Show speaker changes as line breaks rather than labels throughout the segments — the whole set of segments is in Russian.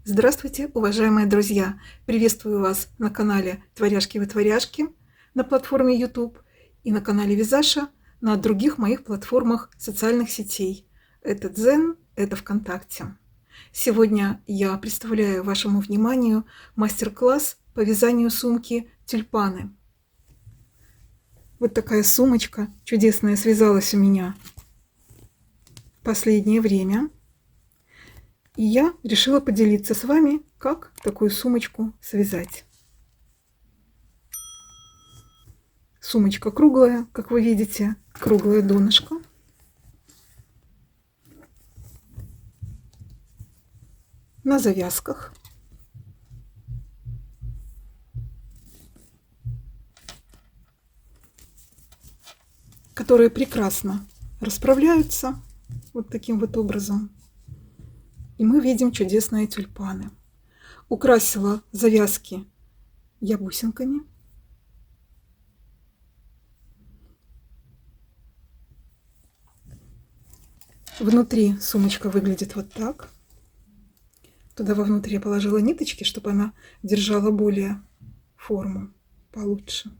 Здравствуйте, уважаемые друзья! Приветствую вас на канале Творяшки-вытворяшки на платформе YouTube и на канале Визаша на других моих платформах социальных сетей. Это Дзен, это ВКонтакте. Сегодня я представляю вашему вниманию мастер-класс по вязанию сумки тюльпаны. Вот такая сумочка чудесная связалась у меня в последнее время. И я решила поделиться с вами, как такую сумочку связать. Сумочка круглая, как вы видите, круглое донышко. На завязках. Которые прекрасно расправляются вот таким вот образом. И мы видим чудесные тюльпаны. Украсила завязки я бусинками. Внутри сумочка выглядит вот так. Туда вовнутрь я положила ниточки, чтобы она держала более форму получше.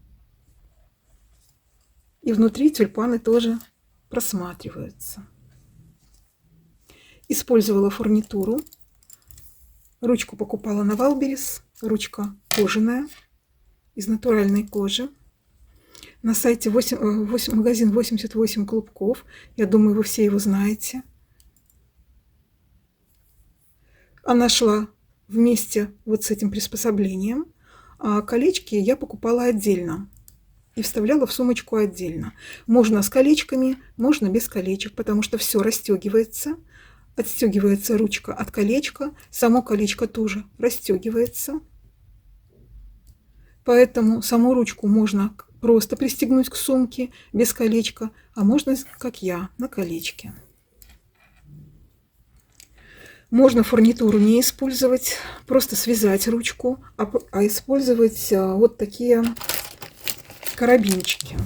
И внутри тюльпаны тоже просматриваются. Использовала фурнитуру. Ручку покупала на Валберес. Ручка кожаная, из натуральной кожи. На сайте магазин 88 клубков. Я думаю, вы все его знаете. Она шла вместе вот с этим приспособлением. А колечки я покупала отдельно и вставляла в сумочку отдельно. Можно с колечками, можно без колечек, потому что все расстегивается. Отстегивается ручка от колечка, само колечко тоже расстегивается. Поэтому саму ручку можно просто пристегнуть к сумке без колечка, а можно, как я, на колечке. Можно фурнитуру не использовать, просто связать ручку, а использовать вот такие карабинчики.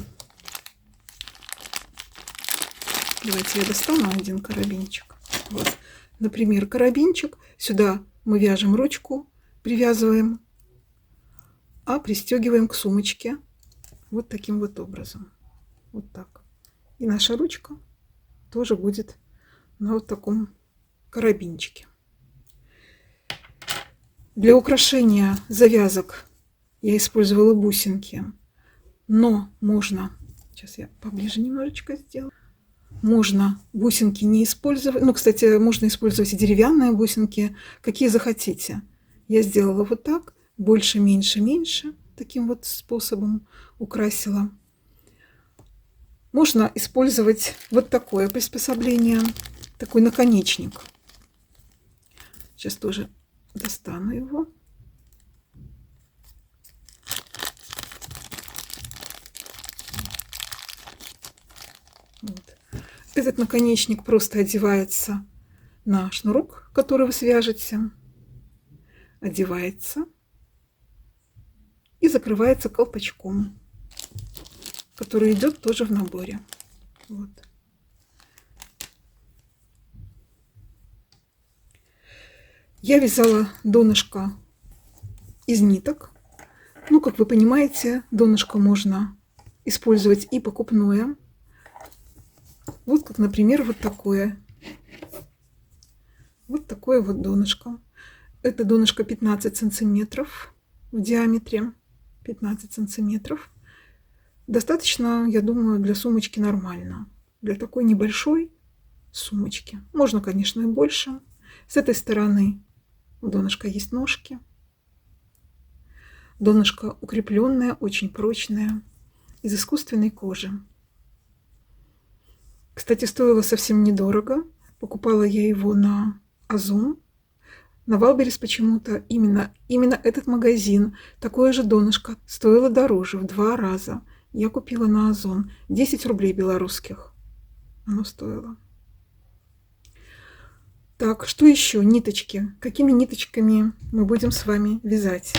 Давайте я достану один карабинчик. Вот. Например, карабинчик. Сюда мы вяжем ручку, привязываем, а пристегиваем к сумочке вот таким вот образом. Вот так. И наша ручка тоже будет на вот таком карабинчике. Для украшения завязок я использовала бусинки, но можно, сейчас я поближе немножечко сделаю. Можно бусинки не использовать. Ну, кстати, можно использовать и деревянные бусинки, какие захотите. Я сделала вот так. Больше, меньше, меньше. Таким вот способом украсила. Можно использовать вот такое приспособление. Такой наконечник. Сейчас тоже достану его. Вот. Этот наконечник просто одевается на шнурок, который вы свяжете. Одевается и закрывается колпачком, который идет тоже в наборе. Вот. Я вязала донышко из ниток. Ну, как вы понимаете, донышко можно использовать и покупное. Вот как, например, вот такое. Вот такое вот донышко. Это донышко 15 сантиметров в диаметре. 15 сантиметров. Достаточно, я думаю, для сумочки нормально. Для такой небольшой сумочки. Можно, конечно, и больше. С этой стороны у донышка есть ножки. Донышко укрепленное, очень прочное, из искусственной кожи. Кстати, стоило совсем недорого. Покупала я его на Озон. На Валберес почему-то именно этот магазин, такое же донышко, стоило дороже в 2 раза. Я купила на Озон 10 рублей белорусских. Оно стоило. Так, что еще? Ниточки. Какими ниточками мы будем с вами вязать?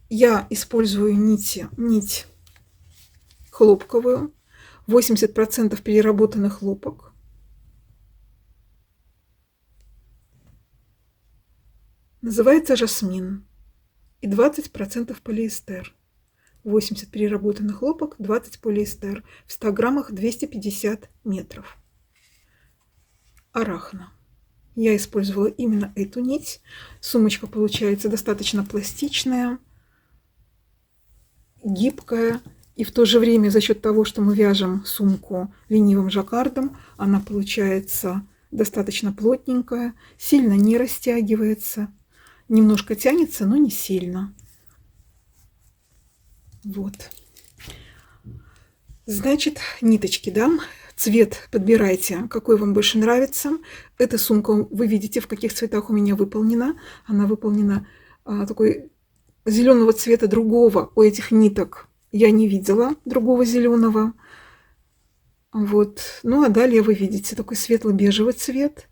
Я использую нить хлопковую. 80% переработанный хлопок. Называется жасмин. И 20% полиэстер. 80 переработанных хлопок, 20 полиэстер. В 100 граммах 250 метров. Арахна. Я использовала именно эту нить. Сумочка получается достаточно пластичная, гибкая. И в то же время за счет того, что мы вяжем сумку ленивым жаккардом, она получается достаточно плотненькая, сильно не растягивается. Немножко тянется, но не сильно. Вот. Значит, ниточки, да? Цвет подбирайте, какой вам больше нравится. Эта сумка, вы видите, в каких цветах у меня выполнена. Она выполнена такой зеленого цвета, другого у этих ниток я не видела, другого зеленого. Вот. Ну а далее вы видите такой светло-бежевый цвет,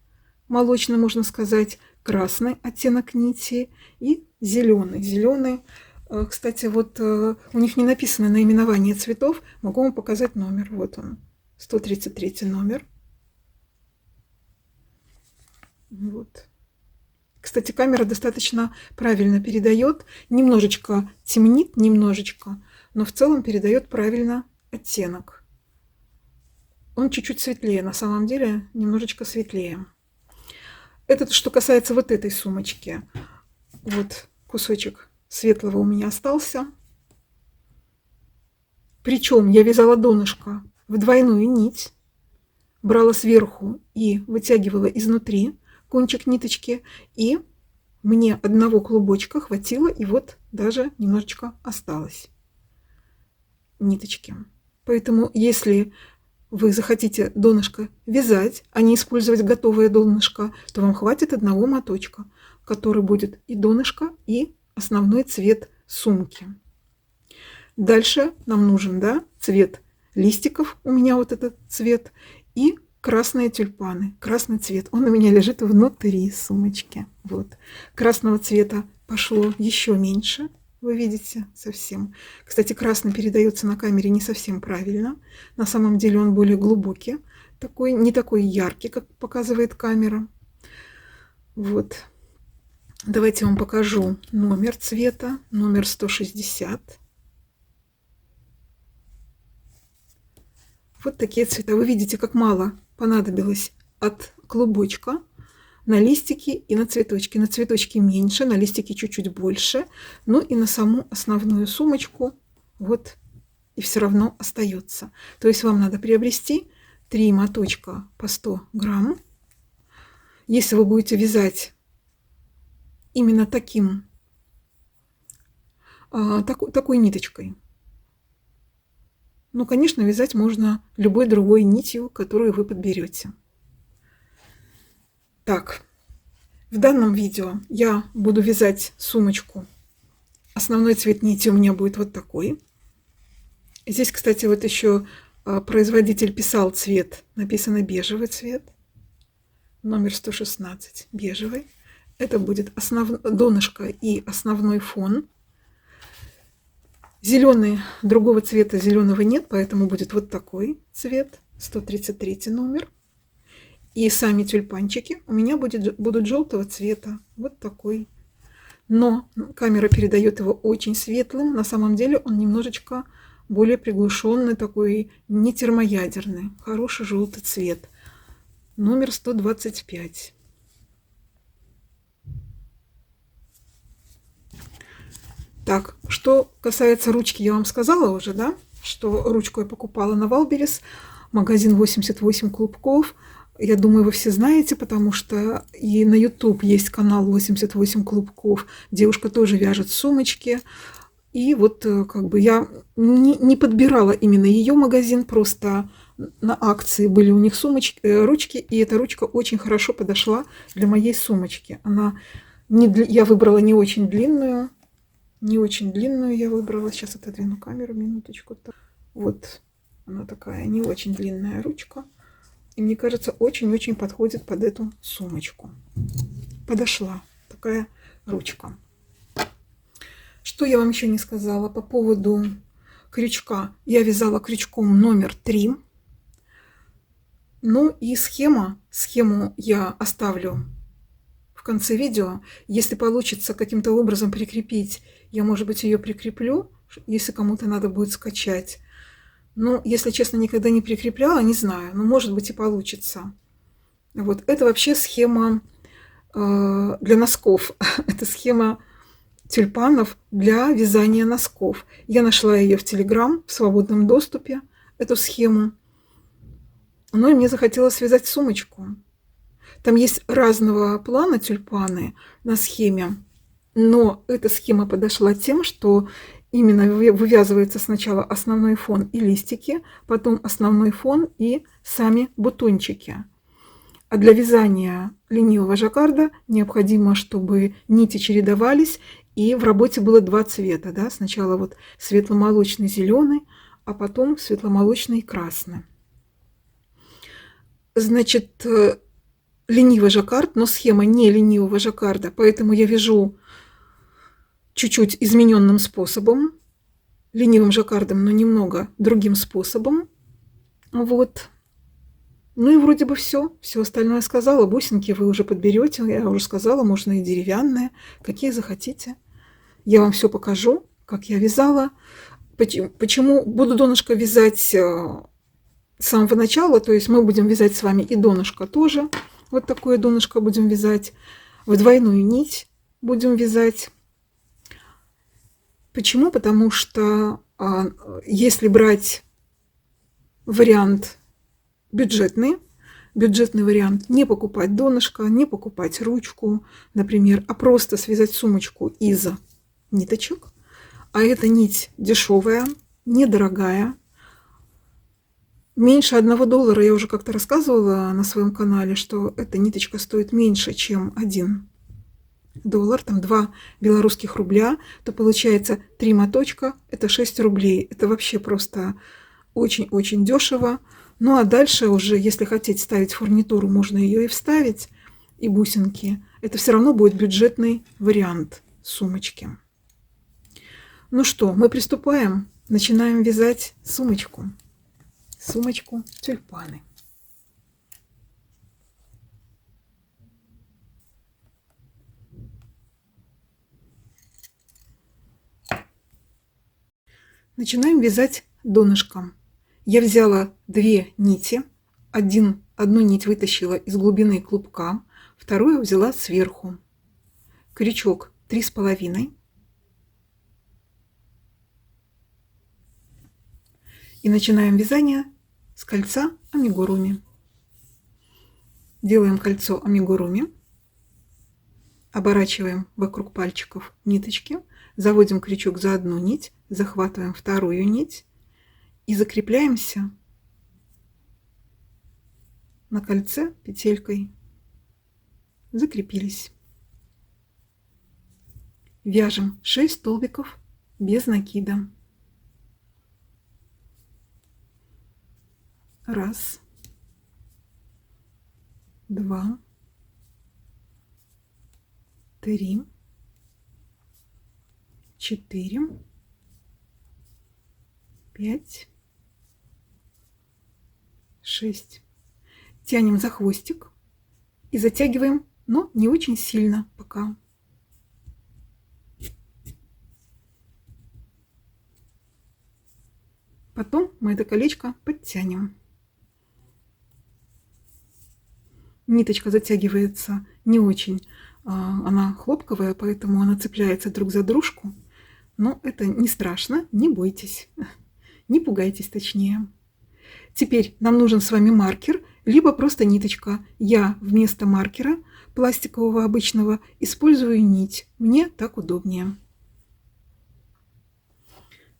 молочный, можно сказать, красный оттенок нити и зеленый. Зеленый. Кстати, вот у них не написано наименование цветов. Могу вам показать номер. Вот он. 133 номер. Вот. Кстати, камера достаточно правильно передает. Немножечко темнит, немножечко, но в целом передает правильно оттенок. Он чуть-чуть светлее, на самом деле немножечко светлее. Это что касается вот этой сумочки. Вот кусочек светлого у меня остался. Причем я вязала донышко в двойную нить, брала сверху и вытягивала изнутри кончик ниточки, и мне одного клубочка хватило, и вот даже немножечко осталось ниточки. Поэтому если вы захотите донышко вязать, а не использовать готовое донышко, то вам хватит одного моточка, который будет и донышко, и основной цвет сумки. Дальше нам нужен, да, цвет листиков, у меня вот этот цвет, и красные тюльпаны, красный цвет. Он у меня лежит внутри сумочки. Вот. Красного цвета пошло еще меньше, вы видите, совсем. Кстати, красный передается на камере не совсем правильно. На самом деле он более глубокий, такой, не такой яркий, как показывает камера. Вот. Давайте я вам покажу номер цвета, номер 160. Вот такие цвета. Вы видите, как мало понадобилось от клубочка на листики и на цветочки. На цветочки меньше, на листики чуть-чуть больше. Ну и на саму основную сумочку вот и все равно остается. То есть вам надо приобрести 3 моточка по 100 грамм. Если вы будете вязать именно такой ниточкой, ну, конечно, вязать можно любой другой нитью, которую вы подберете. Так, в данном видео я буду вязать сумочку. Основной цвет нити у меня будет вот такой. Здесь, кстати, вот еще производитель писал цвет. Написано бежевый цвет. Номер 116, бежевый. Это будет донышко и основной фон. Зеленый, другого цвета зеленого нет, поэтому будет вот такой цвет, 133 номер. И сами тюльпанчики у меня будут желтого цвета, вот такой. Но камера передает его очень светлым, на самом деле он немножечко более приглушенный, такой не термоядерный, хороший желтый цвет. Номер 125. Так, что касается ручки, я вам сказала уже, да, что ручку я покупала на Валберес, магазин 88 клубков. Я думаю, вы все знаете, потому что и на YouTube есть канал 88 клубков. Девушка тоже вяжет сумочки. И вот как бы я не подбирала именно ее магазин, просто на акции были у них ручки, и эта ручка очень хорошо подошла для моей сумочки. Я выбрала не очень длинную. Не очень длинную я выбрала. Сейчас отодвину камеру, минуточку. Вот она такая не очень длинная ручка. И мне кажется, очень-очень подходит под эту сумочку. Подошла такая ручка. Что я вам еще не сказала по поводу крючка. Я вязала крючком номер 3. Ну и схему я оставлю в конце видео. Если получится каким-то образом прикрепить, я, может быть, ее прикреплю, если кому-то надо будет скачать. Но, если честно, никогда не прикрепляла, не знаю, но, может быть, и получится. Вот, это вообще схема для носков. Это схема тюльпанов для вязания носков. Я нашла ее в Telegram в свободном доступе, эту схему. Ну и мне захотелось связать сумочку. Там есть разного плана тюльпаны на схеме, но эта схема подошла тем, что именно вывязывается сначала основной фон и листики, потом основной фон и сами бутончики. А для вязания ленивого жаккарда необходимо, чтобы нити чередовались, и в работе было два цвета. Да? Сначала вот светло-молочный зеленый, а потом светло-молочный красный. Значит, ленивый жаккард, но схема не ленивого жаккарда, поэтому я вяжу чуть-чуть измененным способом, ленивым жаккардом, но немного другим способом. Вот. Ну и вроде бы все. Все остальное сказала. Бусинки вы уже подберете. Я уже сказала, можно и деревянные, какие захотите. Я вам все покажу, как я вязала. Почему буду донышко вязать с самого начала. То есть мы будем вязать с вами и донышко тоже. Вот такое донышко будем вязать. В двойную нить будем вязать. Почему? Потому что если брать вариант бюджетный вариант, не покупать донышко, не покупать ручку, например, а просто связать сумочку из ниточек. А эта нить дешевая, недорогая. Меньше $1, я уже как-то рассказывала на своем канале, что эта ниточка стоит меньше, чем $1, там 2 белорусских рубля, то получается 3 моточка, это 6 рублей. Это вообще просто очень-очень дешево. Ну а дальше уже, если хотите ставить фурнитуру, можно ее и вставить, и бусинки. Это все равно будет бюджетный вариант сумочки. Ну что, мы приступаем. Начинаем вязать сумочку. Сумочку тюльпаны. Начинаем вязать донышком. Я взяла 2 нити. Одну нить вытащила из глубины клубка, вторую взяла сверху. Крючок 3,5. И начинаем вязание с кольца амигуруми. Делаем кольцо амигуруми. Оборачиваем вокруг пальчиков ниточки. Заводим крючок за одну нить. Захватываем вторую нить. И закрепляемся на кольце петелькой. Закрепились. Вяжем 6 столбиков без накида. 1, 2, 3, 4, 5, 6. Тянем за хвостик и затягиваем, но не очень сильно пока. Потом мы это колечко подтянем. Ниточка затягивается не очень, она хлопковая, поэтому она цепляется друг за дружку. Но это не страшно, не бойтесь, не пугайтесь точнее. Теперь нам нужен с вами маркер, либо просто ниточка. Я вместо маркера пластикового обычного использую нить. Мне так удобнее.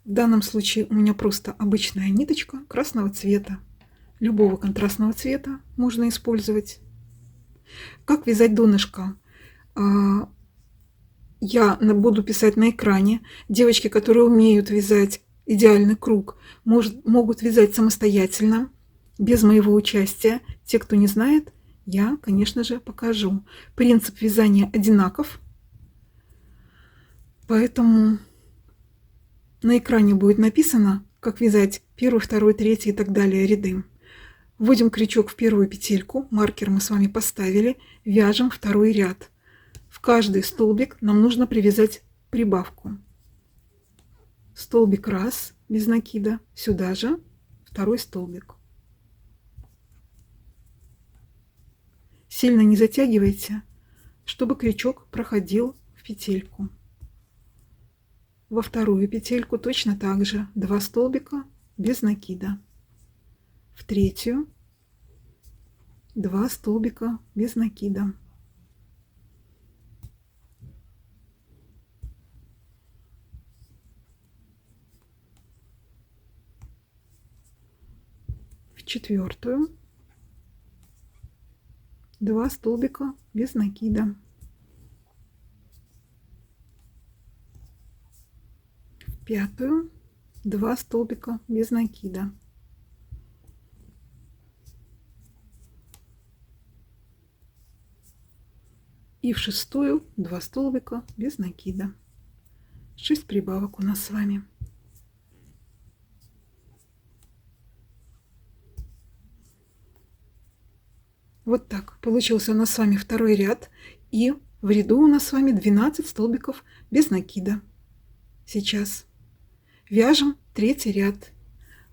В данном случае у меня просто обычная ниточка красного цвета. Любого контрастного цвета можно использовать. Как вязать донышко? Я буду писать на экране. Девочки, которые умеют вязать идеальный круг, могут вязать самостоятельно, без моего участия. Те, кто не знает, я, конечно же, покажу. Принцип вязания одинаков, поэтому на экране будет написано, как вязать 1, 2, 3 и так далее ряды. Вводим крючок в первую петельку, маркер мы с вами поставили, вяжем второй ряд. каждый столбик нам нужно привязать прибавку. Столбик раз без накида, сюда же второй столбик. Сильно не затягивайте, чтобы крючок проходил в петельку. Во вторую петельку точно так же 2 столбика без накида. В третью 2 столбика без накида. В четвертую 2 столбика без накида. В пятую 2 столбика без накида. И в шестую 2 столбика без накида. 6 прибавок у нас с вами. Вот так получился у нас с вами второй ряд, и в ряду у нас с вами 12 столбиков без накида. Сейчас вяжем третий ряд.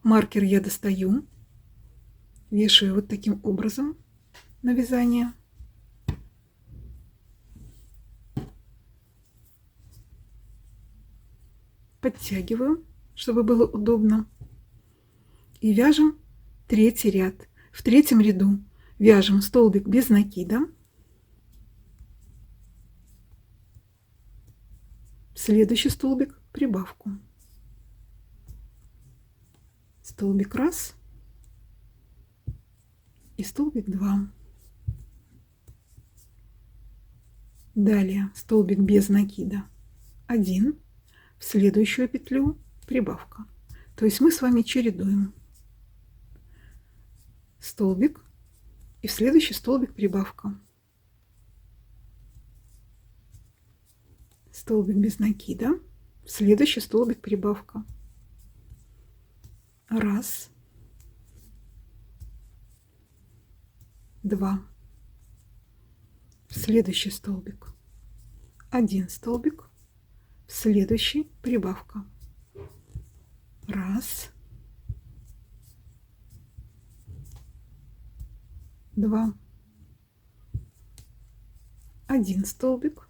Маркер я достаю, вешаю вот таким образом на вязание. Подтягиваю, чтобы было удобно. И вяжем третий ряд. В третьем ряду вяжем столбик без накида, в следующий столбик прибавку, столбик раз и столбик 2. Далее столбик без накида 1, в следующую петлю прибавка. То есть мы с вами чередуем столбик и в следующий столбик прибавка, столбик без накида, в следующий столбик прибавка, раз, 2, в следующий столбик 1 столбик, в следующий прибавка, раз, 2, 1 столбик,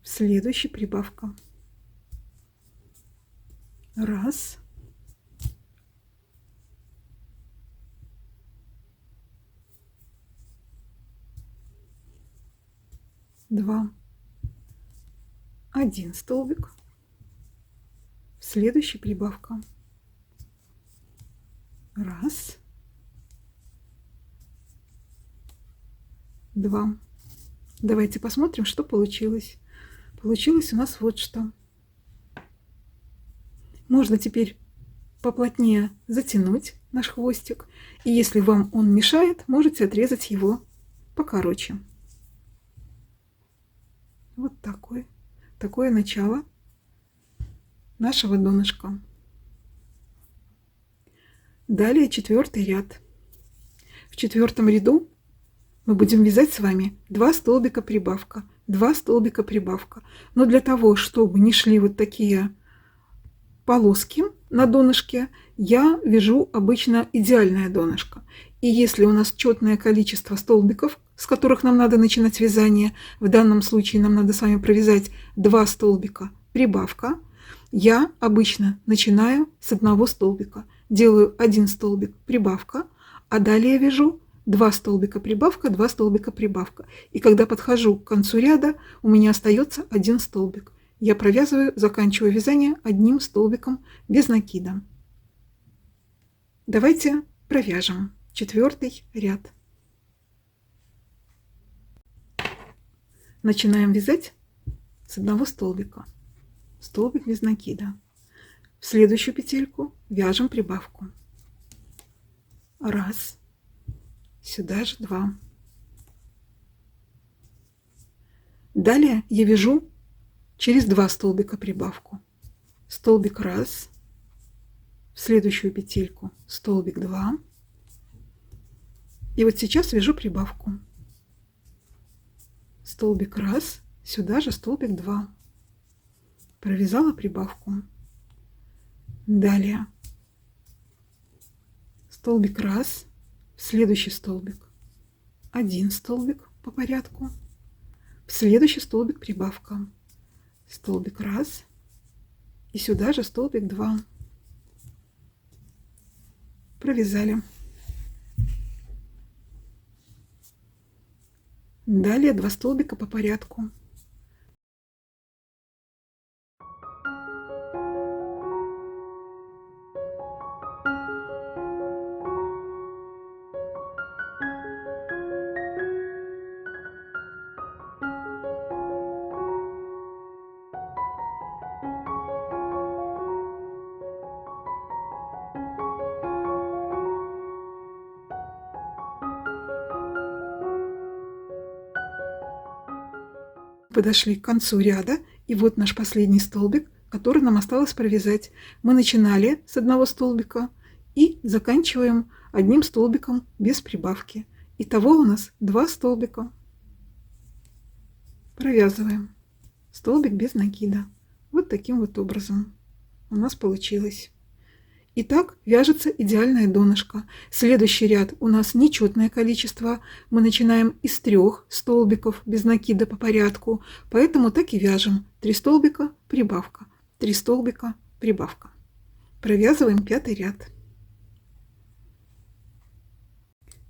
в следующий прибавка, раз, 2, 1 столбик, в следующий прибавка, раз, 2. Давайте посмотрим, что получилось. Получилось у нас вот что. Можно теперь поплотнее затянуть наш хвостик. И если вам он мешает, можете отрезать его покороче. Вот такое начало нашего донышка. Далее четвертый ряд. В четвертом ряду мы будем вязать с вами 2 столбика прибавка, 2 столбика прибавка. Но для того, чтобы не шли вот такие полоски на донышке, я вяжу обычно идеальное донышко. И если у нас четное количество столбиков, с которых нам надо начинать вязание, в данном случае нам надо с вами провязать 2 столбика прибавка, я обычно начинаю с 1 столбика, делаю 1 столбик прибавка, а далее вяжу 2 столбика прибавка, 2 столбика прибавка. И когда подхожу к концу ряда, у меня остается 1 столбик. Я провязываю, заканчиваю вязание 1 столбиком без накида. Давайте провяжем четвертый ряд. Начинаем вязать с 1 столбика. Столбик без накида. В следующую петельку вяжем прибавку. Раз. Сюда же 2. Далее я вяжу через 2 столбика прибавку. Столбик раз, в следующую петельку столбик 2. И вот сейчас вяжу прибавку. Столбик раз, сюда же столбик 2. Провязала прибавку. Далее столбик 1, в следующий столбик 1 столбик по порядку, в следующий столбик прибавка, столбик 1 и сюда же столбик 2. Провязали. Далее 2 столбика по порядку. Подошли к концу ряда, и вот наш последний столбик, который нам осталось провязать. Мы начинали с одного столбика и заканчиваем одним столбиком без прибавки. Итого у нас 2 столбика. Провязываем столбик без накида. Вот таким вот образом у нас получилось. Итак, вяжется идеальное донышко. Следующий ряд у нас нечетное количество. Мы начинаем из 3 столбиков без накида по порядку. Поэтому так и вяжем. 3 столбика, прибавка. 3 столбика, прибавка. Провязываем 5-й ряд.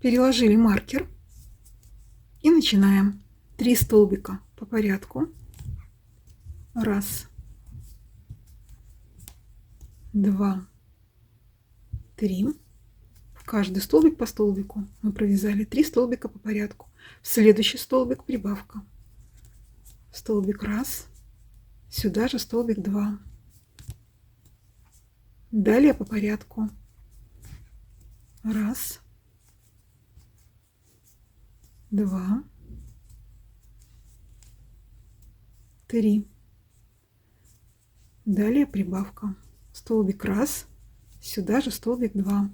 Переложили маркер. И начинаем. 3 столбика по порядку. 1, 2, 3. В каждый столбик по столбику мы провязали 3 столбика по порядку. В следующий столбик прибавка. Столбик 1, сюда же столбик 2. Далее по порядку. 1, 2, 3. Далее прибавка. Столбик 1, сюда же столбик 2.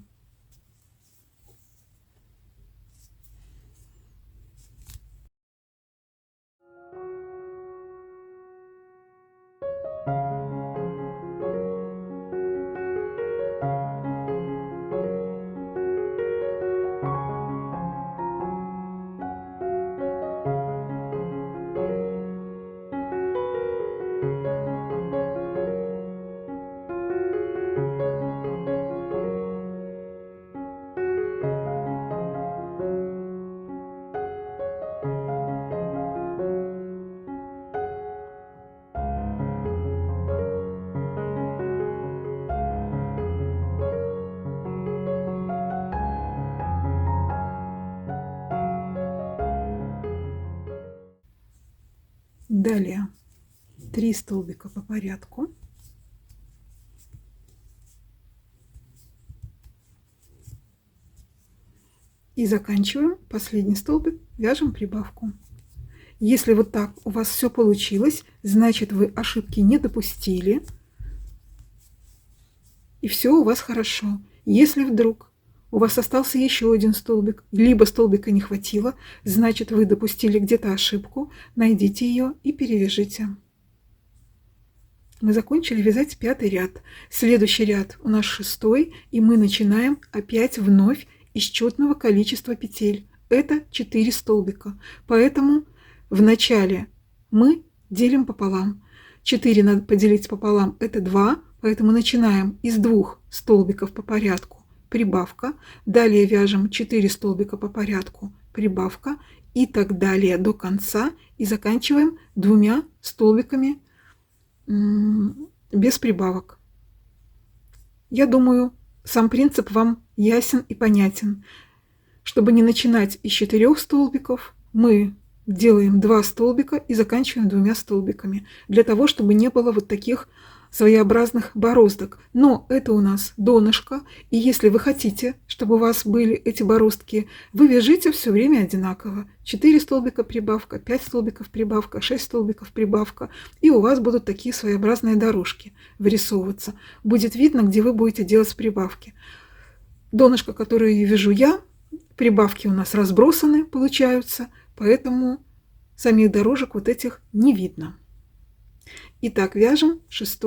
Далее 3 столбика по порядку. И заканчиваем последний столбик, вяжем прибавку. Если вот так у вас все получилось, значит вы ошибки не допустили. И все у вас хорошо. Если вдруг у вас остался еще один столбик, либо столбика не хватило, значит вы допустили где-то ошибку, найдите ее и перевяжите. Мы закончили вязать 5-й ряд. Следующий ряд у нас 6-й, и мы начинаем опять вновь из четного количества петель. Это 4 столбика. Поэтому в начале мы делим пополам. 4 надо поделить пополам, это 2, поэтому начинаем из 2 столбиков по порядку. Прибавка, далее вяжем 4 столбика по порядку, прибавка и так далее до конца, и заканчиваем 2 столбиками без прибавок. Я думаю, сам принцип вам ясен и понятен. Чтобы не начинать из 4 столбиков, мы делаем 2 столбика и заканчиваем 2 столбиками, для того, чтобы не было вот таких своеобразных бороздок. Но это у нас донышко, и если вы хотите, чтобы у вас были эти бороздки, вы вяжите все время одинаково. 4 столбика прибавка, 5 столбиков прибавка, 6 столбиков прибавка, и у вас будут такие своеобразные дорожки вырисовываться. Будет видно, где вы будете делать прибавки. Донышко, которое вяжу я, прибавки у нас разбросаны получаются, поэтому самих дорожек вот этих не видно. Итак, вяжем 6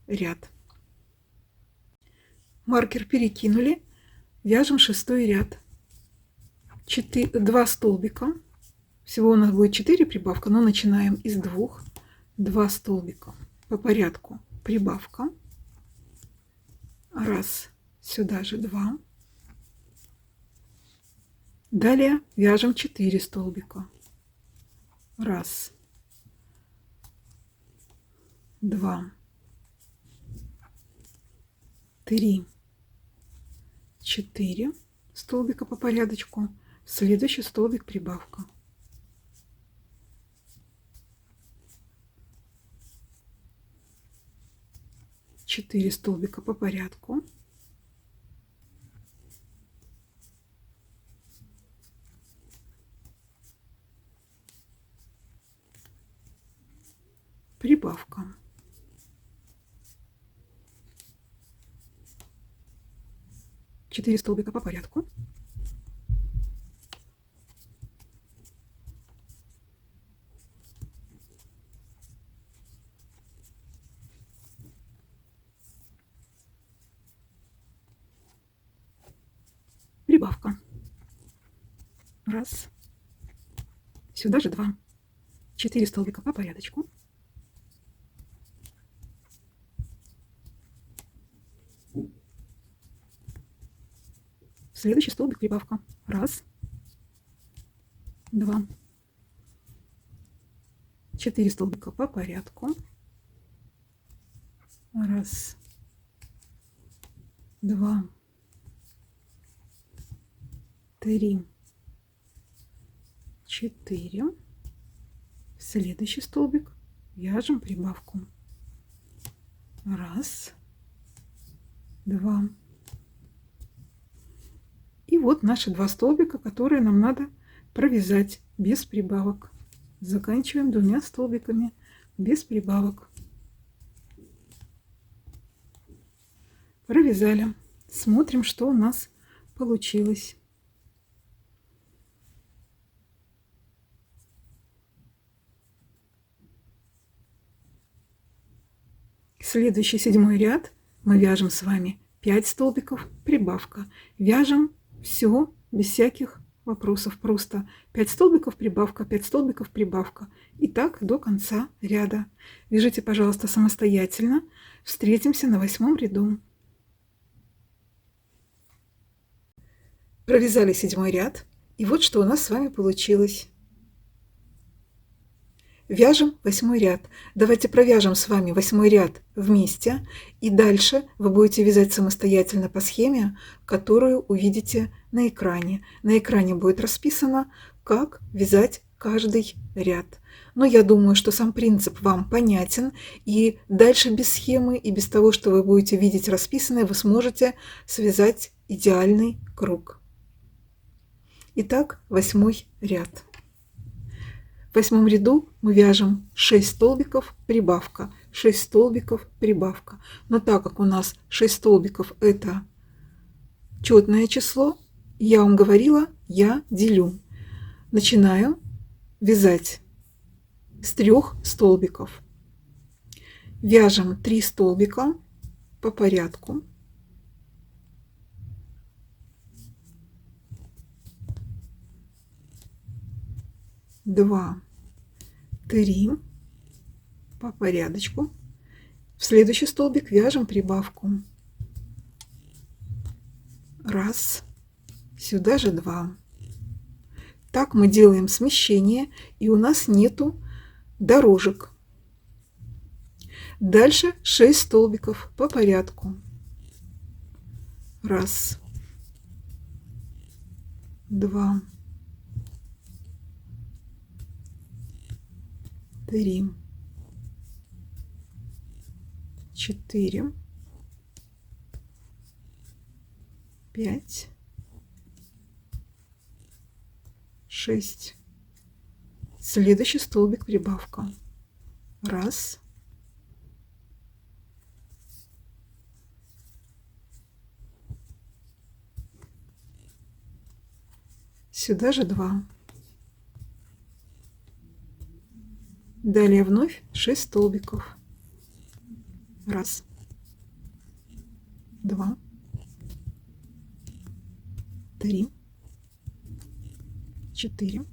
ряд. Маркер перекинули, вяжем 6 ряд. 2 столбика. Всего у нас будет 4 прибавка, но начинаем из 2. 2 столбика по порядку. Прибавка. Раз, сюда же 2. Далее вяжем 4 столбика. Раз, 2, 3, 4 столбика по порядочку. В следующий столбик прибавка. Четыре столбика по порядку. Прибавка. Четыре столбика по порядку. Прибавка. Раз. Сюда же 2. 4 столбика по порядочку. Следующий столбик прибавка. Раз, 2, 4 столбика по порядку. Раз, 2, 3, 4. В следующий столбик вяжем прибавку. Раз, 2. И вот наши 2 столбика, которые нам надо провязать без прибавок. Заканчиваем 2 столбиками без прибавок. Провязали. Смотрим, что у нас получилось. Следующий 7 ряд мы вяжем с вами 5 столбиков, прибавка. Вяжем все без всяких вопросов. Просто 5 столбиков, прибавка, 5 столбиков, прибавка. И так до конца ряда. Вяжите, пожалуйста, самостоятельно. Встретимся на 8 ряду. Провязали 7 ряд. И вот что у нас с вами получилось. Вяжем 8 ряд. Давайте провяжем с вами 8 ряд вместе. И дальше вы будете вязать самостоятельно по схеме, которую увидите на экране. На экране будет расписано, как вязать каждый ряд. Но я думаю, что сам принцип вам понятен. И дальше без схемы и без того, что вы будете видеть расписанное, вы сможете связать идеальный круг. Итак, 8 ряд. В 8 ряду мы вяжем 6 столбиков, прибавка, 6 столбиков, прибавка. Но так как у нас 6 столбиков это четное число, я вам говорила, я делю. Начинаю вязать с 3 столбиков. Вяжем 3 столбика по порядку. Два, 3 по порядочку. В следующий столбик вяжем прибавку. Раз, сюда же 2. Так мы делаем смещение, и у нас нету дорожек. Дальше 6 столбиков по порядку. Раз, 2, 3, 4, 5, 6. Следующий столбик прибавка. Раз, сюда же 2. Далее вновь 6 столбиков. 1, 2, 3, 4,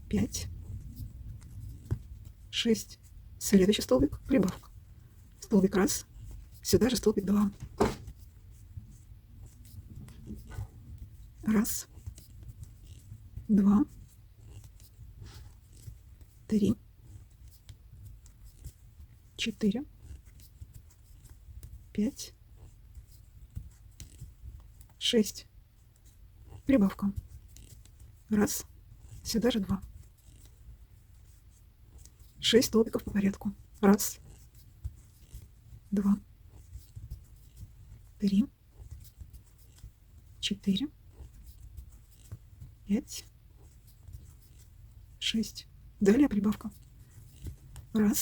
5, 6. Следующий столбик — прибавка. Столбик 1, сюда же столбик 2. 1, 2, 3, 4, 5, 6. Прибавка. 1, сюда же 2. 6 столбиков по порядку. 1, 2, 3, 4, 5, 6. Далее прибавка. 1,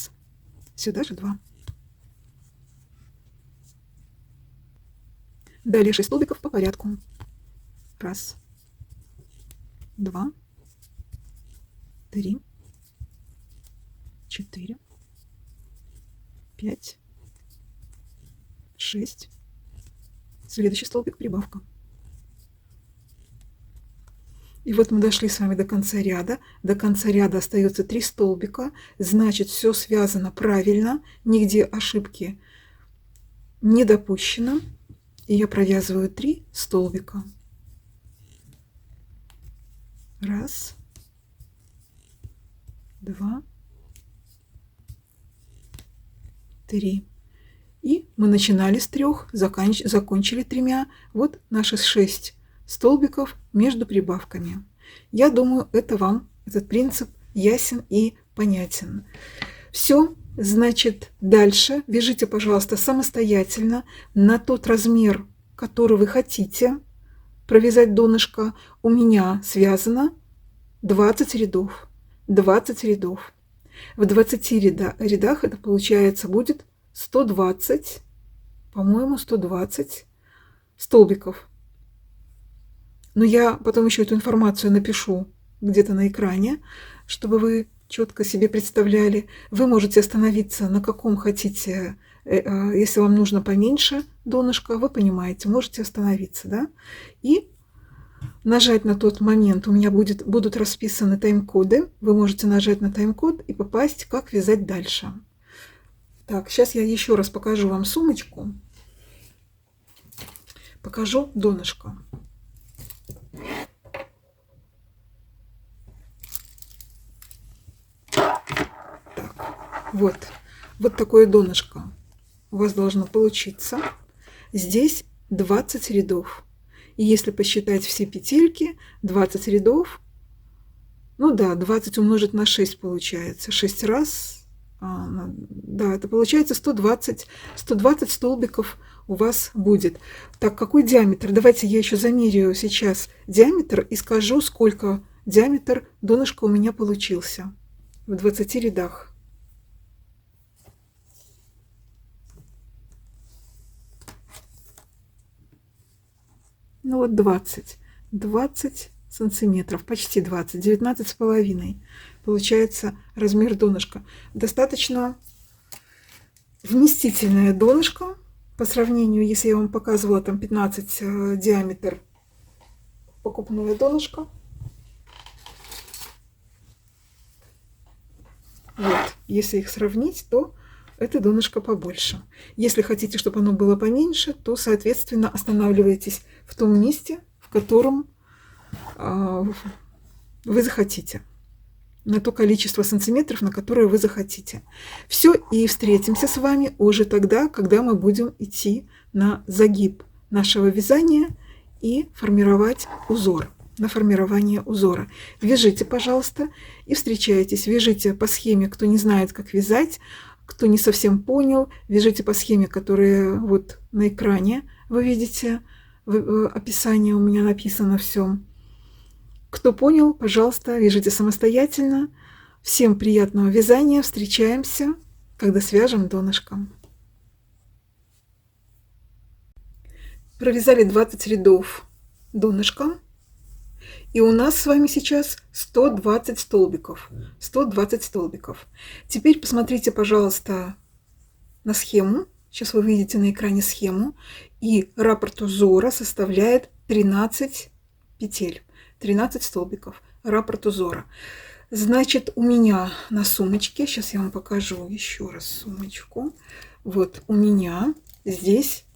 сюда же 2. Далее 6 столбиков по порядку. 1, 2, 3, 4, 5, 6. Следующий столбик — прибавка. И вот мы дошли с вами до конца ряда. До конца ряда остается 3 столбика. Значит, все связано правильно. Нигде ошибки не допущено. И я провязываю 3 столбика. 1, 2, 3. И мы начинали с 3, закончили 3. Вот наши 6 столбиков между прибавками. Я думаю, это вам этот принцип ясен и понятен. Все, значит, дальше вяжите, пожалуйста, самостоятельно на тот размер, который вы хотите провязать донышко. У меня связано 20 рядов. 20 рядов. В 20 рядах это получается будет 120, по-моему, 120 столбиков. Но я потом еще эту информацию напишу где-то на экране, чтобы вы четко себе представляли. Вы можете остановиться на каком хотите, если вам нужно поменьше донышко, вы понимаете, можете остановиться, да? И нажать на тот момент, у меня будут расписаны тайм-коды, вы можете нажать на тайм-код и попасть, как вязать дальше. Так, сейчас я еще раз покажу вам сумочку, покажу донышко. Так, вот такое донышко у вас должно получиться. Здесь 20 рядов. И если посчитать все петельки, 20 рядов, ну да, 20 умножить на 6 получается. 6 раз, да, это получается 120 столбиков у вас будет. Так, какой диаметр? Давайте я еще замеряю сейчас диаметр и скажу, сколько диаметр донышка у меня получился в 20 рядах. Ну вот 20 сантиметров, почти 20, 19,5 получается размер донышка. Достаточно вместительное донышко по сравнению, если я вам показывала там 15 диаметр покупное донышко. Вот, если их сравнить, то это донышко побольше. Если хотите, чтобы оно было поменьше, то, соответственно, останавливайтесь в том месте, в котором вы захотите, на то количество сантиметров, на которое вы захотите. Все, и встретимся с вами уже тогда, когда мы будем идти на загиб нашего вязания и формировать узор. На формирование узора. Вяжите, пожалуйста, и встречайтесь. Вяжите по схеме, кто не знает, как вязать, кто не совсем понял, вяжите по схеме, которая вот на экране вы видите, описание у меня написано все. Кто понял, пожалуйста, вяжите самостоятельно. Всем приятного вязания. Встречаемся, когда свяжем донышком. Провязали 20 рядов донышком. И у нас с вами сейчас 120 столбиков. 120 столбиков. Теперь посмотрите, пожалуйста, на схему. Сейчас вы видите на экране схему. И раппорт узора составляет 13 петель. 13 столбиков. Раппорт узора. Значит, у меня на сумочке, сейчас я вам покажу еще раз сумочку. Вот у меня здесь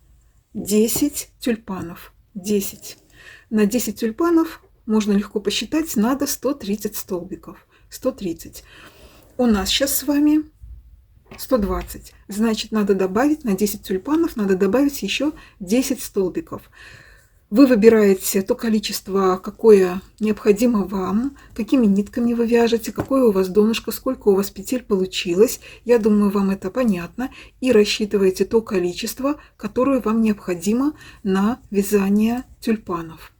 10 тюльпанов. 10. На 10 тюльпанов можно легко посчитать, надо 130 столбиков. 130. У нас сейчас с вами 120. Значит, надо добавить на 10 тюльпанов, надо добавить еще 10 столбиков. Вы выбираете то количество, какое необходимо вам, какими нитками вы вяжете, какое у вас донышко, сколько у вас петель получилось. Я думаю, вам это понятно. И рассчитываете то количество, которое вам необходимо на вязание тюльпанов.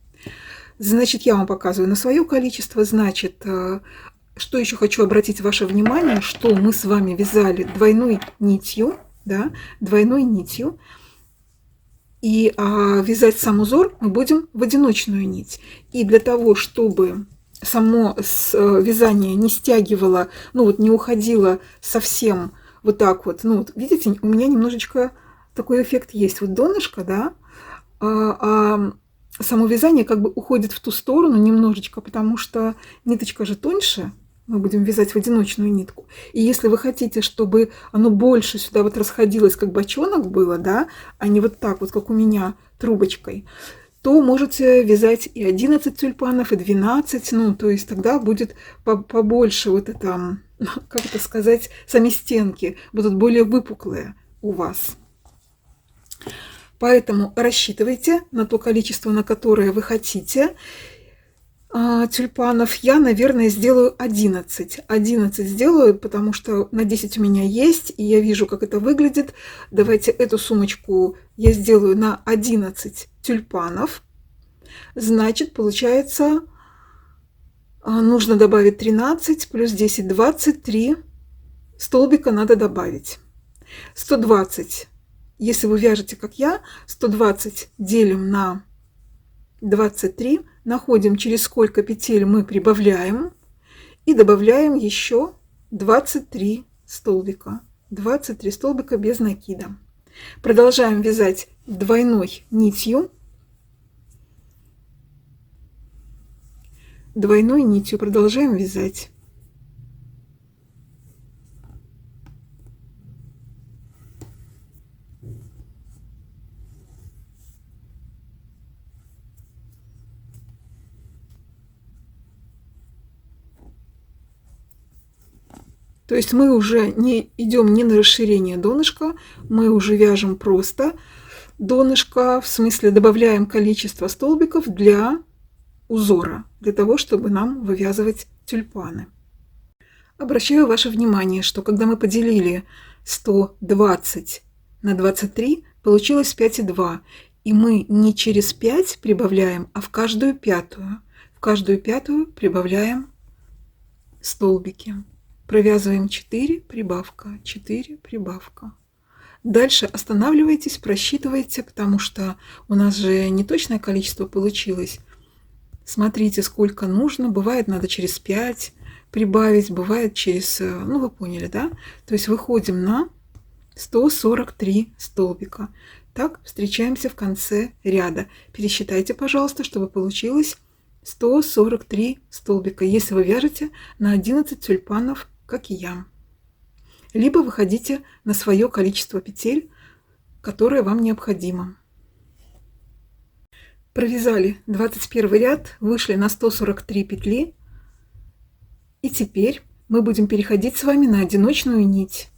Значит, я вам показываю на свое количество. Значит, что еще хочу обратить ваше внимание, что мы с вами вязали двойной нитью, да, двойной нитью. И вязать сам узор мы будем в одиночную нить. И для того, чтобы само вязание не стягивало, ну вот не уходило совсем вот так вот, ну вот, видите, у меня немножечко такой эффект есть. Вот донышко, да, само вязание как бы уходит в ту сторону немножечко, потому что ниточка же тоньше. Мы будем вязать в одиночную нитку. И если вы хотите, чтобы оно больше сюда вот расходилось, как бочонок было, да, а не вот так вот, как у меня, трубочкой, то можете вязать и 11 тюльпанов, и 12, ну, то есть тогда будет побольше вот это, как это сказать, сами стенки будут более выпуклые у вас. Поэтому рассчитывайте на то количество, на которое вы хотите. Тюльпанов я, наверное, сделаю 11. 11 сделаю, потому что на 10 у меня есть, и я вижу, как это выглядит. Давайте эту сумочку я сделаю на 11 тюльпанов. Значит, получается, нужно добавить 13 плюс 10, 23 столбика надо добавить. 120, если вы вяжете, как я, 120 делим на 23, находим, через сколько петель мы прибавляем, и добавляем еще 23 столбика. 23 столбика без накида. Продолжаем вязать двойной нитью. Двойной нитью продолжаем вязать. То есть мы уже не идем не на расширение донышка, мы уже вяжем просто донышко, в смысле добавляем количество столбиков для узора, для того, чтобы нам вывязывать тюльпаны. Обращаю ваше внимание, что когда мы поделили 120 на 23, получилось 5,2. И мы не через 5 прибавляем, а в каждую пятую. В каждую пятую прибавляем столбики. Провязываем 4, прибавка, 4, прибавка. Дальше останавливайтесь, просчитывайте, потому что у нас же не точное количество получилось. Смотрите, сколько нужно. Бывает, надо через 5 прибавить, бывает через... Ну, вы поняли, да? То есть выходим на 143 столбика. Так, встречаемся в конце ряда. Пересчитайте, пожалуйста, чтобы получилось 143 столбика, если вы вяжете на 11 тюльпанов, как и я. Либо выходите на свое количество петель, которое вам необходимо. Провязали 21 ряд, вышли на 143 петли. И теперь мы будем переходить с вами на одиночную нить.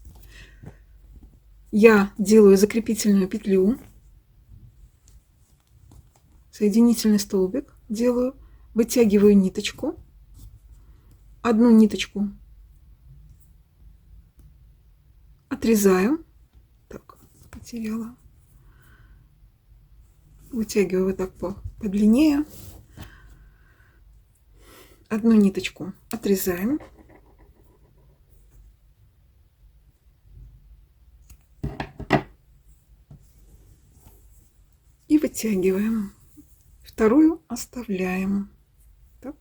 Я делаю закрепительную петлю, соединительный столбик делаю, вытягиваю ниточку, одну ниточку отрезаю, так, потеряла, вытягиваю вот так подлиннее, одну ниточку отрезаем, и вытягиваем, вторую оставляем. Так.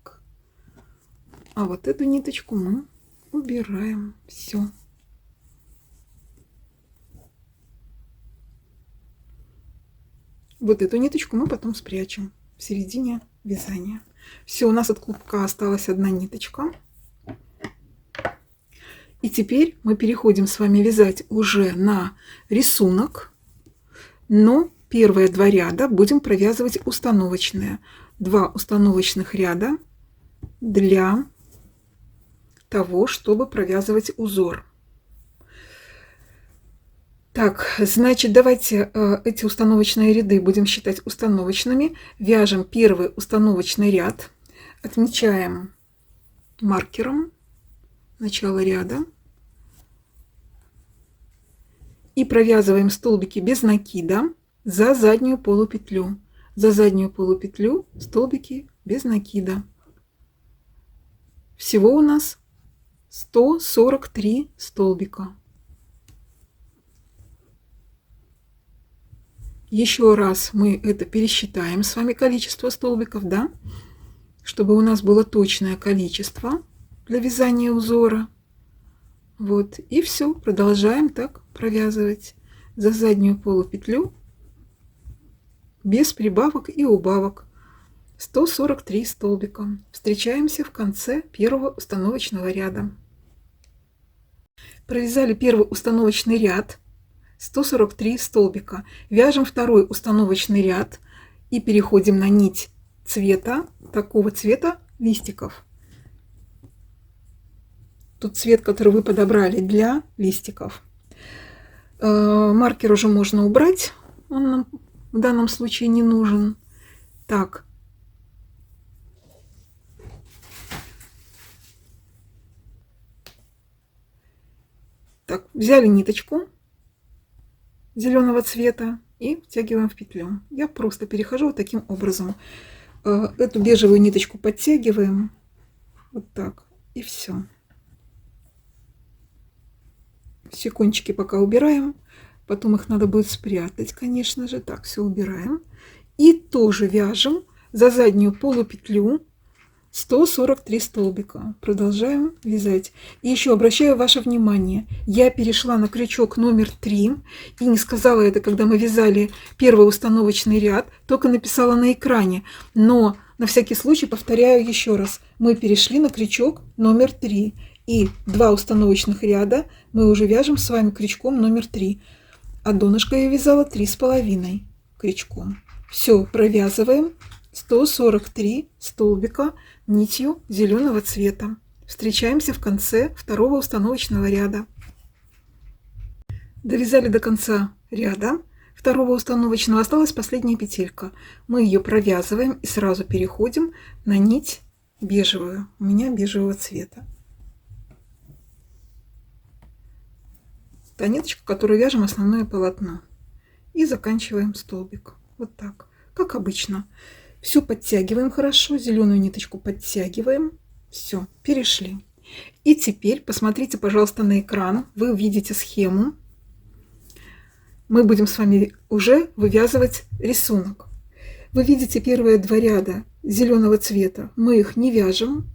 А вот эту ниточку мы убираем. Все. Вот эту ниточку мы потом спрячем в середине вязания. Все, у нас от клубка осталась одна ниточка. И теперь мы переходим с вами вязать уже на рисунок, но первые 2 ряда будем провязывать установочные. 2 установочных ряда для того, чтобы провязывать узор. Так, значит, давайте эти установочные ряды будем считать установочными. Вяжем первый установочный ряд, отмечаем маркером начало ряда и провязываем столбики без накида за заднюю полупетлю. За заднюю полупетлю столбики без накида. Всего у нас 143 столбика. Еще раз мы это пересчитаем с вами количество столбиков, да, чтобы у нас было точное количество для вязания узора. Вот, и все, продолжаем так провязывать за заднюю полупетлю без прибавок и убавок. 143 столбика. Встречаемся в конце первого установочного ряда. Провязали первый установочный ряд. 143 столбика. Вяжем второй установочный ряд и переходим на нить цвета, такого цвета листиков. Тут цвет, который вы подобрали для листиков. Маркер уже можно убрать, он нам в данном случае не нужен. Так. Так, взяли ниточку зеленого цвета и втягиваем в петлю. Я просто перехожу вот таким образом. Эту бежевую ниточку подтягиваем вот так, и все. Все кончики пока убираем, потом их надо будет спрятать, конечно же. Так, все убираем. И тоже вяжем за заднюю полупетлю 143 столбика. Продолжаем вязать. И еще обращаю ваше внимание, я перешла на крючок номер 3 и не сказала это, когда мы вязали первый установочный ряд, только написала на экране. Но на всякий случай повторяю еще раз. Мы перешли на крючок номер 3. И 2 установочных ряда мы уже вяжем с вами крючком номер 3. А донышко я вязала 3,5 крючком. Все, провязываем 143 столбика нитью зеленого цвета. Встречаемся в конце второго установочного ряда. Довязали до конца ряда второго установочного, осталась последняя петелька. Мы ее провязываем и сразу переходим на нить бежевую. У меня бежевого цвета. Та ниточка, которую вяжем основное полотно. И заканчиваем столбик. Вот так, как обычно. Все подтягиваем хорошо, зеленую ниточку подтягиваем. Все, перешли. И теперь посмотрите, пожалуйста, на экран. Вы видите схему. Мы будем с вами уже вывязывать рисунок. Вы видите первые 2 ряда зеленого цвета. Мы их не вяжем.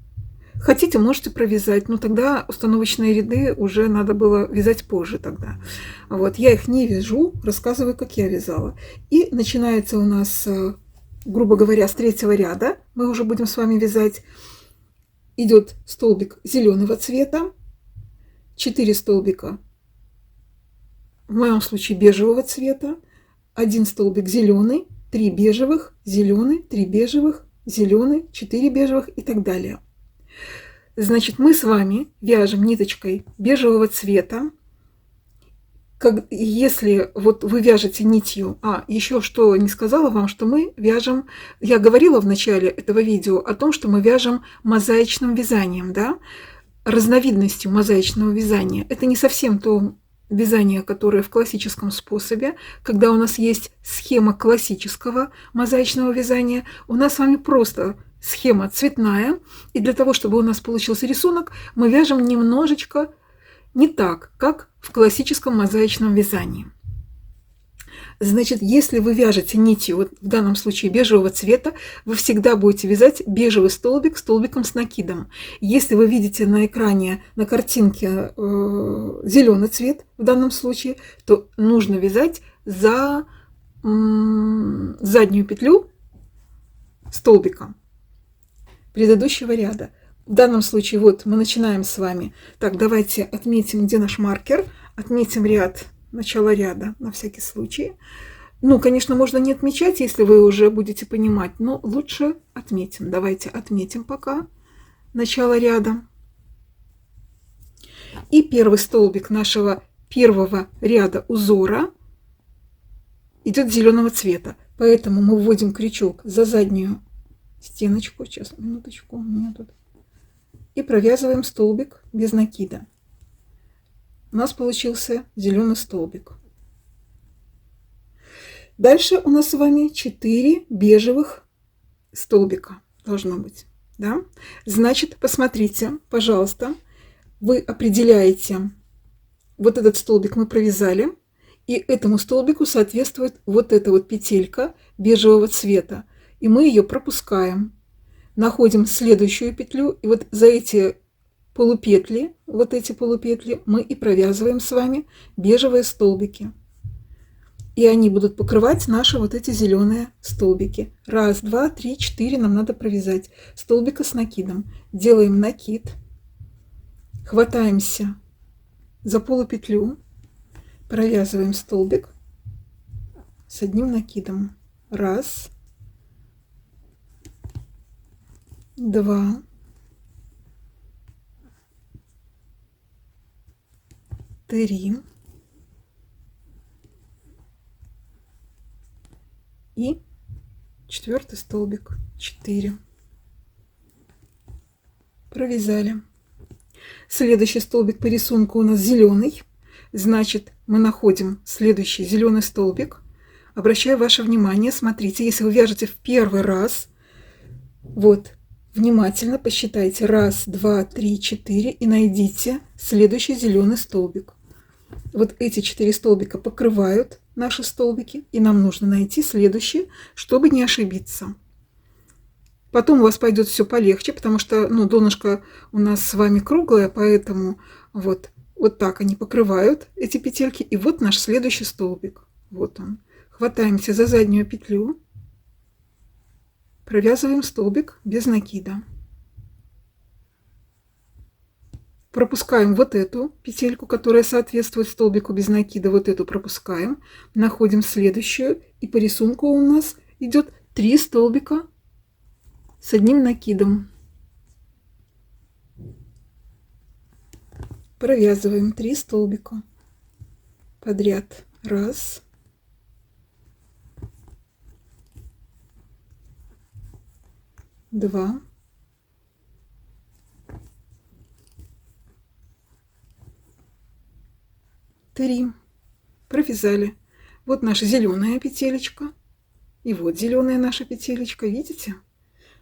Хотите, можете провязать, но тогда установочные ряды уже надо было вязать позже тогда. Вот, я их не вяжу, рассказываю, как я вязала. И начинается у нас, грубо говоря, с 3-го ряда. Мы уже будем с вами вязать. Идет столбик зеленого цвета, 4 столбика, в моем случае бежевого цвета, 1 столбик зеленый, 3 бежевых, зеленый, 3 бежевых, зеленый, 4 бежевых и так далее. Значит, мы с вами вяжем ниточкой бежевого цвета. Если вот вы вяжете нитью, еще что не сказала вам, что мы вяжем, я говорила в начале этого видео о том, что мы вяжем мозаичным вязанием, да, разновидностью мозаичного вязания. Это не совсем то вязание, которое в классическом способе, когда у нас есть схема классического мозаичного вязания, у нас с вами просто схема цветная, и для того, чтобы у нас получился рисунок, мы вяжем немножечко не так, как в классическом мозаичном вязании. Значит, если вы вяжете нитью, вот в данном случае бежевого цвета, вы всегда будете вязать бежевый столбик столбиком с накидом. Если вы видите на экране, на картинке зеленый цвет в данном случае, то нужно вязать за заднюю петлю столбика предыдущего ряда. В данном случае вот мы начинаем с вами. Так, давайте отметим, где наш маркер. Отметим ряд, начало ряда на всякий случай. Ну, конечно, можно не отмечать, если вы уже будете понимать, но лучше отметим. Давайте отметим пока начало ряда. И первый столбик нашего первого ряда узора идет зеленого цвета. Поэтому мы вводим крючок за заднюю стеночку. Сейчас, минуточку, у меня тут. И провязываем столбик без накида. У нас получился зеленый столбик. Дальше у нас с вами 4 бежевых столбика должно быть. Да? Значит, посмотрите, пожалуйста, вы определяете, вот этот столбик мы провязали, и этому столбику соответствует вот эта вот петелька бежевого цвета. И мы ее пропускаем. Находим следующую петлю, и вот за эти полупетли, вот эти полупетли, мы и провязываем с вами бежевые столбики. И они будут покрывать наши вот эти зеленые столбики. 1, 2, 3, 4 нам надо провязать столбика с накидом. Делаем накид, хватаемся за полупетлю, провязываем столбик с одним накидом. 1, 2, 3 и 4 столбик 4. Провязали. Следующий столбик по рисунку у нас зеленый. Значит, мы находим следующий зеленый столбик. Обращаю ваше внимание, смотрите, если вы вяжете в первый раз, вот, внимательно посчитайте 1, 2, 3, 4 и найдите следующий зеленый столбик. Вот эти 4 столбика покрывают наши столбики, и нам нужно найти следующий, чтобы не ошибиться. Потом у вас пойдет все полегче, потому что, ну, донышко у нас с вами круглое, поэтому вот так они покрывают эти петельки. И вот наш следующий столбик. Вот он. Хватаемся за заднюю петлю, провязываем столбик без накида. Пропускаем вот эту петельку, которая соответствует столбику без накида. Вот эту пропускаем. Находим следующую. И по рисунку у нас идет 3 столбика с одним накидом. Провязываем 3 столбика подряд. 1, 2, 3. Провязали. Вот наша зеленая петелечка. И вот зеленая наша петелечка, видите?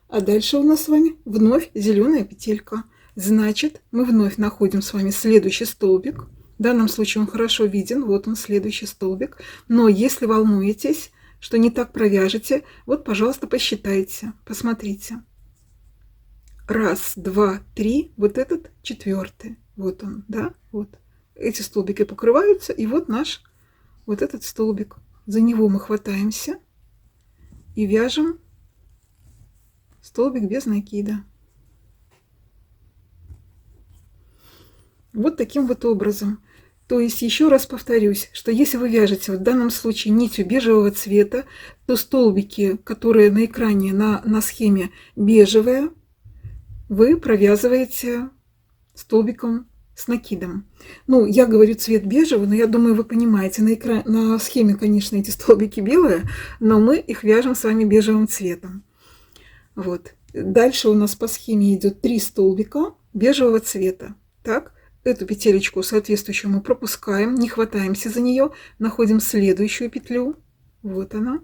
А дальше у нас с вами вновь зеленая петелька. Значит, мы вновь находим с вами следующий столбик. В данном случае он хорошо виден. Вот он, следующий столбик. Но если волнуетесь, что не так провяжете, вот, пожалуйста, посчитайте. Посмотрите. 1, 2, 3. Вот этот 4. Вот он, да? Вот. Эти столбики покрываются, и вот наш вот этот столбик. За него мы хватаемся и вяжем столбик без накида. Вот таким вот образом. То есть, еще раз повторюсь, что если вы вяжете в данном случае нитью бежевого цвета, то столбики, которые на экране на схеме бежевые, вы провязываете столбиком с накидом. Ну, я говорю цвет бежевый, но я думаю, вы понимаете, на схеме, конечно, эти столбики белые, но мы их вяжем с вами бежевым цветом. Вот. Дальше у нас по схеме идет 3 столбика бежевого цвета. Так, эту петелечку соответствующую мы пропускаем, не хватаемся за нее, находим следующую петлю. Вот она.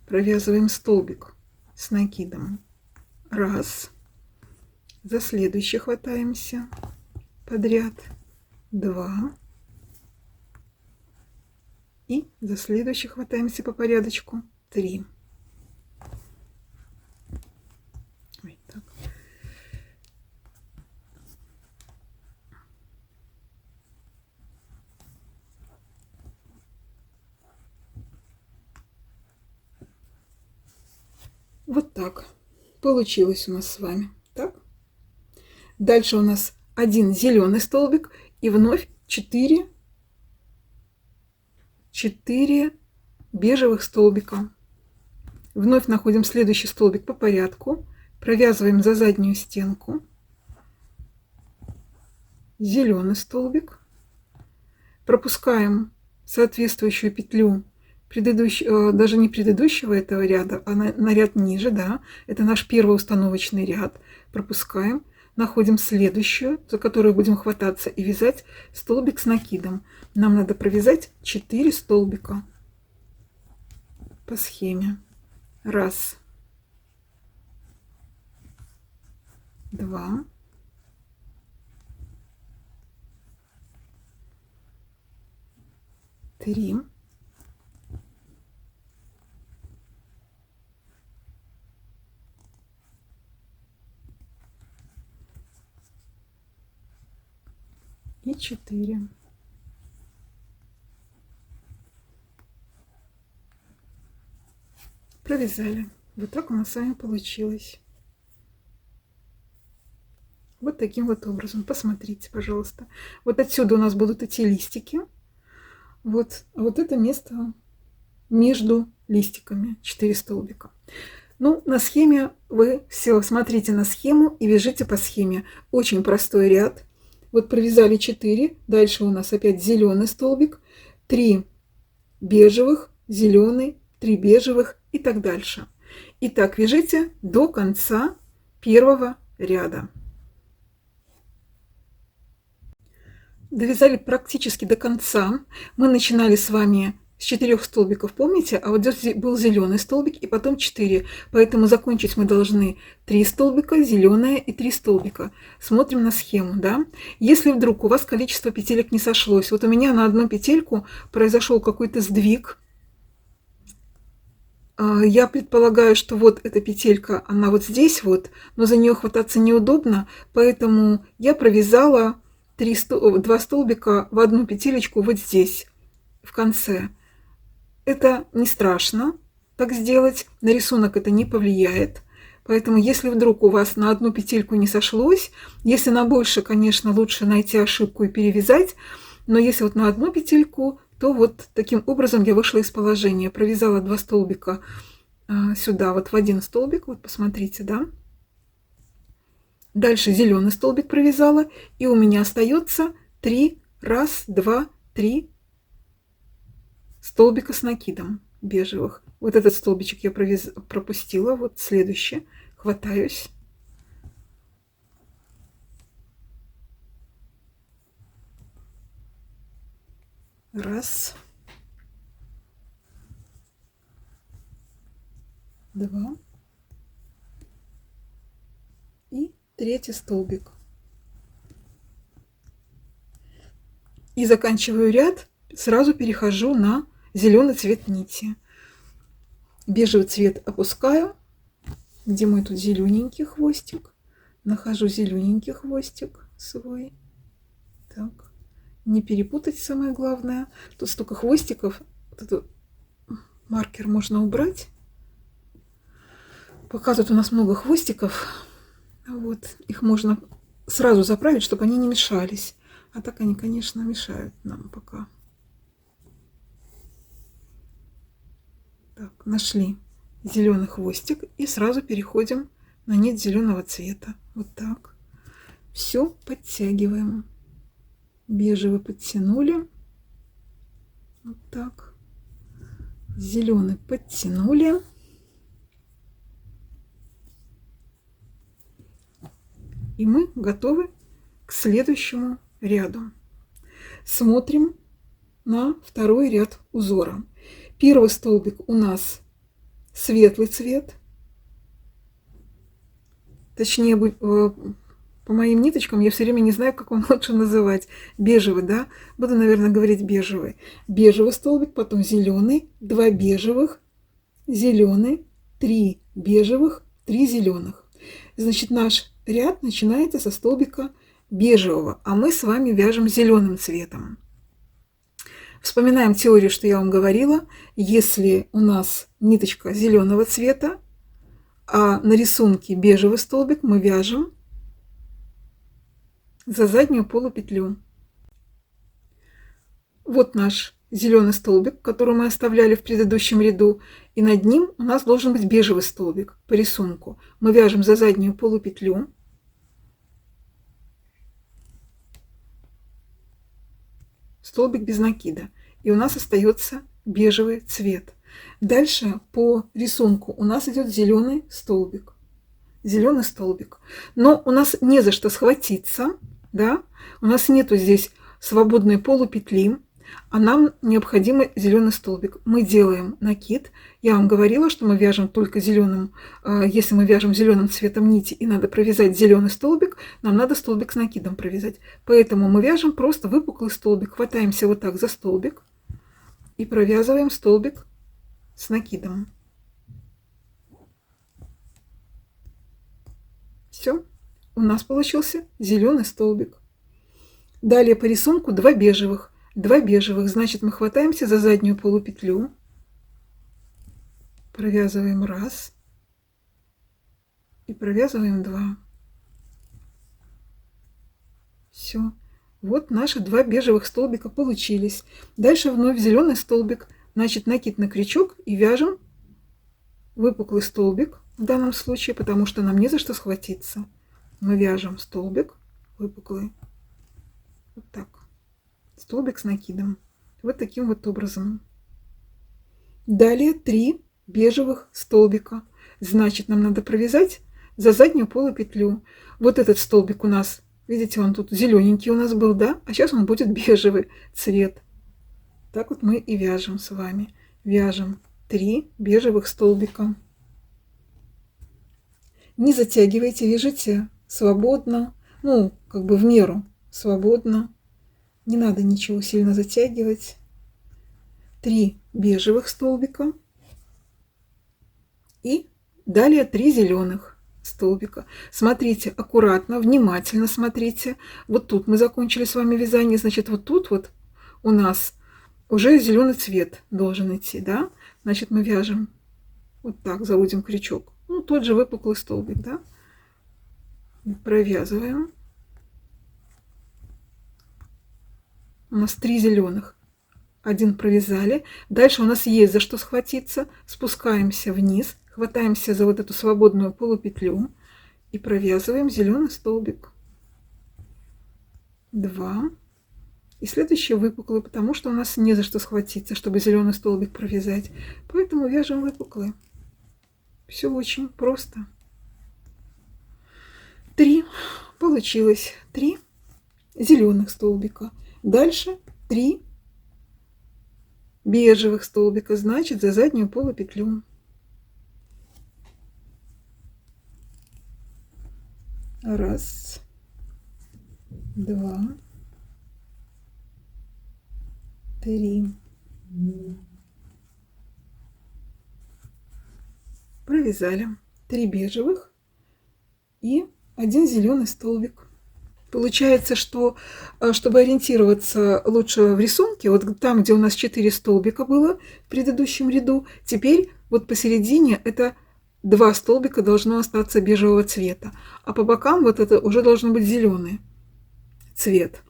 Провязываем столбик с накидом. 1. За следующий хватаемся подряд. 2. И за следующий хватаемся по порядочку. 3. Ой, так. Вот так получилось у нас с вами. Так. Дальше у нас один зеленый столбик и вновь 4 бежевых столбика. Вновь находим следующий столбик по порядку, провязываем за заднюю стенку, зеленый столбик, пропускаем соответствующую петлю даже не предыдущего этого ряда, а на ряд ниже, да, это наш первый установочный ряд, пропускаем, находим следующую, за которую будем хвататься и вязать столбик с накидом. Нам надо провязать 4 столбика по схеме. 1, 2, 3, 4. Провязали. Вот так у нас с вами получилось. Вот таким вот образом. Посмотрите, пожалуйста. Вот отсюда у нас будут идти листики. Вот, а вот это место между листиками. 4 столбика. Ну, на схеме вы все смотрите на схему и вяжите по схеме. Очень простой ряд. Вот провязали 4. Дальше у нас опять зеленый столбик. 3 бежевых, зеленый, 3 бежевых и так дальше. И так вяжите до конца первого ряда. Довязали практически до конца. Мы начинали с вами с 4 столбиков, помните? А вот здесь был зеленый столбик и потом 4. Поэтому закончить мы должны 3 столбика, зеленое и 3 столбика. Смотрим на схему, да? Если вдруг у вас количество петелек не сошлось, вот у меня на одну петельку произошел какой-то сдвиг. Я предполагаю, что вот эта петелька, она вот здесь вот, но за нее хвататься неудобно, поэтому я провязала 2 столбика в одну петелечку вот здесь, в конце. Это не страшно так сделать, на рисунок это не повлияет. Поэтому, если вдруг у вас на одну петельку не сошлось, если на больше, конечно, лучше найти ошибку и перевязать, но если вот на одну петельку, то вот таким образом я вышла из положения. Провязала 2 столбика сюда, вот в один столбик, вот посмотрите, да. Дальше зеленый столбик провязала, и у меня остается 3, 1, 2, 3 столбика с накидом бежевых. Вот этот столбичек я пропустила, вот следующий, хватаюсь. Раз, 2 и 3 столбик. И заканчиваю ряд, сразу перехожу на зеленый цвет нити. Бежевый цвет опускаю. Где мой тут зелененький хвостик? Нахожу зелененький хвостик свой. Так. Не перепутать, самое главное. Тут столько хвостиков. Вот этот маркер можно убрать. Пока тут у нас много хвостиков. Вот. Их можно сразу заправить, чтобы они не мешались. А так они, конечно, мешают нам пока. Так, нашли зеленый хвостик и сразу переходим на нить зеленого цвета. Вот так. Все подтягиваем. Бежевый подтянули. Вот так. Зеленый подтянули. И мы готовы к следующему ряду. Смотрим на второй ряд узора. Первый столбик у нас светлый цвет. Точнее, По моим ниточкам я все время не знаю, как он лучше называть. Бежевый, да? Буду, наверное, говорить бежевый. Бежевый столбик, потом зеленый, 2 бежевых, зеленый, 3 бежевых, 3 зеленых. Значит, наш ряд начинается со столбика бежевого, а мы с вами вяжем зеленым цветом. Вспоминаем теорию, что я вам говорила. Если у нас ниточка зеленого цвета, а на рисунке бежевый столбик, мы вяжем за заднюю полупетлю. Вот наш зеленый столбик, который мы оставляли в предыдущем ряду, и над ним у нас должен быть бежевый столбик по рисунку. Мы вяжем за заднюю полупетлю. Столбик без накида. И у нас остается бежевый цвет. Дальше по рисунку у нас идет зеленый столбик. Зеленый столбик. Но у нас не за что схватиться, да? У нас нету здесь свободной полупетли, а нам необходим зеленый столбик. Мы делаем накид. Я вам говорила, что мы вяжем только зеленым. Если мы вяжем зеленым цветом нити и надо провязать зеленый столбик, нам надо столбик с накидом провязать. Поэтому мы вяжем просто выпуклый столбик. Хватаемся вот так за столбик и провязываем столбик с накидом. Все, у нас получился зеленый столбик. Далее по рисунку 2 бежевых. 2 бежевых, значит, мы хватаемся за заднюю полупетлю, провязываем 1 и провязываем 2. Все. Вот наши 2 бежевых столбика получились. Дальше вновь зеленый столбик, значит, накид на крючок и вяжем выпуклый столбик в данном случае, потому что нам не за что схватиться. Мы вяжем столбик выпуклый. Вот так. Столбик с накидом. Вот таким вот образом. Далее 3 бежевых столбика. Значит, нам надо провязать за заднюю полупетлю. Вот этот столбик у нас, видите, он тут зелененький у нас был, да? А сейчас он будет бежевый цвет. Так вот мы и вяжем с вами. Вяжем 3 бежевых столбика. Не затягивайте, вяжите свободно, ну, как бы в меру свободно. Не надо ничего сильно затягивать. 3 бежевых столбика. И далее 3 зеленых столбика. Смотрите аккуратно, внимательно смотрите. Вот тут мы закончили с вами вязание. Значит, вот тут вот у нас уже зеленый цвет должен идти, да? Значит, мы вяжем вот так, заводим крючок. Ну, тот же выпуклый столбик, да? Провязываем. У нас 3 зеленых. 1 провязали. Дальше у нас есть за что схватиться. Спускаемся вниз, хватаемся за вот эту свободную полупетлю и провязываем зеленый столбик. 2. И следующий выпуклый, потому что у нас не за что схватиться, чтобы зеленый столбик провязать. Поэтому вяжем выпуклый. Все очень просто. 3. Получилось 3 зеленых столбика. Дальше 3 бежевых столбика, значит, за заднюю полупетлю. 1, 2, 3. Провязали 3 бежевых и 1 зеленый столбик. Получается, что чтобы ориентироваться лучше в рисунке, вот там, где у нас 4 столбика было в предыдущем ряду, теперь вот посередине это 2 столбика должно остаться бежевого цвета, а по бокам вот это уже должен быть зеленый цвет.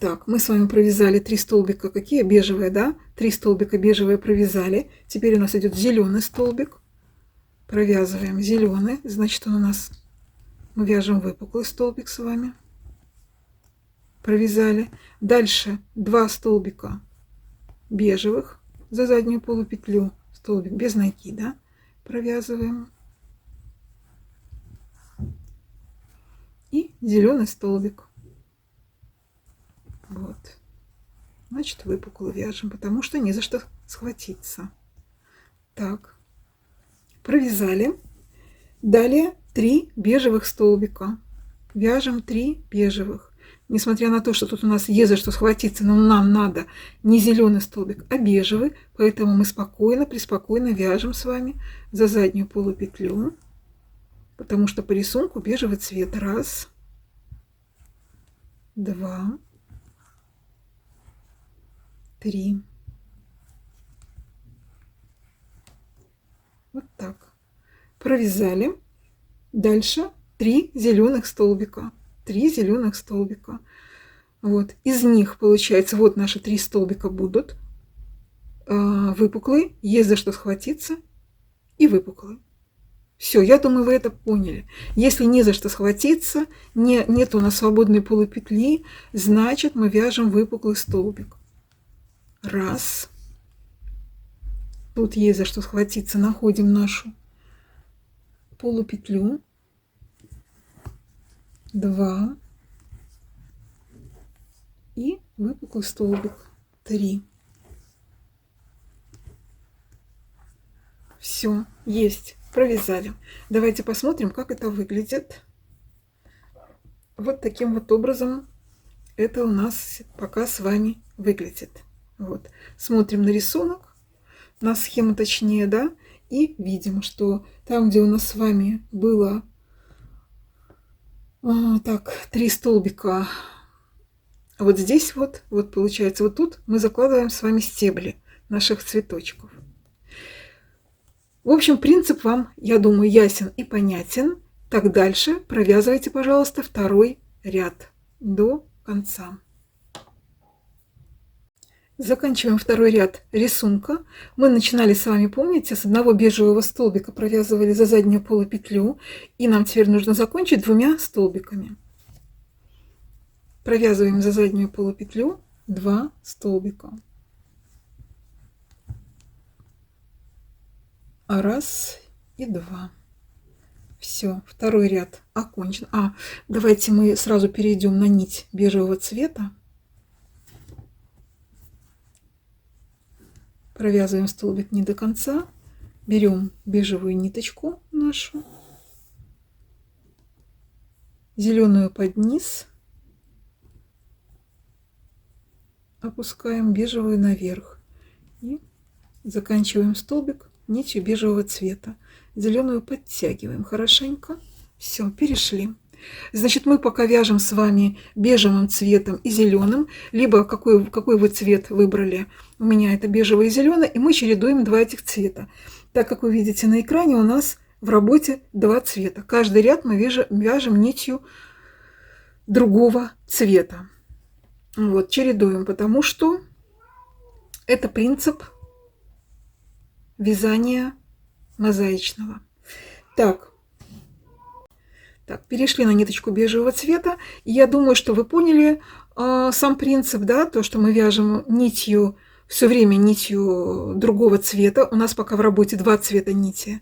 Так, мы с вами провязали 3 столбика, какие бежевые, да? 3 столбика бежевые провязали. Теперь у нас идет зеленый столбик. Провязываем зеленый, значит, он у нас... Мы вяжем выпуклый столбик с вами. Провязали. Дальше 2 столбика бежевых за заднюю полупетлю. Столбик без накида. Провязываем. И зеленый столбик. Вот. Значит, выпуклый вяжем, потому что не за что схватиться. Так. Провязали. Далее 3 бежевых столбика. Вяжем 3 бежевых. Несмотря на то, что тут у нас есть за что схватиться, но нам надо не зеленый столбик, а бежевый, поэтому мы спокойно, преспокойно вяжем с вами за заднюю полупетлю, потому что по рисунку бежевый цвет. 1, 2, 3. Вот так. Провязали. Дальше 3 зеленых столбика. 3 зеленых столбика. Вот. Из них получается, вот наши 3 столбика будут выпуклые, есть за что схватиться, и выпуклые. Все, я думаю, вы это поняли. Если не за что схватиться, нет у нас свободной полупетли, значит мы вяжем выпуклый столбик. 1. Тут есть за что схватиться, находим нашу полупетлю. 2. И выпуклый столбик. 3. Все, есть, провязали. Давайте посмотрим, как это выглядит. Вот таким вот образом это у нас пока с вами выглядит. Вот. Смотрим на рисунок, на схему точнее, да, и видим, что там, где у нас с вами было так, 3 столбика, вот здесь вот получается, вот тут мы закладываем с вами стебли наших цветочков. В общем, принцип вам, я думаю, ясен и понятен. Так, дальше провязывайте, пожалуйста, 2-й ряд до конца. Заканчиваем 2-й ряд рисунка. Мы начинали с вами, помните, с одного бежевого столбика провязывали за заднюю полупетлю, и нам теперь нужно закончить 2 столбиками. Провязываем за заднюю полупетлю 2 столбика. 1 и 2. Все, 2-й ряд окончен. Давайте мы сразу перейдем на нить бежевого цвета. Провязываем столбик не до конца, берем бежевую ниточку нашу, зеленую под низ, опускаем бежевую наверх и заканчиваем столбик нитью бежевого цвета. Зеленую подтягиваем хорошенько. Все, перешли. Значит, мы пока вяжем с вами бежевым цветом и зеленым, либо какой вы цвет выбрали. У меня это бежевый и зеленый, и мы чередуем 2 этих цвета. Так как вы видите на экране, у нас в работе 2 цвета. Каждый ряд мы вяжем нитью другого цвета. Вот, чередуем, потому что это принцип вязания мозаичного. Так, перешли на ниточку бежевого цвета. И я думаю, что вы поняли сам принцип, да, то, что мы вяжем нитью, все время нитью другого цвета. У нас пока в работе 2 цвета нити.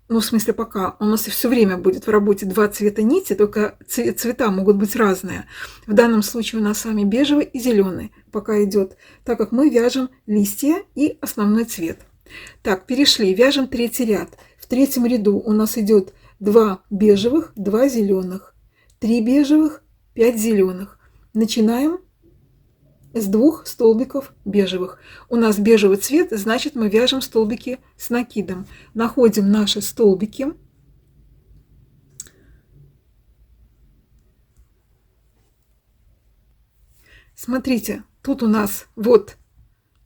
Ну, в смысле, пока. У нас и все время будет в работе 2 цвета нити, только цвета могут быть разные. В данном случае у нас с вами бежевый и зеленый пока идет, так как мы вяжем листья и основной цвет. Так, перешли, вяжем 3-й ряд. В 3-м ряду у нас идет 2 бежевых, 2 зеленых, 3 бежевых, 5 зеленых. Начинаем с 2 столбиков бежевых. У нас бежевый цвет, значит, мы вяжем столбики с накидом. Находим наши столбики. Смотрите, тут у нас вот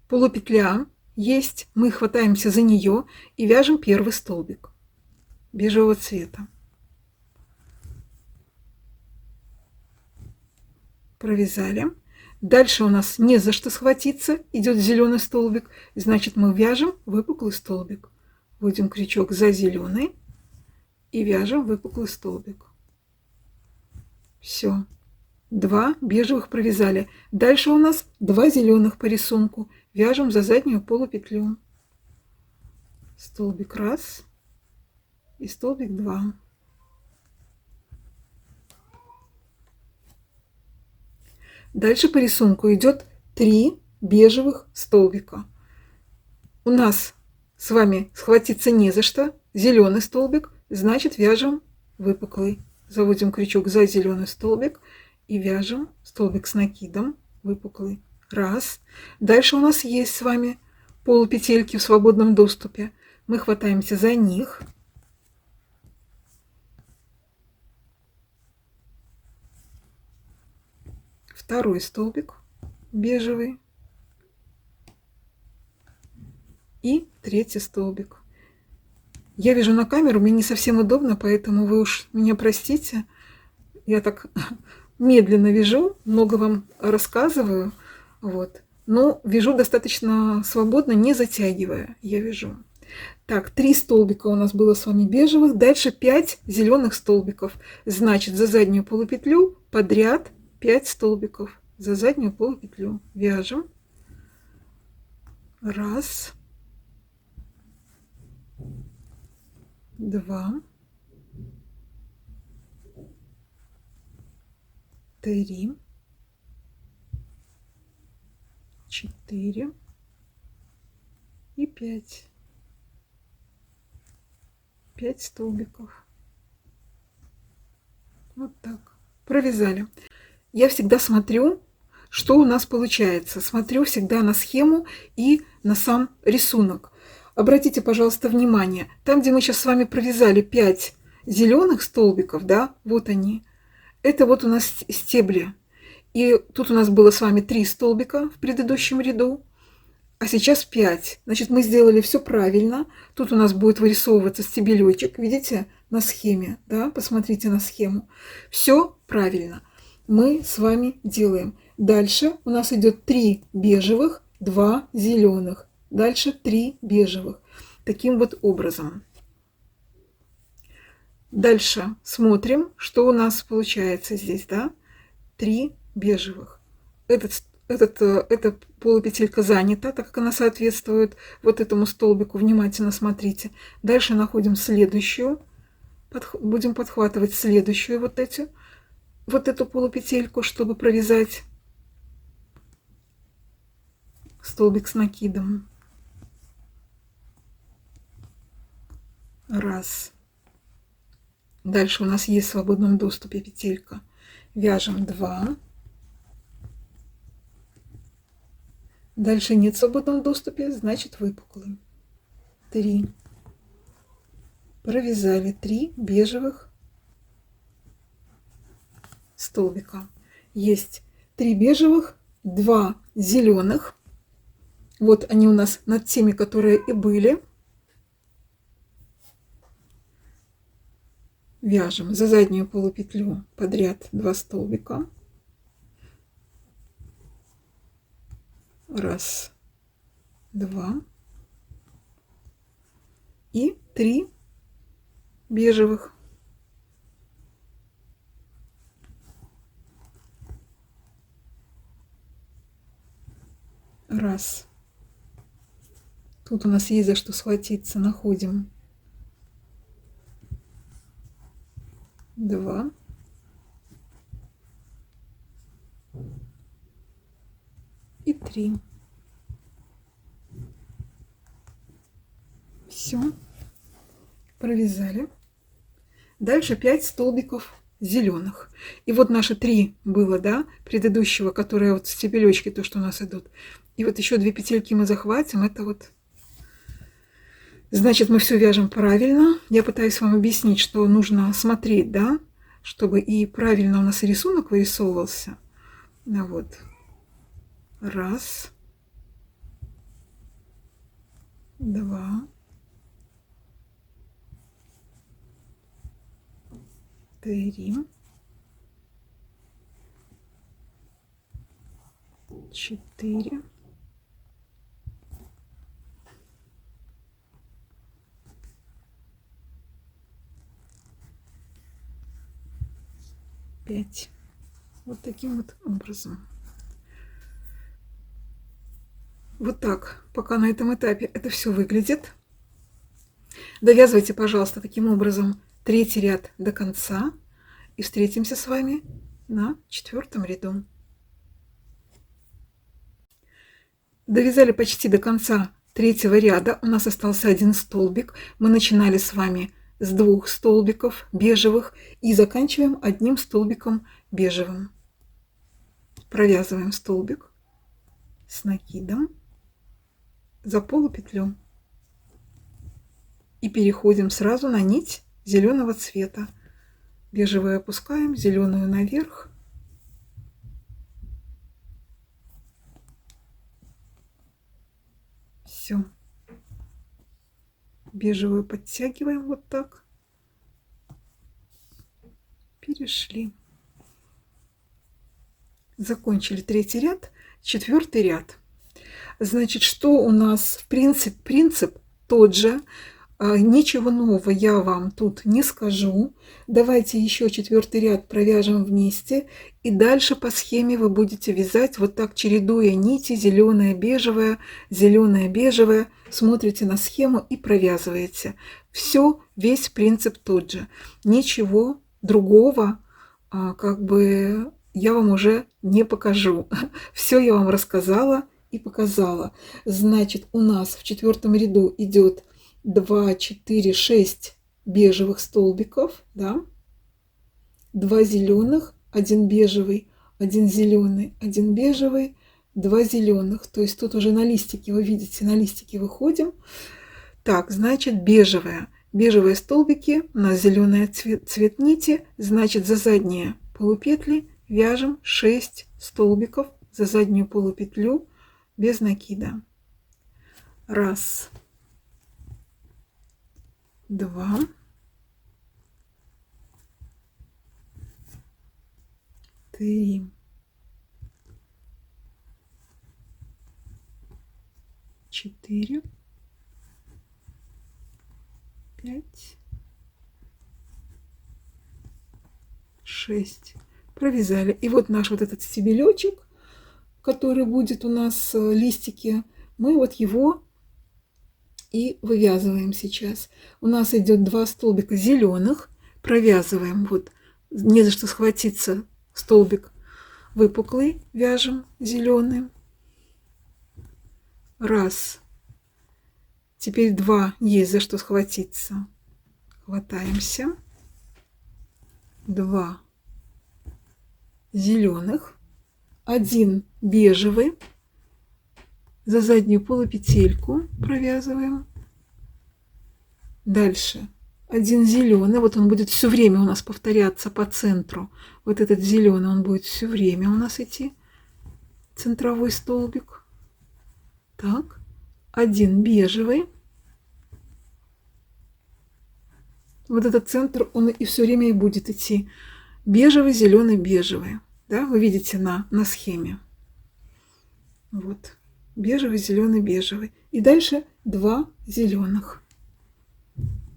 полупетля есть, мы хватаемся за нее и вяжем 1-й столбик бежевого цвета. Провязали. Дальше у нас не за что схватиться, идет зеленый столбик, значит мы вяжем выпуклый столбик. Вводим крючок за зеленый и вяжем выпуклый столбик. Все, 2 бежевых провязали. Дальше у нас 2 зеленых по рисунку. Вяжем за заднюю полупетлю. Столбик 1 и столбик 2. Дальше по рисунку идет 3 бежевых столбика. У нас с вами схватиться не за что. Зеленый столбик, значит вяжем выпуклый. Заводим крючок за зеленый столбик и вяжем столбик с накидом выпуклый. Раз. Дальше у нас есть с вами полупетельки в свободном доступе. Мы хватаемся за них. Второй столбик бежевый. И третий столбик. Я вяжу на камеру, мне не совсем удобно, поэтому вы уж меня простите. Я так медленно вяжу, много вам рассказываю. Вот. Но вяжу достаточно свободно, не затягивая. Я вяжу. Так, 3 столбика у нас было с вами бежевых. Дальше 5 зеленых столбиков. Значит, за заднюю полупетлю подряд 5 столбиков. За заднюю полупетлю вяжем. Раз. 2. 3. 4. И 5. 5 столбиков. Вот так. Провязали. Я всегда смотрю, что у нас получается. Смотрю всегда на схему и на сам рисунок. Обратите, пожалуйста, внимание. Там, где мы сейчас с вами провязали 5 зеленых столбиков, да, вот они. Это вот у нас стебли. И тут у нас было с вами 3 столбика в предыдущем ряду. А сейчас 5. Значит, мы сделали все правильно. Тут у нас будет вырисовываться стебелечек. Видите, на схеме. Да? Посмотрите на схему. Все правильно. Мы с вами делаем. Дальше у нас идет 3 бежевых, 2 зеленых. Дальше 3 бежевых. Таким вот образом. Дальше смотрим, что у нас получается здесь. Да? 3 бежевых. Эта полупетелька занята, так как она соответствует вот этому столбику. Внимательно смотрите. Дальше находим следующую. Будем подхватывать следующую вот эту полупетельку, чтобы провязать столбик с накидом. Раз. Дальше у нас есть в свободном доступе петелька. Вяжем 2. Дальше нет в свободном доступе, значит выпуклый. 3. Провязали 3 бежевых столбика. Есть 3 бежевых, 2 зеленых. Вот они у нас над теми, которые и были. Вяжем за заднюю полупетлю подряд 2 столбика. Раз, 2 и 3 бежевых. Раз. Тут у нас есть за что схватиться. Находим 2. И 3. Все. Провязали. Дальше 5 столбиков зеленых. И вот наши 3 было, да, предыдущего, которые вот стебелечки, то, что у нас идут. И вот еще 2 петельки мы захватим. Это вот, значит, мы все вяжем правильно. Я пытаюсь вам объяснить, что нужно смотреть, да, чтобы и правильно у нас рисунок вырисовывался. Ну, вот. Раз. 2. 3. 4. 5. Вот таким вот образом. Вот так, пока на этом этапе это все выглядит. Довязывайте, пожалуйста, таким образом 3-й ряд до конца. И встретимся с вами на 4-м ряду. Довязали почти до конца 3-го ряда. У нас остался 1 столбик. Мы начинали с вами с 2 столбиков бежевых и заканчиваем одним столбиком бежевым. Провязываем столбик с накидом за полупетлю и переходим сразу на нить зеленого цвета. Бежевую опускаем, зеленую наверх. Все. Бежевую подтягиваем вот так. Перешли. Закончили 3-й ряд, 4-й ряд. Значит, что у нас принцип тот же. Ничего нового я вам тут не скажу. Давайте еще 4-й ряд провяжем вместе. И дальше по схеме вы будете вязать вот так, чередуя нити, зеленая, бежевая, зеленая, бежевая. Смотрите на схему и провязываете. Все, весь принцип тот же. Ничего другого как бы я вам уже не покажу. Все я вам рассказала и показала. Значит, у нас в 4-м ряду идет 2, 4, 6 бежевых столбиков, да? 2 зеленых, 1 бежевый, 1 зеленый, 1 бежевый, 2 зеленых. То есть тут уже на листике, вы видите, на листике выходим. Так, значит, бежевая. Бежевые столбики, у нас зеленый цвет нити, значит, за задние полупетли вяжем 6 столбиков за заднюю полупетлю без накида. 1, 2, 3, 4, 5, 6. Провязали. И вот наш вот этот стебелечек, который будет у нас листики, мы вот его и вывязываем сейчас. У нас идет 2 столбика зеленых, провязываем, вот не за что схватиться, столбик выпуклый, вяжем зеленым. 1, теперь 2, есть за что схватиться, хватаемся. 2 зеленых, 1 бежевый, за заднюю полупетельку провязываем. Дальше 1 зеленый, вот он будет все время у нас повторяться по центру. Вот этот зеленый, он будет все время у нас идти, центровой столбик. Так, 1 бежевый. Вот этот центр, он и все время и будет идти. Бежевый, зеленый, бежевый. Да, вы видите на схеме. Вот. Бежевый, зеленый, бежевый. И дальше 2 зеленых.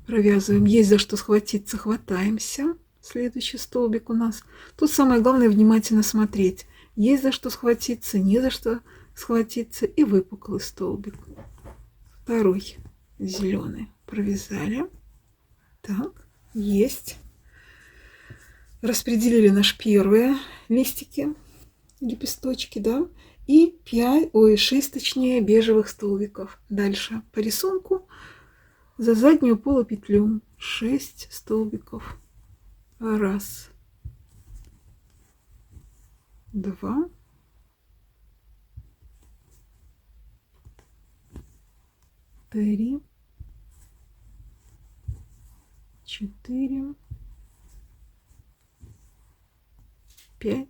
Провязываем. Есть за что схватиться, хватаемся. Следующий столбик у нас. Тут самое главное внимательно смотреть. Есть за что схватиться, не за что схватиться. И выпуклый столбик. 2 зеленый. Провязали. Так, есть. Распределили наши первые листики, лепесточки, да, и 6 точнее бежевых столбиков. Дальше по рисунку за заднюю полупетлю 6 столбиков. 1, 2, 3, 4, 5,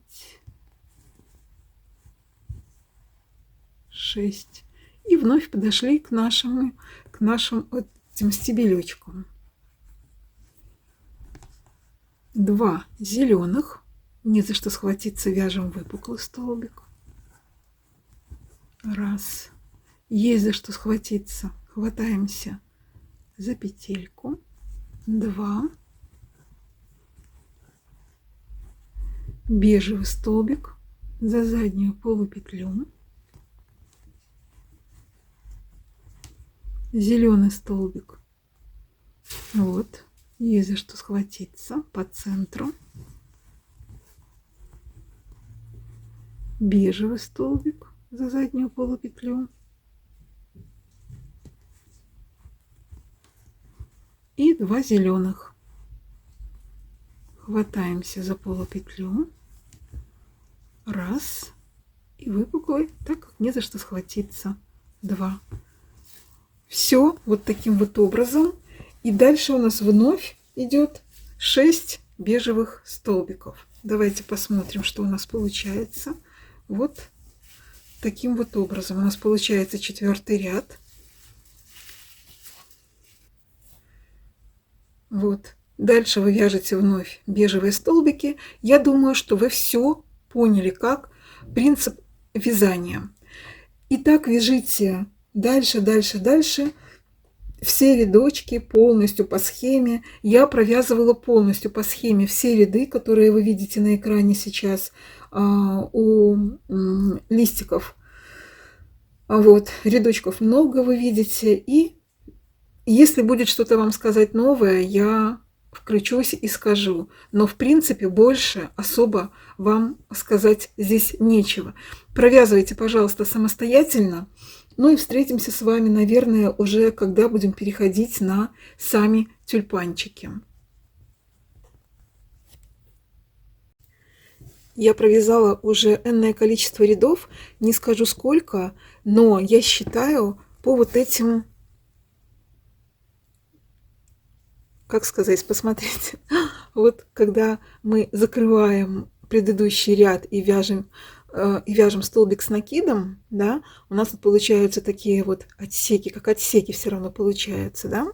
6. И вновь подошли к нашим вот этим стебелечкам. 2 зеленых, не за что схватиться, вяжем выпуклый столбик. 1, есть за что схватиться, хватаемся за петельку. 2, бежевый столбик за заднюю полупетлю, зеленый столбик, вот, есть за что схватиться по центру, бежевый столбик за заднюю полупетлю и 2 зеленых. Хватаемся за полупетлю. Раз. И выпуклый, так как не за что схватиться. 2. Все вот таким вот образом. И дальше у нас вновь идет 6 бежевых столбиков. Давайте посмотрим, что у нас получается. Вот таким вот образом у нас получается 4-й ряд. Вот. Дальше вы вяжете вновь бежевые столбики. Я думаю, что вы все поняли, как принцип вязания. Итак, вяжите дальше, дальше, дальше. Все рядочки полностью по схеме. Я провязывала полностью по схеме все ряды, которые вы видите на экране сейчас у листиков. Вот, рядочков много вы видите. И если будет что-то вам сказать новое, я включусь и скажу. Но в принципе больше особо вам сказать здесь нечего. Провязывайте, пожалуйста, самостоятельно. Ну и встретимся с вами, наверное, уже когда будем переходить на сами тюльпанчики. Я провязала уже энное количество рядов, не скажу сколько, но я считаю по вот этим, как сказать, посмотрите, вот когда мы закрываем предыдущий ряд и вяжем столбик с накидом, да, у нас тут получаются такие вот отсеки, как отсеки все равно получаются, да.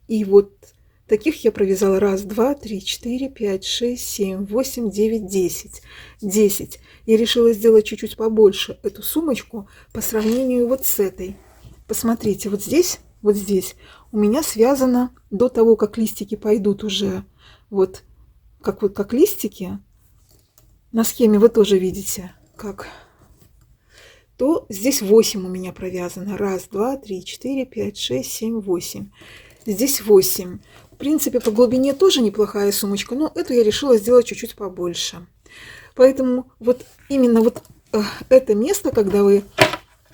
И вот таких я провязала 1, 2, 3, 4, 5, 6, 7, 8, 9, 10. 10. Я решила сделать чуть-чуть побольше эту сумочку по сравнению вот с этой. Посмотрите, вот здесь у меня связано до того, как листики пойдут уже, вот как листики, на схеме вы тоже видите, как, то здесь 8 у меня провязано. 1, 2, 3, 4, 5, 6, 7, 8. Здесь 8. В принципе, по глубине тоже неплохая сумочка, но эту я решила сделать чуть-чуть побольше. Поэтому вот именно вот это место, когда вы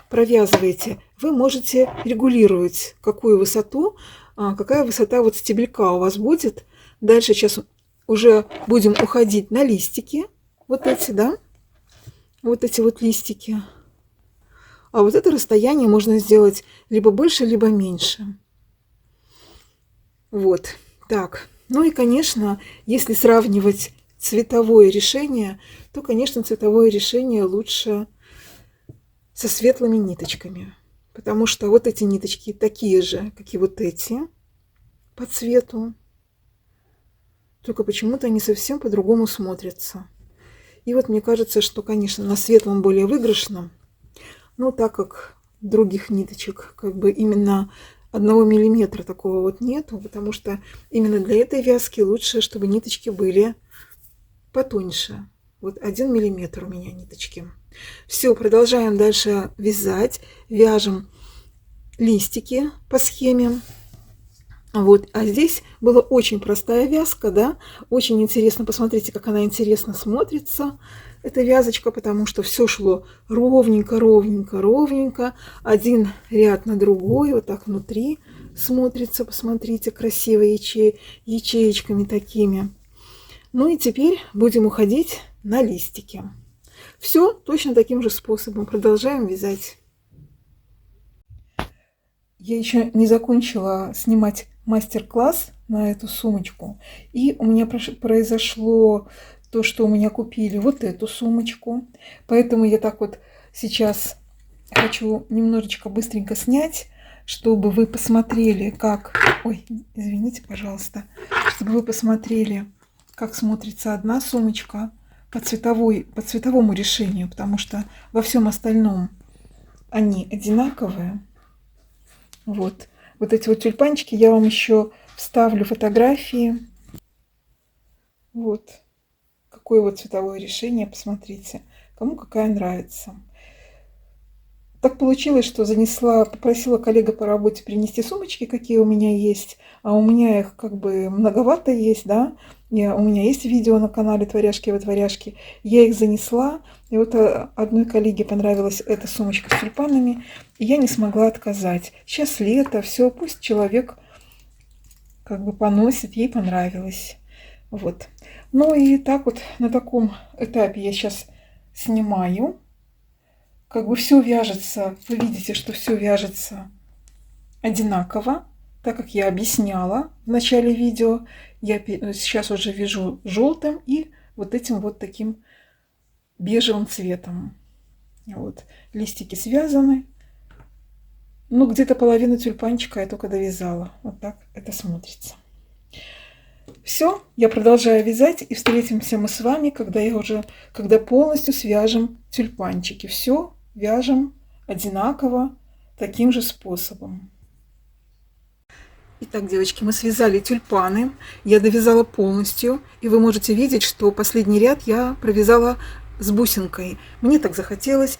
провязываете, вы можете регулировать, какую высоту, какая высота вот стебелька у вас будет. Дальше сейчас уже будем уходить на листики. Вот эти, да? Вот эти вот листики. А вот это расстояние можно сделать либо больше, либо меньше. Вот. Так. Ну и, конечно, если сравнивать цветовое решение, то, конечно, цветовое решение лучше со светлыми ниточками. Потому что вот эти ниточки такие же, как и вот эти по цвету. Только почему-то они совсем по-другому смотрятся. И вот мне кажется, что, конечно, на светлом более выигрышно, но так как других ниточек как бы именно 1 миллиметра такого вот нету, потому что именно для этой вязки лучше, чтобы ниточки были потоньше. Вот 1 миллиметр у меня ниточки. Все, продолжаем дальше вязать. Вяжем листики по схеме. Вот, а здесь была очень простая вязка, да, очень интересно, посмотрите, как она интересно смотрится, эта вязочка, потому что все шло ровненько, ровненько, ровненько, один ряд на другой, вот так внутри смотрится, посмотрите, красиво ячеечками такими. Ну и теперь будем уходить на листики. Все точно таким же способом продолжаем вязать. Я еще не закончила снимать мастер-класс на эту сумочку. И у меня произошло то, что у меня купили вот эту сумочку. Поэтому я так вот сейчас хочу немножечко быстренько снять, чтобы вы посмотрели, как... Ой, извините, пожалуйста. Чтобы вы посмотрели, как смотрится одна сумочка по цветовому решению. Потому что во всем остальном они одинаковые. Вот эти вот тюльпанчики я вам еще вставлю фотографии. Вот какое вот цветовое решение, посмотрите, кому какая нравится. Так получилось, что попросила коллега по работе принести сумочки, какие у меня есть, а у меня их как бы многовато есть, да. У меня есть видео на канале «Творяшки-вытворяшки». Я их занесла, и вот одной коллеге понравилась эта сумочка с тюльпанами, и я не смогла отказать. Сейчас лето, все, пусть человек как бы поносит, ей понравилось. Вот. Ну и так вот на таком этапе я сейчас снимаю. Как бы все вяжется, вы видите, что все вяжется одинаково, так как я объясняла в начале видео. Я сейчас уже вяжу желтым и вот этим вот таким бежевым цветом. Вот. Листики связаны. Ну, где-то половину тюльпанчика я только довязала. Вот так это смотрится. Все, я продолжаю вязать, и встретимся мы с вами, когда полностью свяжем тюльпанчики. Все вяжем одинаково, таким же способом. Итак, девочки, мы связали тюльпаны. Я довязала полностью, и вы можете видеть, что последний ряд я провязала с бусинкой. Мне так захотелось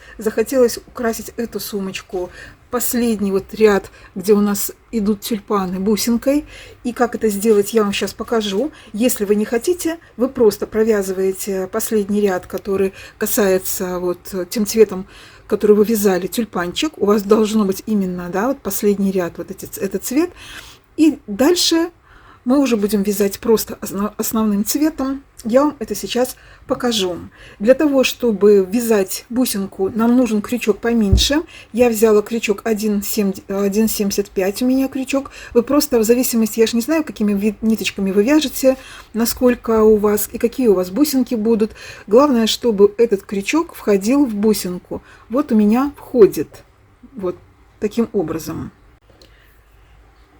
украсить эту сумочку. Последний вот ряд, где у нас идут тюльпаны, бусинкой. И как это сделать, я вам сейчас покажу. Если вы не хотите, вы просто провязываете последний ряд, который касается вот тем цветом, который вы вязали, тюльпанчик. У вас должно быть именно, да, вот последний ряд, вот этот цвет. И дальше мы уже будем вязать просто основным цветом. Я вам это сейчас покажу. Для того, чтобы вязать бусинку, нам нужен крючок поменьше. Я взяла крючок 1,75 у меня крючок. Вы просто в зависимости, я же не знаю, какими ниточками вы вяжете, насколько у вас и какие у вас бусинки будут. Главное, чтобы этот крючок входил в бусинку. Вот у меня входит вот таким образом.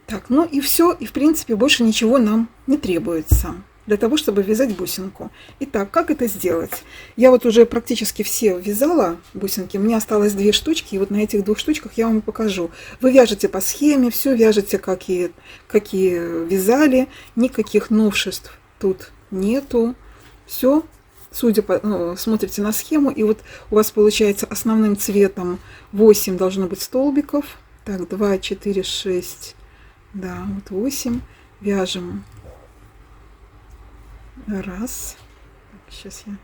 Так, ну и все, и в принципе больше ничего нам не требуется для того, чтобы вязать бусинку. Итак, как это сделать? Я вот уже практически все вязала бусинки, у меня осталось 2 штучки, и вот на этих 2 штучках я вам покажу. Вы вяжете по схеме, все вяжете, какие вязали, никаких новшеств тут нету. Все, смотрите на схему, и вот у вас получается основным цветом 8 должно быть столбиков. Так, 2, 4, 6... Да, вот 8. Вяжем. Раз. Так, сейчас я...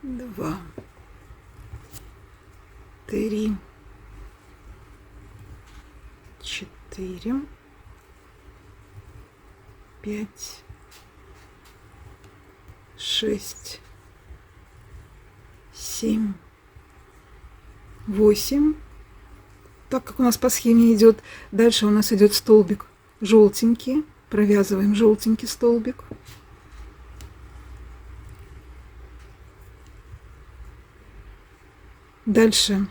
Два. 3. 4. 5. 6. 7, 8. Так как у нас по схеме идет, дальше у нас идет столбик желтенький. Провязываем желтенький столбик. Дальше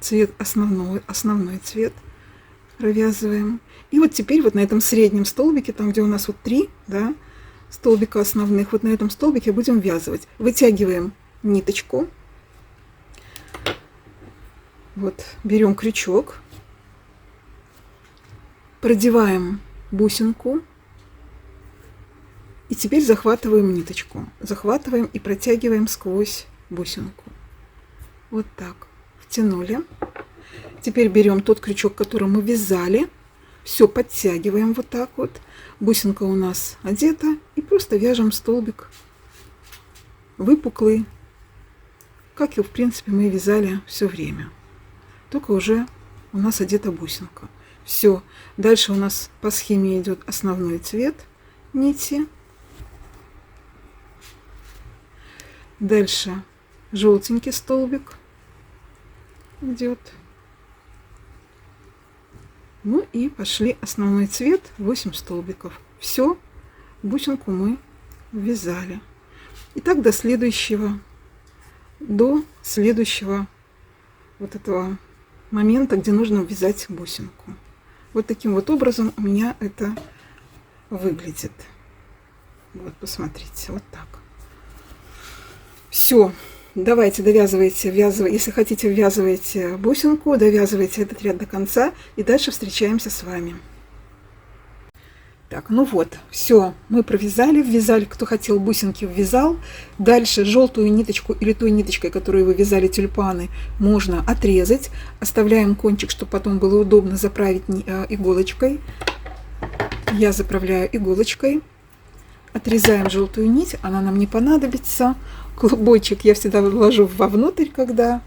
цвет основной цвет провязываем. И вот теперь вот на этом среднем столбике, там где у нас вот 3, да, столбика основных, вот на этом столбике будем вязывать. Вытягиваем ниточку. Вот берем крючок, продеваем бусинку и теперь захватываем ниточку. Захватываем и протягиваем сквозь бусинку. Вот так. Втянули. Теперь берем тот крючок, который мы вязали. Все подтягиваем вот так вот. Бусинка у нас одета. И просто вяжем столбик выпуклый, как и в принципе мы вязали все время. Только уже у нас одета бусинка. Все. Дальше у нас по схеме идет основной цвет нити. Дальше желтенький столбик идет. Ну и пошли основной цвет, 8 столбиков. Все, бусинку мы вязали. И так до следующего вот этого момента, где нужно вязать бусинку. Вот таким вот образом у меня это выглядит. Вот, посмотрите, вот так. Все, давайте довязывайте, если хотите, ввязывайте бусинку, довязывайте этот ряд до конца, и дальше встречаемся с вами. Так, ну вот, все, мы провязали, ввязали, кто хотел бусинки, ввязал. Дальше желтую ниточку или той ниточкой, которой вы вязали тюльпаны, можно отрезать. Оставляем кончик, чтобы потом было удобно заправить иголочкой. Я заправляю иголочкой. Отрезаем желтую нить, она нам не понадобится. Клубочек я всегда вложу вовнутрь, когда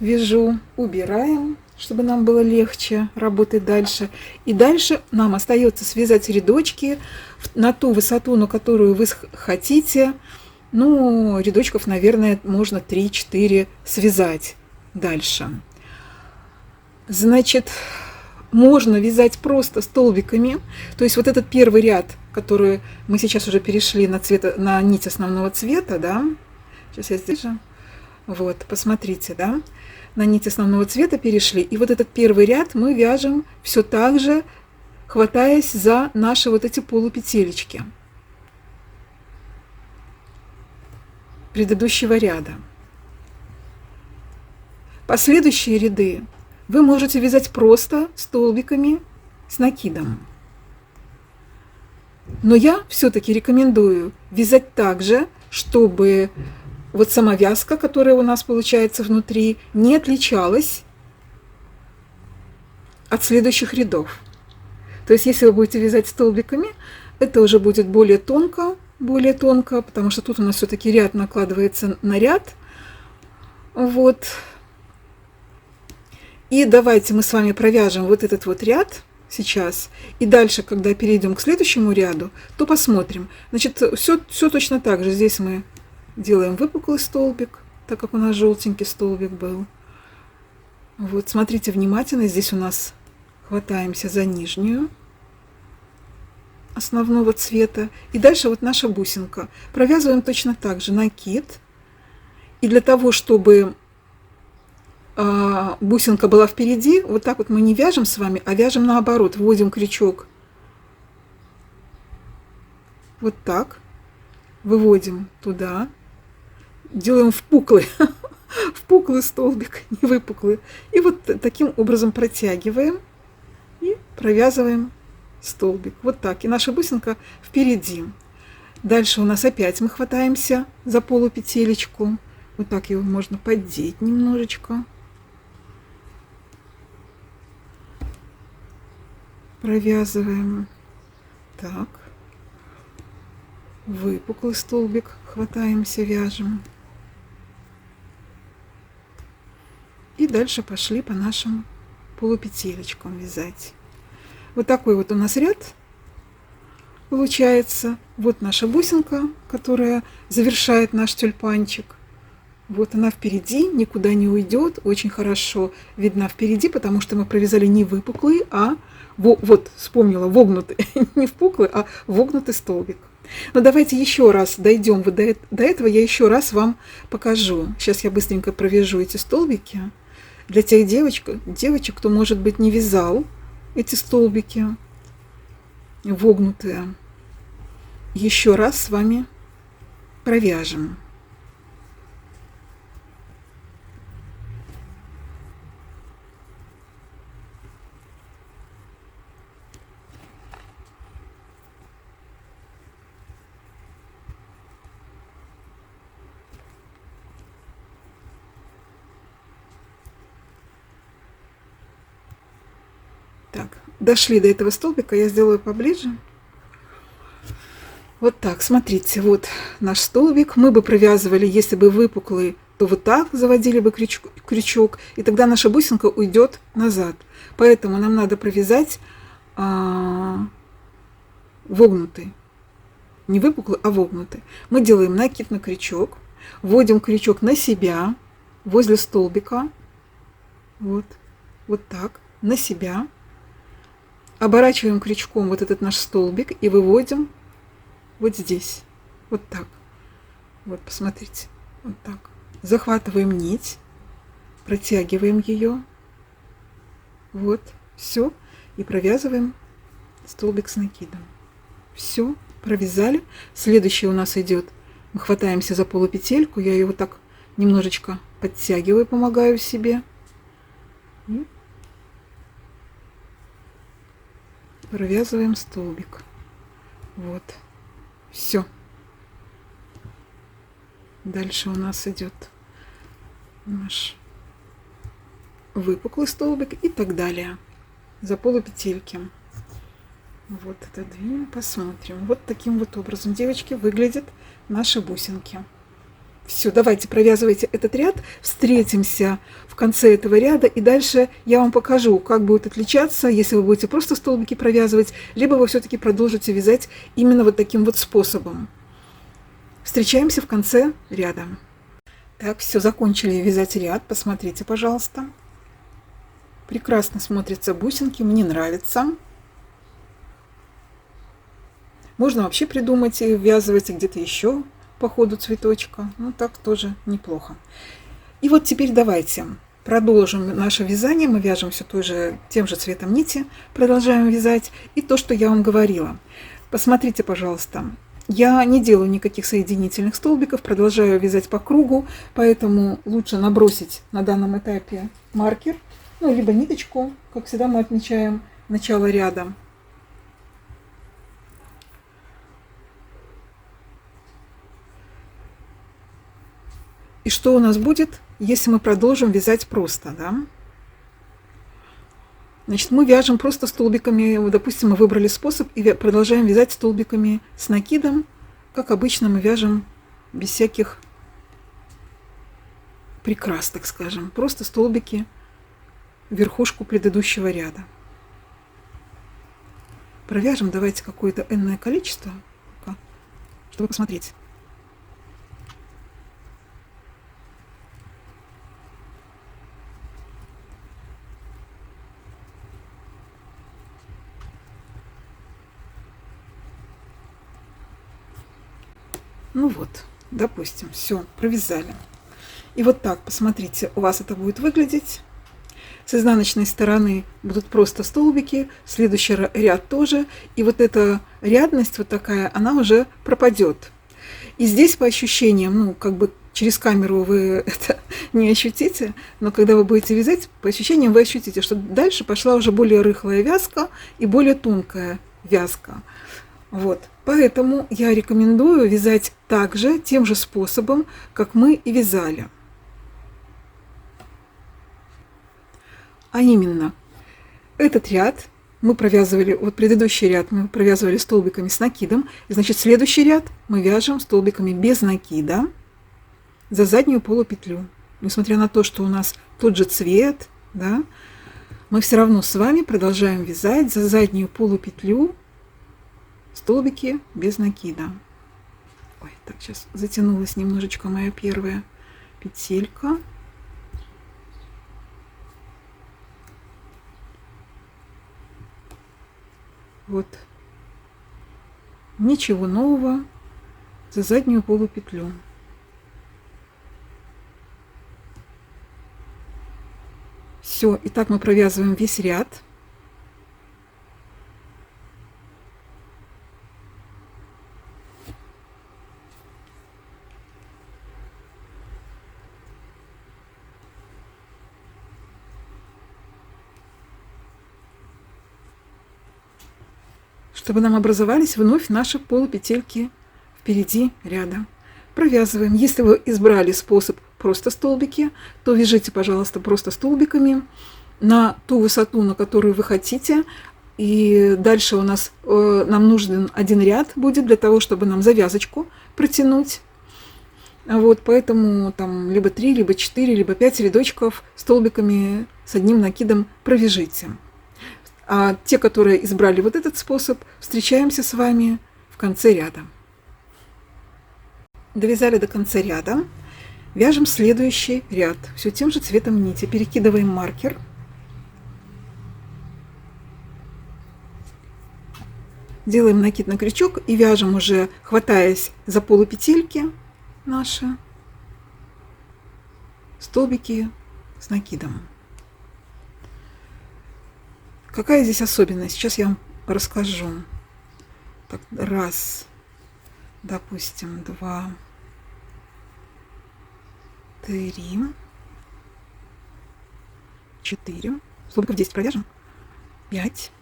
вяжу. Убираем, чтобы нам было легче работать дальше. И дальше нам остается связать рядочки на ту высоту, на которую вы хотите. Ну, рядочков, наверное, можно 3-4 связать дальше. Значит, можно вязать просто столбиками. То есть вот этот первый ряд, который мы сейчас уже перешли на нить основного цвета, да. Сейчас я здесь же. Вот, посмотрите, да. На нить основного цвета перешли. И вот этот первый ряд мы вяжем все так же, хватаясь за наши вот эти полупетелечки предыдущего ряда. Последующие ряды вы можете вязать просто столбиками с накидом. Но я все-таки рекомендую вязать так же, чтобы вот сама вязка, которая у нас получается внутри, не отличалась от следующих рядов. То есть, если вы будете вязать столбиками, это уже будет более тонко, потому что тут у нас все-таки ряд накладывается на ряд. Вот. И давайте мы с вами провяжем вот этот вот ряд сейчас. И дальше, когда перейдем к следующему ряду, то посмотрим. Значит, все точно так же. Здесь мы делаем выпуклый столбик, так как у нас желтенький столбик был. Вот, смотрите внимательно. Здесь у нас хватаемся за нижнюю основного цвета. И дальше вот наша бусинка. Провязываем точно так же накид. И для того, чтобы бусинка была впереди, вот так вот мы не вяжем с вами, а вяжем наоборот. Вводим крючок вот так, выводим туда, делаем впуклый столбик, не выпуклый. И вот таким образом протягиваем и провязываем столбик. Вот так. И наша бусинка впереди. Дальше у нас опять мы хватаемся за полупетелечку. Вот так его можно поддеть немножечко. Провязываем. Так. Выпуклый столбик хватаемся, вяжем. И дальше пошли по нашим полупетелечкам вязать. Вот такой вот у нас ряд получается. Вот наша бусинка, которая завершает наш тюльпанчик. Вот она впереди, никуда не уйдет, очень хорошо видна впереди, потому что мы провязали не выпуклый, а вот, вспомнила, вогнутый, не впуклый, а вогнутый столбик. Но давайте еще раз дойдем, вот до этого я еще раз вам покажу. Сейчас я быстренько провяжу эти столбики. Для тех девочек, кто, может быть, не вязал эти столбики вогнутые, еще раз с вами провяжем. Так, дошли до этого столбика, я сделаю поближе. Вот так, смотрите, вот наш столбик. Мы бы провязывали, если бы выпуклый, то вот так заводили бы крючок, и тогда наша бусинка уйдет назад. Поэтому нам надо провязать вогнутый. Не выпуклый, а вогнутый. Мы делаем накид на крючок, вводим крючок на себя, возле столбика. Вот так, на себя. Оборачиваем крючком вот этот наш столбик и выводим вот здесь. Вот так. Вот, посмотрите. Вот так. Захватываем нить, протягиваем ее. Вот, все. И провязываем столбик с накидом. Все, провязали. Следующий у нас идет. Мы хватаемся за полупетельку. Я ее вот так немножечко подтягиваю, помогаю себе. И провязываем столбик. Вот. Все. Дальше у нас идет наш выпуклый столбик и так далее. За полупетельки. Вот отодвинем, посмотрим. Вот таким вот образом, девочки, выглядят наши бусинки. Все, давайте провязывайте этот ряд, встретимся в конце этого ряда, и дальше я вам покажу, как будет отличаться, если вы будете просто столбики провязывать, либо вы все-таки продолжите вязать именно вот таким вот способом. Встречаемся в конце ряда. Так, все, закончили вязать ряд, посмотрите, пожалуйста. Прекрасно смотрятся бусинки, мне нравится. Можно вообще придумать и ввязывать где-то еще по ходу цветочка. Ну, так тоже неплохо. И вот теперь давайте продолжим наше вязание. Мы вяжем все тем же цветом нити, продолжаем вязать. И то, что я вам говорила. Посмотрите, пожалуйста. Я не делаю никаких соединительных столбиков, продолжаю вязать по кругу, поэтому лучше набросить на данном этапе маркер, ну, либо ниточку, как всегда мы отмечаем начало ряда. И что у нас будет, если мы продолжим вязать просто, да? Значит, мы вяжем просто столбиками, допустим, мы выбрали способ и продолжаем вязать столбиками с накидом, как обычно мы вяжем без всяких прикрас, так скажем, просто столбики в верхушку предыдущего ряда. Провяжем давайте какое-то энное количество, чтобы посмотреть. Ну вот, допустим, все, провязали. И вот так, посмотрите, у вас это будет выглядеть. С изнаночной стороны будут просто столбики, следующий ряд тоже. И вот эта рядность вот такая, она уже пропадет. И здесь по ощущениям, ну, как бы через камеру вы это не ощутите, но когда вы будете вязать, по ощущениям вы ощутите, что дальше пошла уже более рыхлая вязка и более тонкая вязка. Вот, поэтому я рекомендую вязать также тем же способом, как мы и вязали. А именно, этот ряд мы провязывали, вот предыдущий ряд мы провязывали столбиками с накидом, значит, следующий ряд мы вяжем столбиками без накида за заднюю полупетлю. Несмотря на то, что у нас тот же цвет, да, мы все равно с вами продолжаем вязать за заднюю полупетлю столбики без накида. Ой, так, сейчас затянулась немножечко моя первая петелька. Вот. Ничего нового за заднюю полупетлю. Все, и так мы провязываем весь ряд. Чтобы нам образовались вновь наши полупетельки впереди ряда. Провязываем. Если вы избрали способ просто столбики, то вяжите, пожалуйста, просто столбиками на ту высоту, на которую вы хотите. И дальше у нас нам нужен один ряд будет для того, чтобы нам завязочку протянуть. Вот, поэтому там либо 3, либо 4, либо 5 рядочков столбиками с одним накидом провяжите. А те, которые избрали вот этот способ, встречаемся с вами в конце ряда. Довязали до конца ряда. Вяжем следующий ряд. Все тем же цветом нити. Перекидываем маркер. Делаем накид на крючок и вяжем уже, хватаясь за полупетельки наши столбики с накидом. Какая здесь особенность? Сейчас я вам расскажу. Так, раз, допустим, 2, 3, 4. Столбиков 10 провяжем. 5,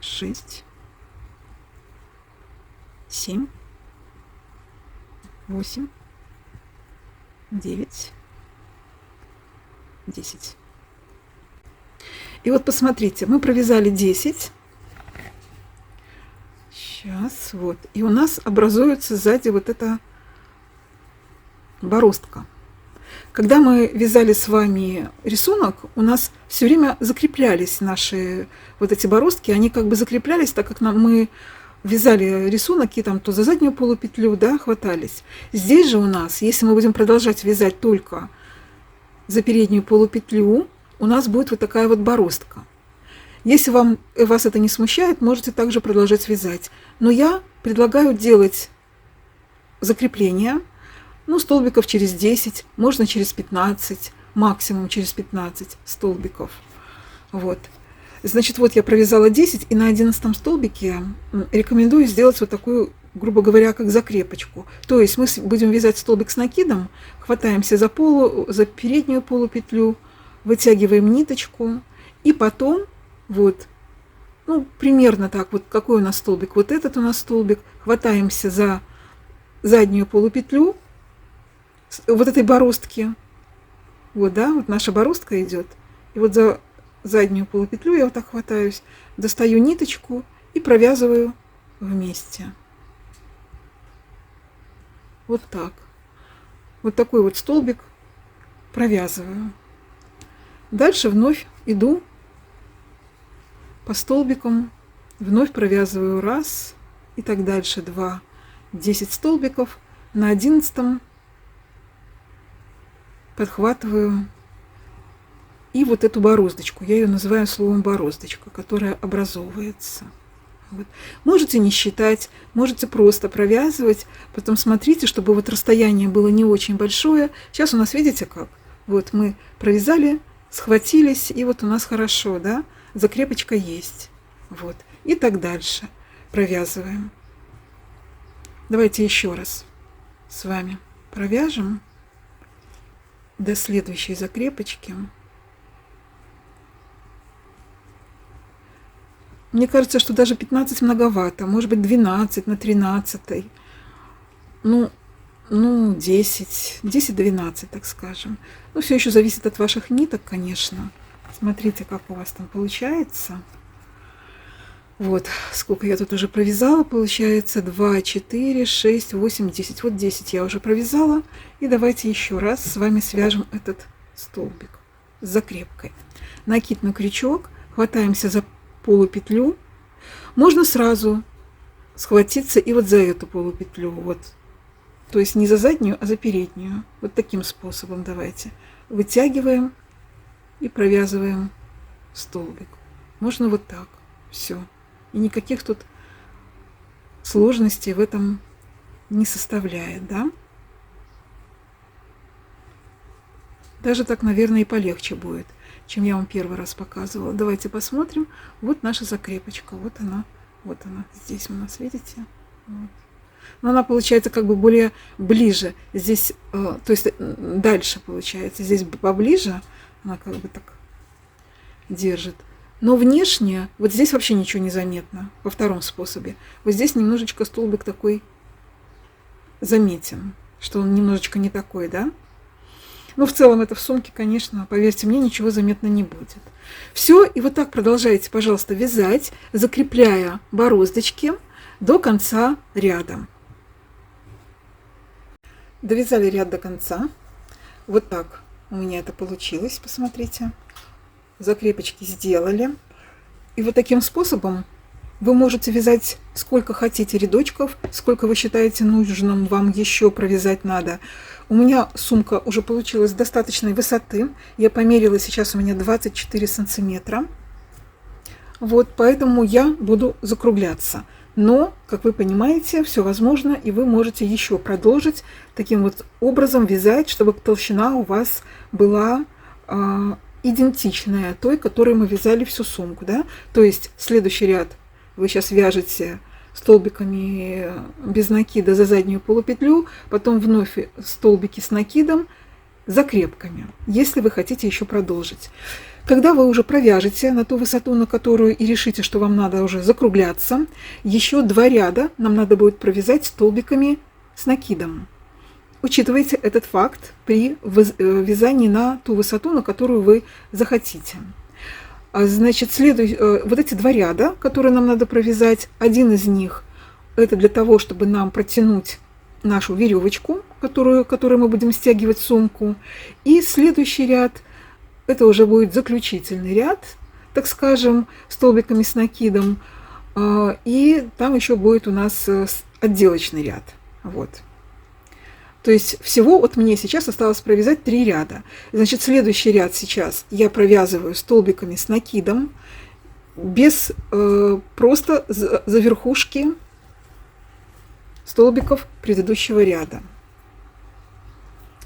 6, 7, 8, 9, 10. И вот посмотрите, мы провязали 10. Сейчас, вот. И у нас образуется сзади вот эта бороздка. Когда мы вязали с вами рисунок, у нас все время закреплялись наши вот эти бороздки, они как бы закреплялись, так как мы вязали рисунок и там то за заднюю полупетлю, да, хватались. Здесь же у нас, если мы будем продолжать вязать только за переднюю полупетлю, у нас будет вот такая вот бороздка. Если вас это не смущает, можете также продолжать вязать. Но я предлагаю делать закрепление, ну, столбиков через 10, можно через 15, максимум через 15 столбиков. Вот. Значит, вот я провязала 10, и на 11 столбике рекомендую сделать вот такую, грубо говоря, как закрепочку. То есть мы будем вязать столбик с накидом, хватаемся за переднюю полупетлю, вытягиваем ниточку, и потом, вот, ну, примерно так, вот какой у нас столбик, вот этот у нас столбик, хватаемся за заднюю полупетлю, вот этой бороздки, вот, да, вот наша бороздка идет, и вот за заднюю полупетлю я вот так хватаюсь, достаю ниточку и провязываю вместе. Вот так. Вот такой вот столбик провязываю. Дальше вновь иду по столбикам, вновь провязываю раз, и так дальше 2, 10 столбиков, на 11 подхватываю и вот эту бороздочку, я ее называю словом бороздочка, которая образовывается. Вот. Можете не считать, можете просто провязывать, потом смотрите, чтобы вот расстояние было не очень большое. Сейчас у нас, видите как, вот мы провязали, схватились, и вот у нас хорошо, да, закрепочка есть. Вот. И так дальше провязываем. Давайте еще раз с вами провяжем до следующей закрепочки. Мне кажется, что даже 15 многовато, может быть 12 на 13, ну 10-12, так скажем. Ну, все еще зависит от ваших ниток, конечно. Смотрите, как у вас там получается. Вот, сколько я тут уже провязала, получается 2, 4, 6, 8, 10. Вот 10 я уже провязала. И давайте еще раз с вами свяжем этот столбик с закрепкой. Накид на крючок, хватаемся за полупетлю. Можно сразу схватиться и вот за эту полупетлю, вот. То есть не за заднюю, а за переднюю. Вот таким способом давайте. Вытягиваем и провязываем столбик. Можно вот так. Все. И никаких тут сложностей в этом не составляет, да? Даже так, наверное, и полегче будет, чем я вам первый раз показывала. Давайте посмотрим. Вот наша закрепочка. Вот она. Здесь у нас, видите? Вот. Но она получается как бы более ближе. Здесь, то есть дальше получается. Здесь поближе. Она как бы так держит. Но внешне, вот здесь вообще ничего не заметно. Во втором способе. Вот здесь немножечко столбик такой заметен. Что он немножечко не такой, да? Но в целом это в сумке, конечно, поверьте мне, ничего заметно не будет. Все, и вот так продолжайте, пожалуйста, вязать, закрепляя бороздочки до конца ряда. Довязали ряд до конца. Вот так у меня это получилось, посмотрите. Закрепочки сделали. И вот таким способом вы можете вязать сколько хотите рядочков, сколько вы считаете нужным вам еще провязать надо. У меня сумка уже получилась достаточной высоты. Я померила, сейчас у меня 24 сантиметра. Вот, поэтому я буду закругляться. Но, как вы понимаете, все возможно, и вы можете еще продолжить таким вот образом вязать, чтобы толщина у вас была идентичная той, которой мы вязали всю сумку, да? То есть следующий ряд вы сейчас вяжете столбиками без накида за заднюю полупетлю, потом вновь столбики с накидом, закрепками, если вы хотите еще продолжить. Когда вы уже провяжете на ту высоту, на которую и решите, что вам надо уже закругляться, еще 2 ряда нам надо будет провязать столбиками с накидом. Учитывайте этот факт при вязании на ту высоту, на которую вы захотите. Значит, вот эти два ряда, которые нам надо провязать, один из них это для того, чтобы нам протянуть нашу веревочку, которую мы будем стягивать в сумку. И следующий ряд, это уже будет заключительный ряд, так скажем, столбиками с накидом. И там еще будет у нас отделочный ряд. Вот. То есть всего вот мне сейчас осталось провязать 3 ряда. Значит, следующий ряд сейчас я провязываю столбиками с накидом, без просто за верхушки столбиков предыдущего ряда.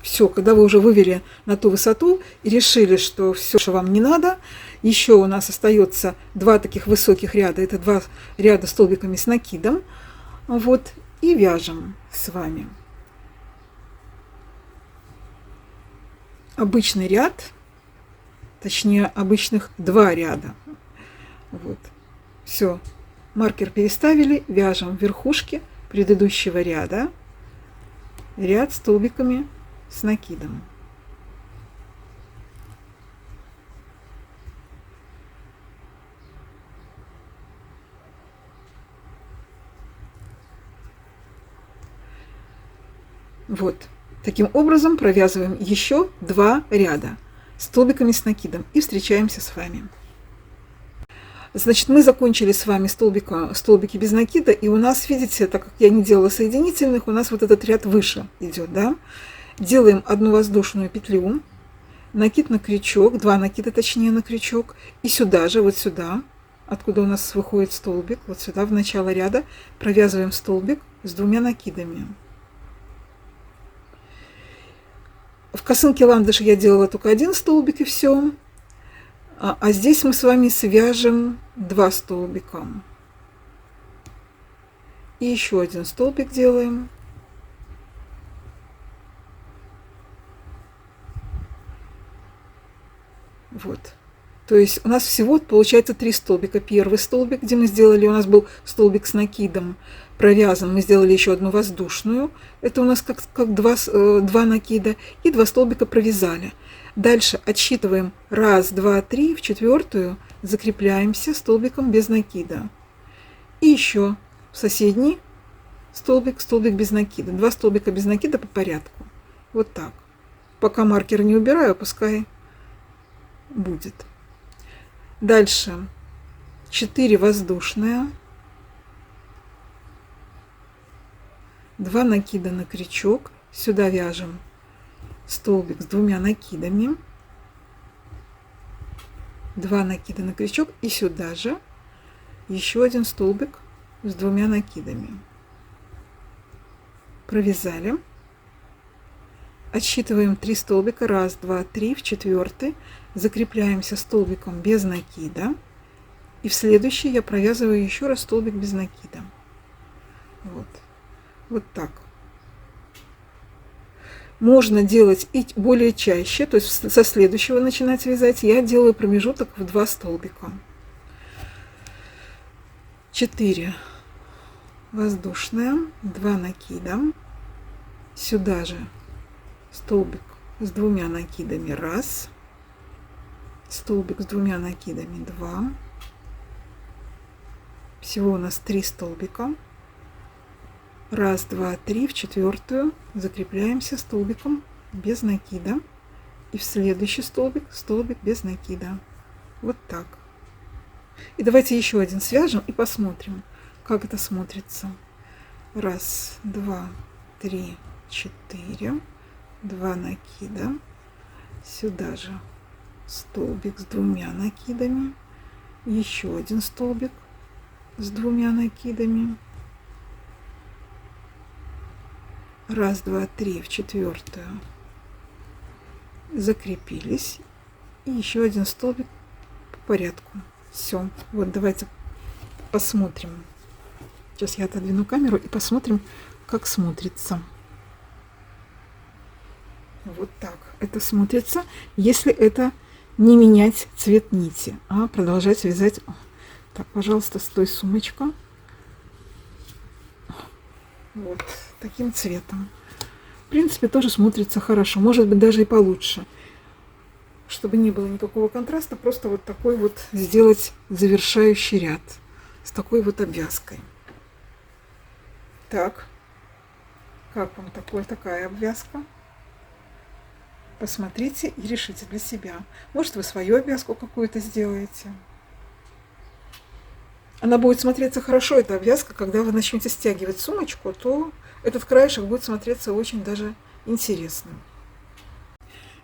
Все, когда вы уже вывели на ту высоту и решили, что все, что вам не надо, еще у нас остается 2 таких высоких ряда, это 2 ряда столбиками с накидом, вот, и вяжем с вами. Обычный ряд, точнее обычных 2 ряда. Вот. Все, маркер переставили, вяжем в верхушке предыдущего ряда ряд столбиками с накидом. Вот. Таким образом провязываем еще 2 ряда столбиками с накидом и встречаемся с вами. Значит, мы закончили с вами столбики без накида, и у нас, видите, так как я не делала соединительных, у нас вот этот ряд выше идет, да? Делаем одну воздушную петлю, накид на крючок, 2 накида точнее на крючок, и сюда же, вот сюда, откуда у нас выходит столбик, вот сюда в начало ряда провязываем столбик с 2 накидами. В косынке ландыша я делала только 1 столбик и все. А здесь мы с вами свяжем 2 столбика. И еще 1 столбик делаем. Вот. То есть у нас всего получается 3 столбика. Первый столбик, где мы сделали, у нас был столбик с накидом, провязан, мы сделали еще 1 воздушную. Это у нас как 2 накида. И 2 столбика провязали. Дальше отсчитываем 1, 2, 3, в 4-ю закрепляемся столбиком без накида. И еще в соседний столбик без накида. 2 столбика без накида по порядку. Вот так. Пока маркер не убираю, пускай будет. Дальше 4 воздушные, 2 накида на крючок, сюда вяжем столбик с 2 накидами, 2 накида на крючок и сюда же еще 1 столбик с 2 накидами. Провязали. Отсчитываем 3 столбика, 1, 2, 3, в 4-й закрепляемся столбиком без накида, и в следующий я провязываю еще раз столбик без накида. Вот, вот так. Можно делать и более чаще, то есть со следующего начинать вязать. Я делаю промежуток в 2 столбика. 4 воздушные, 2 накида, сюда же столбик с 2 накидами 1, столбик с 2 накидами 2, всего у нас 3 столбика, 1, 2, 3, в 4-ю закрепляемся столбиком без накида, и в следующий столбик без накида. Вот так. И давайте еще 1 свяжем и посмотрим, как это смотрится. 1, 2, 3, 4, 2 накида, сюда же столбик с 2 накидами, еще 1 столбик с 2 накидами, 1, 2, 3, в 4-ю закрепились, и еще 1 столбик по порядку. Все, вот давайте посмотрим. Сейчас я отодвину камеру и посмотрим, как смотрится. Вот так это смотрится, если это не менять цвет нити, а продолжать вязать. Так, пожалуйста, стой, сумочка. Вот таким цветом. В принципе, тоже смотрится хорошо, может быть, даже и получше. чтобы не было никакого контраста, просто вот такой вот сделать завершающий ряд с такой вот обвязкой. Так, как вам такая обвязка? Посмотрите и решите для себя. Может, вы свою обвязку какую-то сделаете. Она будет смотреться хорошо, эта обвязка, когда вы начнете стягивать сумочку, то этот краешек будет смотреться очень даже интересным.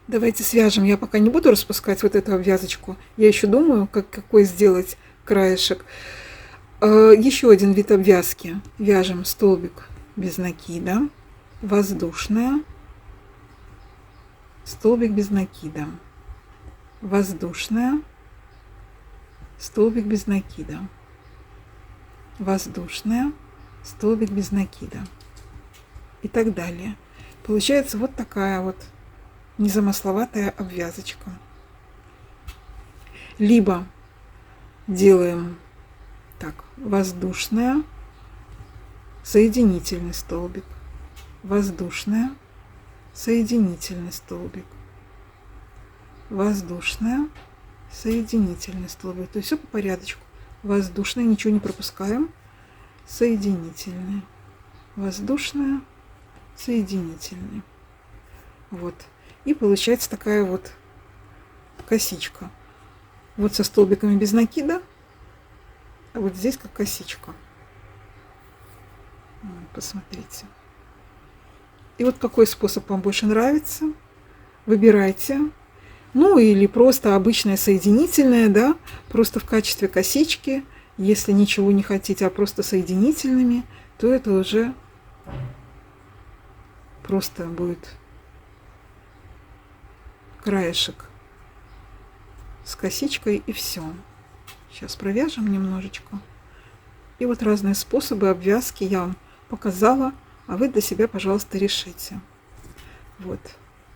Давайте свяжем. Я пока не буду распускать вот эту обвязочку. Я еще думаю, какой сделать краешек. Еще один вид обвязки. Вяжем столбик без накида, воздушная, столбик без накида, воздушная, столбик без накида, воздушная, столбик без накида и так далее. Получается вот такая вот незамысловатая обвязочка. Либо делаем так: воздушная, соединительный столбик, воздушная, соединительный столбик, воздушная, соединительный столбик. То есть все по порядочку. Воздушная, ничего не пропускаем, соединительный, воздушная, соединительный. Вот. И получается такая вот косичка. Вот со столбиками без накида, а вот здесь как косичка. Посмотрите. И вот какой способ вам больше нравится, выбирайте. Ну или просто обычная соединительная, да, просто в качестве косички. Если ничего не хотите, а просто соединительными, то это уже просто будет краешек с косичкой и все. Сейчас провяжем немножечко. И вот разные способы обвязки я вам показала, а вы для себя, пожалуйста, решите. Вот.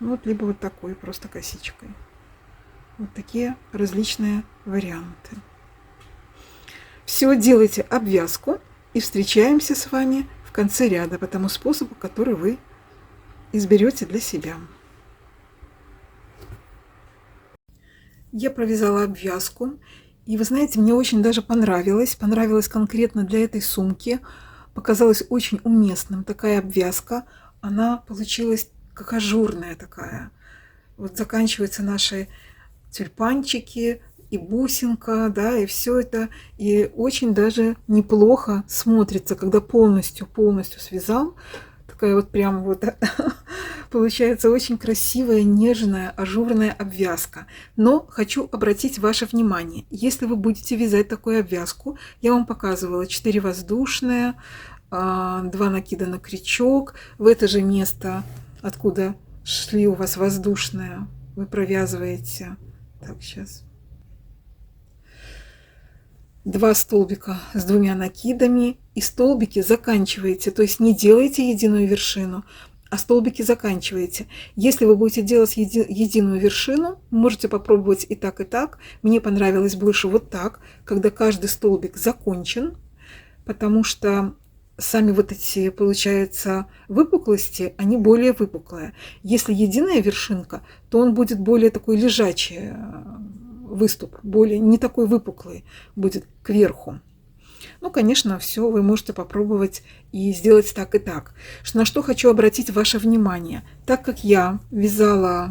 Вот либо вот такой, просто косичкой. Вот такие различные варианты. Все, делайте обвязку и встречаемся с вами в конце ряда по тому способу, который вы изберете для себя. Я провязала обвязку, и вы знаете, мне очень даже понравилось конкретно для этой сумки, показалось очень уместным такая обвязка, она получилась как ажурная такая. Вот заканчиваются наши тюльпанчики и бусинка, да, и все это, и очень даже неплохо смотрится, когда полностью связал. Такая вот прям вот получается очень красивая, нежная, ажурная обвязка. Но хочу обратить ваше внимание, если вы будете вязать такую обвязку, я вам показывала 4 воздушные, 2 накида на крючок, в это же место, откуда шли у вас воздушные, вы провязываете, так, сейчас, 2 столбика с 2 накидами, и столбики заканчиваете, то есть не делаете единую вершину, а столбики заканчиваете. Если вы будете делать единую вершину, можете попробовать и так, и так. Мне понравилось больше вот так, когда каждый столбик закончен, потому что сами вот эти, получается, выпуклости, они более выпуклые. Если единая вершинка, то он будет более такой лежачий выступ, более не такой выпуклый будет кверху. Ну, конечно, все вы можете попробовать и сделать так и так. На что хочу обратить ваше внимание. Так как я вязала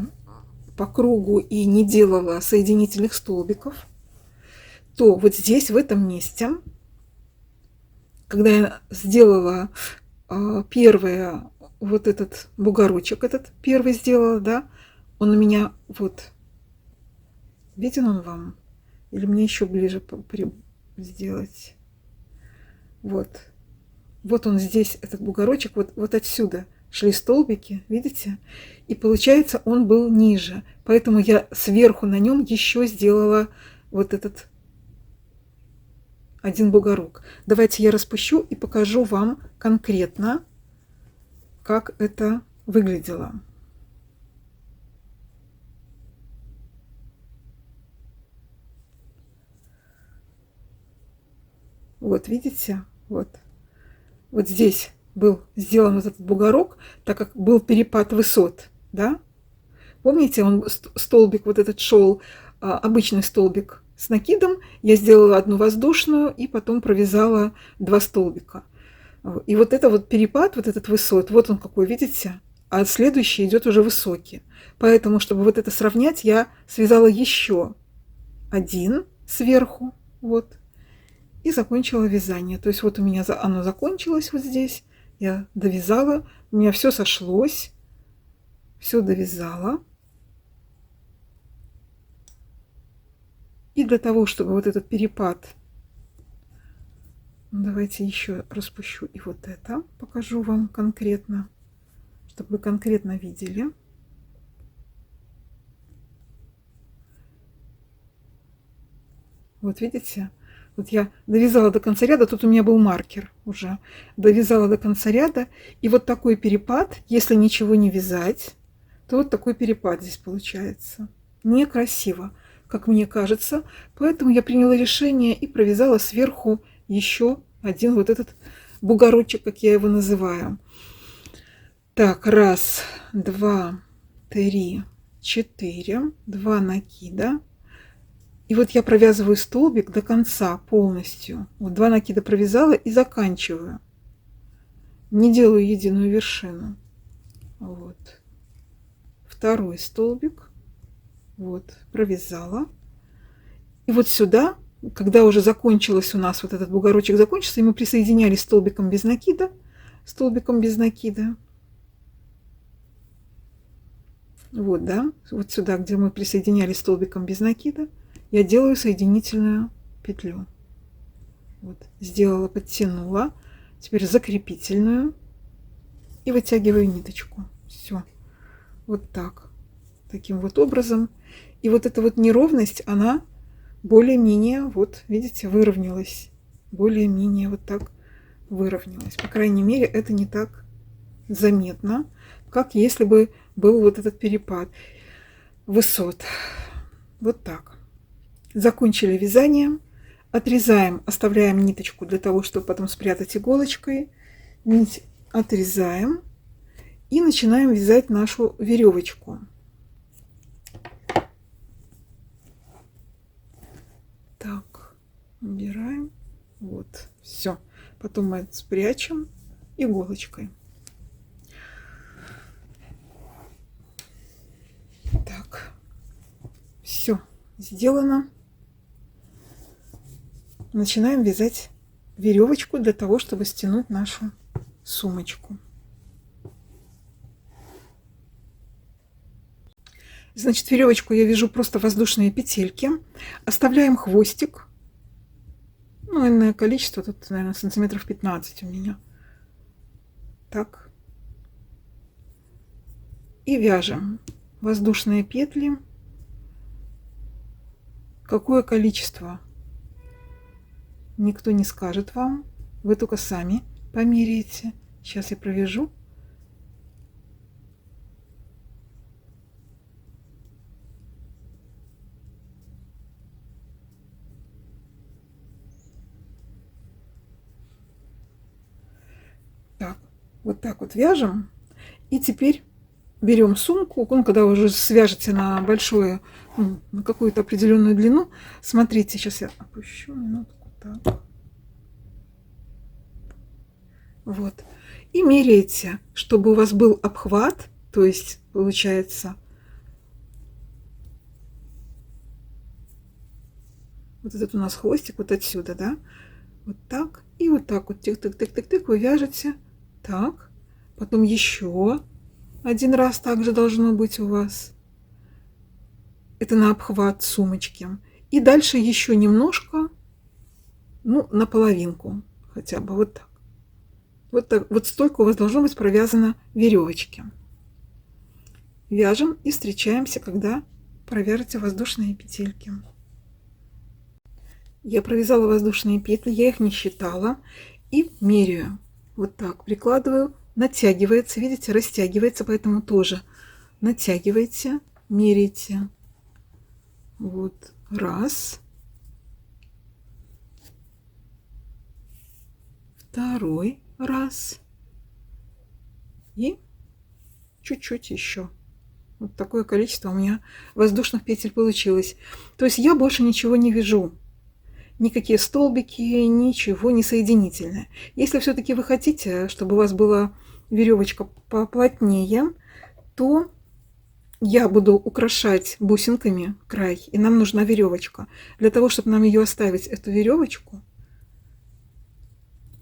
по кругу и не делала соединительных столбиков, то вот здесь, в этом месте, когда я сделала первое, вот этот бугорочек, этот первый сделала, да, он у меня вот, виден он вам? Или мне еще ближе сделать? Вот. Вот он здесь, этот бугорочек, вот отсюда шли столбики, видите? И получается, он был ниже. Поэтому я сверху на нем еще сделала вот этот один бугорок. Давайте я распущу и покажу вам конкретно, как это выглядело. Вот, видите? Вот здесь был сделан вот этот бугорок, так как был перепад высот, да? Помните, он столбик вот этот шел, обычный столбик с накидом. Я сделала одну воздушную и потом провязала 2 столбика. И вот это вот перепад, вот этот высот, вот он какой, видите? А следующий идет уже высокий. Поэтому, чтобы вот это сравнять, я связала еще один сверху, вот, и закончила вязание. То есть вот у меня оно закончилось вот здесь, я довязала, у меня все сошлось, все довязала. И для того, чтобы вот этот перепад, давайте еще распущу и вот это, покажу вам конкретно, чтобы вы конкретно видели. Вот видите? Вот я довязала до конца ряда, тут у меня был маркер уже. Довязала до конца ряда, и вот такой перепад, если ничего не вязать, то вот такой перепад здесь получается. Некрасиво, как мне кажется. Поэтому я приняла решение и провязала сверху еще один вот этот бугорочек, как я его называю. Так, 1, 2, 3, 4, 2 накида. И вот я провязываю столбик до конца полностью. Вот 2 накида провязала и заканчиваю. Не делаю единую вершину. Вот. Второй столбик. Вот, провязала. И вот сюда, когда уже закончилось у нас, вот этот бугорочек закончился, и мы присоединялись столбиком без накида, вот, да, вот сюда, где мы присоединялись столбиком без накида, я делаю соединительную петлю. Вот, сделала, подтянула, теперь закрепительную и вытягиваю ниточку. Все, вот так, таким вот образом. И вот эта вот неровность, она более-менее, вот видите, выровнялась. Более-менее вот так выровнялась. По крайней мере, это не так заметно, как если бы был вот этот перепад высот. Вот так. Закончили вязание. Отрезаем, оставляем ниточку для того, чтобы потом спрятать иголочкой. Нить отрезаем и начинаем вязать нашу веревочку. Так, убираем. Вот, все. Потом мы это спрячем иголочкой. Так, все сделано. Начинаем вязать веревочку для того, чтобы стянуть нашу сумочку. Значит, веревочку я вяжу просто воздушные петельки. Оставляем хвостик. Ну, наверное, количество тут, наверное, сантиметров 15 у меня. Так. И вяжем воздушные петли. Какое количество? Никто не скажет вам. Вы только сами померяете. Сейчас я провяжу. Так вот вяжем. И теперь берем сумку. Он, когда уже свяжете на большое, на какую-то определенную длину, смотрите, сейчас я опущу минутку. Так. Вот. И меряете, чтобы у вас был обхват, то есть получается вот этот у нас хвостик вот отсюда, да, вот так и вот так вот, тык-тык-тык-тык-тык, вы вяжете, так, потом еще один раз также должно быть у вас, это на обхват сумочки, и дальше еще немножко, ну, на половинку хотя бы, вот так. Вот так, вот столько у вас должно быть провязано веревочки. Вяжем и встречаемся, когда провяжете воздушные петельки. Я провязала воздушные петли, я их не считала и меряю. Вот так прикладываю, натягивается, видите, растягивается, поэтому тоже натягивайте, меряйте. Вот, раз, второй раз и чуть-чуть еще. Вот такое количество у меня воздушных петель получилось. То есть я больше ничего не вяжу. Никакие столбики, ничего не соединительное. Если все-таки вы хотите, чтобы у вас была веревочка поплотнее, то я буду украшать бусинками край, и нам нужна веревочка. Для того, чтобы нам ее оставить, эту веревочку,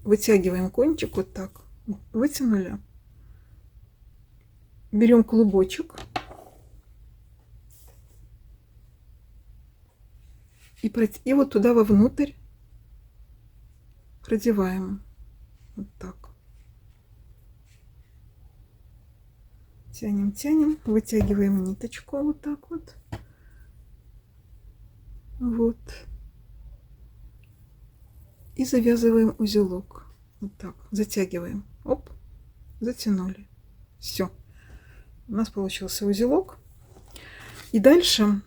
вытягиваем кончик вот так, вытянули, берем клубочек и вот туда вовнутрь продеваем. Вот так. Тянем, тянем, вытягиваем ниточку вот так вот. Вот. И завязываем узелок. Вот так. Затягиваем. Оп. Затянули. Все. У нас получился узелок. И дальше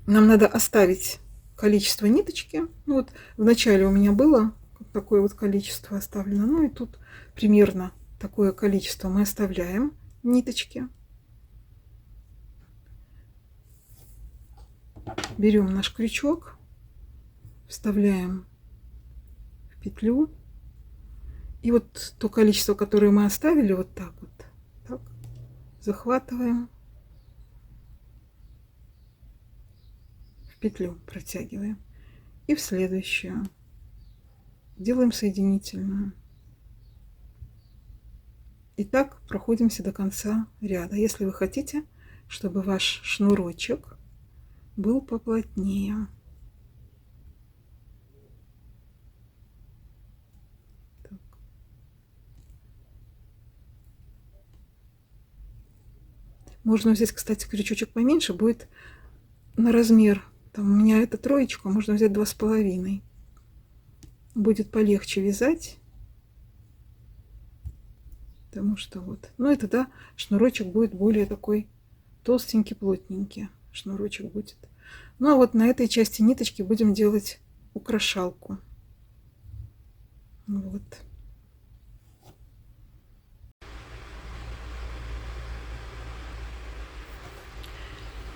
нам надо оставить количество ниточки. Ну вот вначале у меня было такое вот количество оставлено. Ну и тут примерно такое количество мы оставляем ниточки. Берем наш крючок, вставляем в петлю. И вот то количество, которое мы оставили, вот так вот, так, захватываем, в петлю протягиваем. И в следующую делаем соединительную. И так проходимся до конца ряда. Если вы хотите, чтобы ваш шнурочек был поплотнее. Так. Можно взять, кстати, крючочек поменьше, будет на размер. Там у меня это 3, можно взять 2,5. Будет полегче вязать. Потому что вот, ну и тогда шнурочек будет более такой толстенький, плотненький. Шнурочек будет. Ну а вот на этой части ниточки будем делать украшалку. Вот.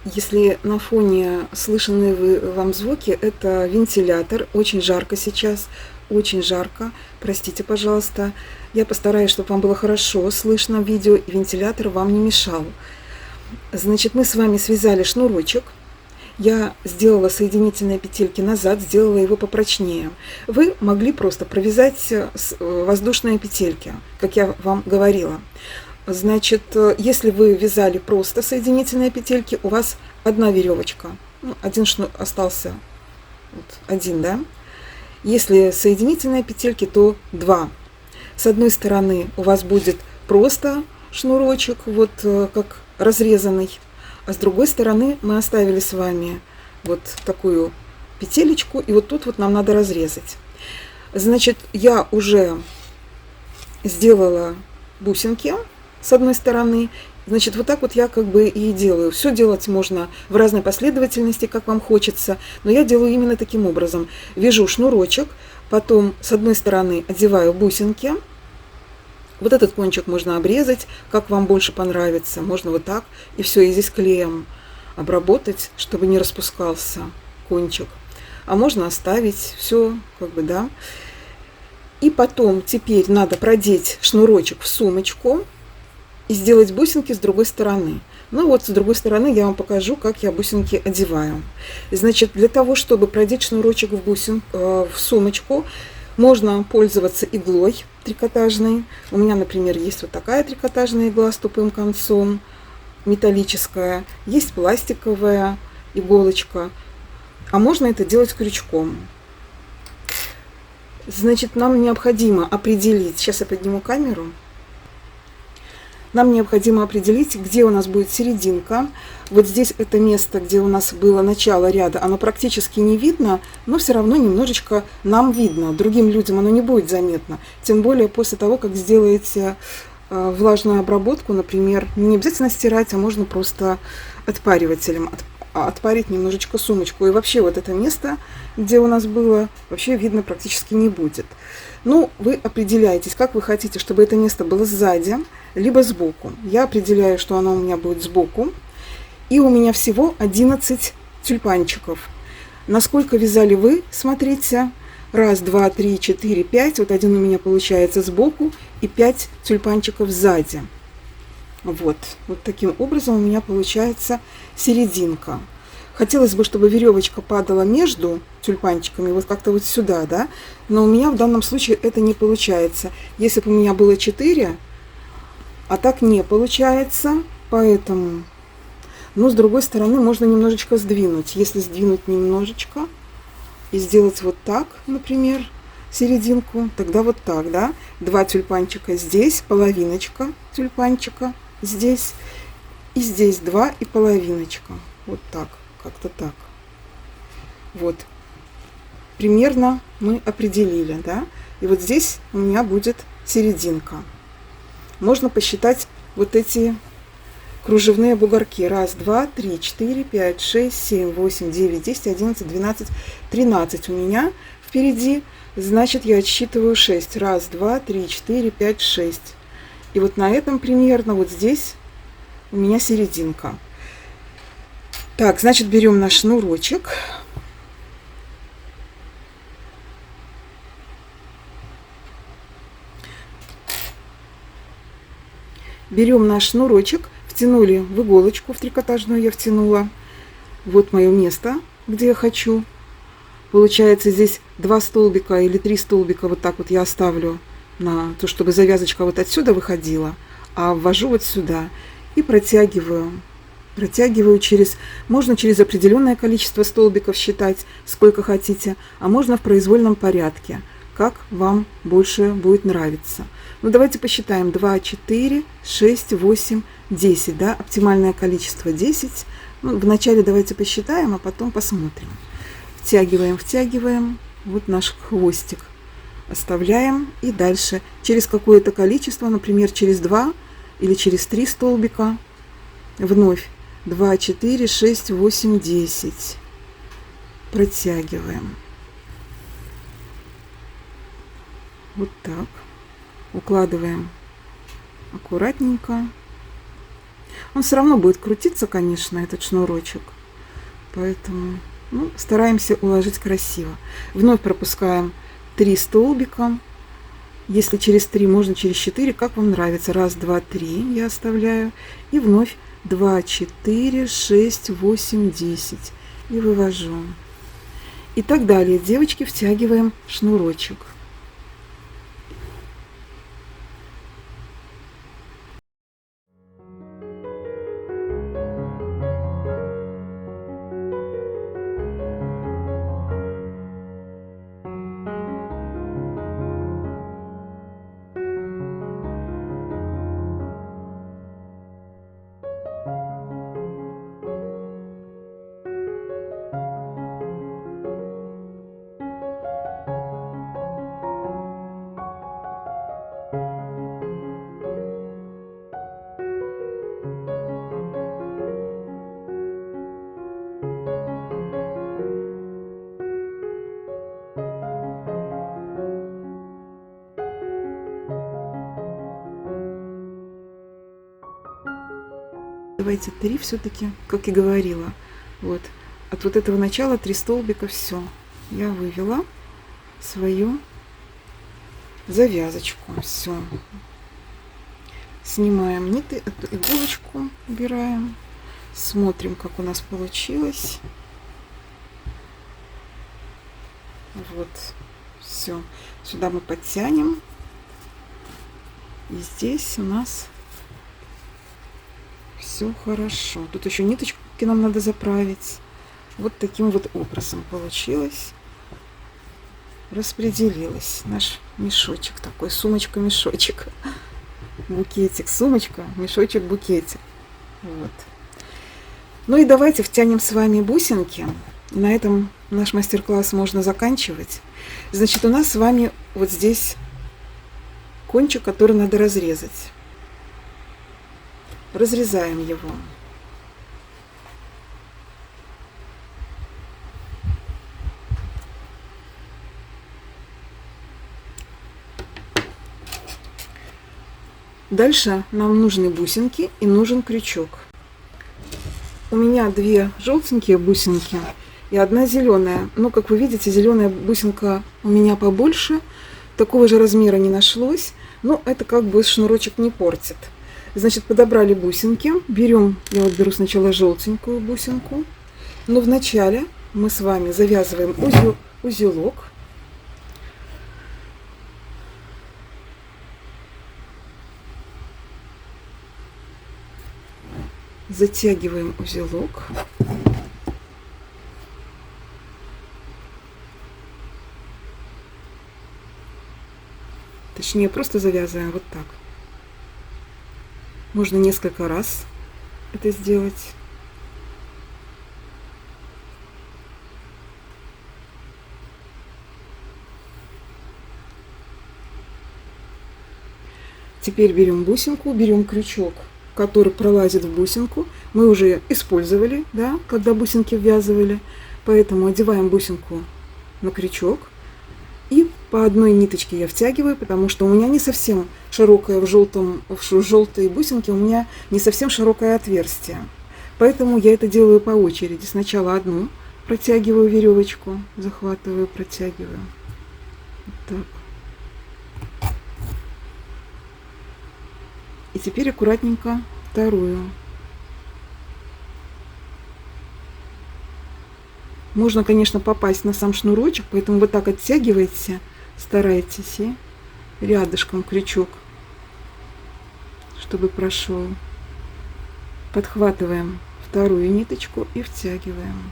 Если на фоне слышны вам звуки, это вентилятор. Очень жарко сейчас, очень жарко. Простите, пожалуйста. Я постараюсь, чтобы вам было хорошо слышно видео, и вентилятор вам не мешал. Значит, мы с вами связали шнурочек. Я сделала соединительные петельки назад, сделала его попрочнее. Вы могли просто провязать воздушные петельки, как я вам говорила. Значит, если вы вязали просто соединительные петельки, у вас одна веревочка, ну, один шнур остался, вот, один, да? Если соединительные петельки, то 2. С одной стороны у вас будет просто шнурочек, вот как разрезанный, а с другой стороны мы оставили с вами вот такую петелечку, и вот тут вот нам надо разрезать. Значит, я уже сделала бусинки с одной стороны. Значит, вот так вот я как бы и делаю. Все делать можно в разной последовательности, как вам хочется, но я делаю именно таким образом. Вяжу шнурочек, потом с одной стороны одеваю бусинки. Вот этот кончик можно обрезать, как вам больше понравится. Можно вот так, и все, и здесь клеем обработать, чтобы не распускался кончик. А можно оставить все, как бы, да. И потом теперь надо продеть шнурочек в сумочку и сделать бусинки с другой стороны. Ну вот, с другой стороны я вам покажу, как я бусинки одеваю. Значит, для того, чтобы продеть шнурочек в сумочку, можно пользоваться иглой трикотажной. У меня, например, есть вот такая трикотажная игла с тупым концом, металлическая. Есть пластиковая иголочка. А можно это делать крючком. Значит, нам необходимо определить... Сейчас я подниму камеру. Нам необходимо определить, где у нас будет серединка. Вот здесь это место, где у нас было начало ряда, оно практически не видно, но все равно немножечко нам видно. Другим людям оно не будет заметно. Тем более после того, как сделаете влажную обработку, например, не обязательно стирать, а можно просто отпаривателем отпарить немножечко сумочку. И вообще вот это место, где у нас было, вообще видно практически не будет. Ну, вы определяетесь, как вы хотите, чтобы это место было сзади. либо сбоку. Я определяю, что она у меня будет сбоку. И у меня всего 11 тюльпанчиков. Насколько вязали вы, смотрите. 1, 2, 3, 4, 5. Вот один у меня получается сбоку и 5 тюльпанчиков сзади. Вот таким образом у меня получается серединка. Хотелось бы, чтобы веревочка падала между тюльпанчиками, вот как-то вот сюда, да, но у меня в данном случае это не получается. Если бы у меня было 4, а так не получается, поэтому, но с другой стороны можно немножечко сдвинуть. Если сдвинуть немножечко и сделать вот так, например, серединку, тогда вот так, да, 2 тюльпанчика здесь, половиночка тюльпанчика здесь, и здесь 2 и половиночка, вот так. Как-то так. Вот. Примерно мы определили, да? И вот здесь у меня будет серединка. Можно посчитать вот эти кружевные бугорки. 1, 2, 3, 4, 5, 6, 7, 8, 9, 10, 11, 12, 13 у меня впереди. Значит, я отсчитываю 6. 1, 2, 3, 4, 5, 6. И вот на этом примерно вот здесь у меня серединка. Так, значит, берем наш шнурочек. Берем наш шнурочек, втянули в иголочку, в трикотажную я втянула. Вот мое место, где я хочу. Получается, здесь 2 столбика или 3 столбика, вот так вот я оставлю, на то, чтобы завязочка вот отсюда выходила, а ввожу вот сюда и протягиваю. Протягиваю можно через определенное количество столбиков считать, сколько хотите, а можно в произвольном порядке, как вам больше будет нравиться. Ну, давайте посчитаем. 2, 4, 6, 8, 10, да, оптимальное количество 10. Ну, вначале давайте посчитаем, а потом посмотрим. Втягиваем, втягиваем, вот наш хвостик. Оставляем и дальше через какое-то количество, например, через 2 или через 3 столбика, вновь 2, 4, 6, 8, 10. Протягиваем. Вот так. Укладываем аккуратненько. Он все равно будет крутиться, конечно, этот шнурочек. Поэтому стараемся уложить красиво. Вновь пропускаем 3 столбика. Если через 3, можно через 4, как вам нравится. 1, 2, 3 я оставляю. И вновь 2, 4, 6, 8, 10. И вывожу. И так далее. Девочки, втягиваем шнурочек. Давайте 3 все-таки, как и говорила. Вот. От вот этого начала 3 столбика, все. Я вывела свою завязочку. Все. Снимаем ниты, эту иголочку убираем. Смотрим, как у нас получилось. Вот. Все. Сюда мы подтянем. И здесь у нас все хорошо. Тут еще ниточки нам надо заправить. Вот таким вот образом получилось. Распределилось наш мешочек такой, сумочка-мешочек. Букетик, сумочка, мешочек, букетик. Вот. Ну и давайте втянем с вами бусинки. На этом наш мастер-класс можно заканчивать. Значит, у нас с вами вот здесь кончик, который надо разрезать. Разрезаем его. Дальше нам нужны бусинки и нужен крючок. У меня 2 желтенькие бусинки и 1 зеленая. Но, как вы видите, зеленая бусинка у меня побольше. Такого же размера не нашлось. Но это как бы шнурочек не портит. Значит, подобрали бусинки. Берем, я вот беру сначала желтенькую бусинку. Но вначале мы с вами завязываем узелок. Затягиваем узелок. Точнее, просто завязываем вот так. Можно несколько раз это сделать. Теперь берем бусинку, берем крючок, который пролазит в бусинку. Мы уже использовали, да, когда бусинки ввязывали. Поэтому одеваем бусинку на крючок. И по одной ниточке я втягиваю, потому что у меня не совсем широкое в желтой бусинке, у меня не совсем широкое отверстие. Поэтому я это делаю по очереди. Сначала одну протягиваю веревочку, захватываю, протягиваю. Вот так. И теперь аккуратненько вторую. Можно, конечно, попасть на сам шнурочек, поэтому вот так оттягивайте, старайтесь, и рядышком крючок, чтобы прошел. Подхватываем вторую ниточку и втягиваем.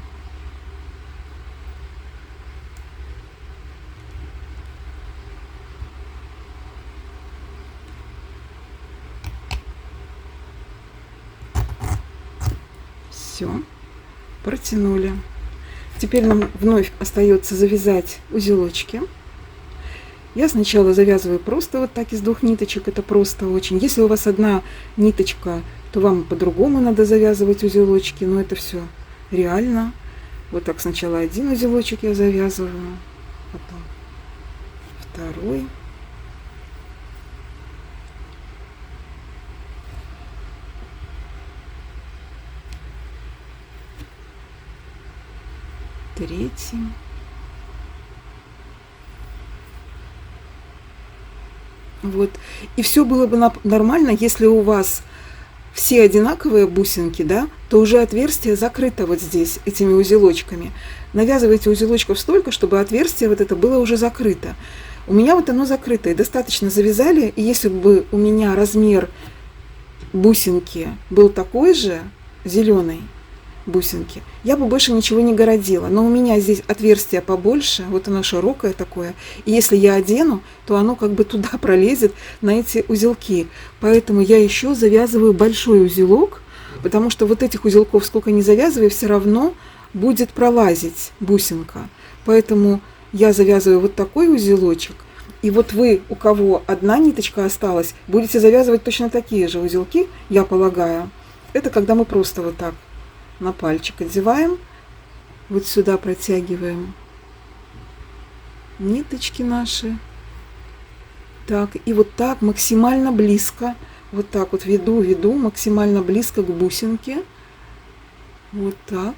Все, протянули. Теперь нам вновь остается завязать узелочки. Я сначала завязываю просто вот так из 2 ниточек, это просто очень. Если у вас одна ниточка, то вам по-другому надо завязывать узелочки, но это все реально. Вот так сначала один узелочек я завязываю, потом второй. Третий. Вот. И все было бы нормально, если у вас все одинаковые бусинки, да, то уже отверстие закрыто вот здесь этими узелочками. Навязывайте узелочков столько, чтобы отверстие вот это было уже закрыто. У меня вот оно закрыто, и достаточно завязали, и если бы у меня размер бусинки был такой же, зеленой бусинки, я бы больше ничего не городила. Но у меня здесь отверстие побольше, вот оно широкое такое, и если я одену, то оно как бы туда пролезет, на эти узелки. Поэтому я еще завязываю большой узелок, потому что вот этих узелков сколько ни завязываю, все равно будет пролазить бусинка. Поэтому я завязываю вот такой узелочек, и вот вы, у кого одна ниточка осталась, будете завязывать точно такие же узелки, я полагаю. Это когда мы просто вот так на пальчик одеваем, вот сюда протягиваем ниточки наши, так, и вот так максимально близко, вот так вот веду максимально близко к бусинке, вот так,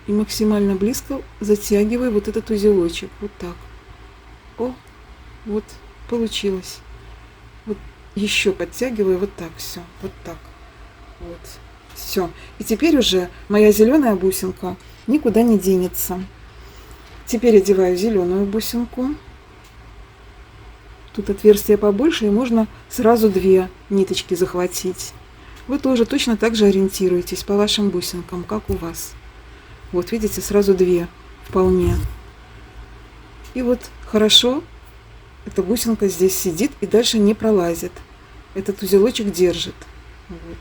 и максимально близко затягиваю вот этот узелочек, вот так. О, вот получилось. Вот еще подтягиваю вот так, все, вот так, вот, все. И теперь уже моя зеленая бусинка никуда не денется. Теперь одеваю зеленую бусинку. Тут отверстие побольше, и можно сразу 2 ниточки захватить. Вы тоже точно так же ориентируйтесь по вашим бусинкам, как у вас. Вот видите, сразу 2 вполне. И вот хорошо эта бусинка здесь сидит и дальше не пролазит. Этот узелочек держит. Вот.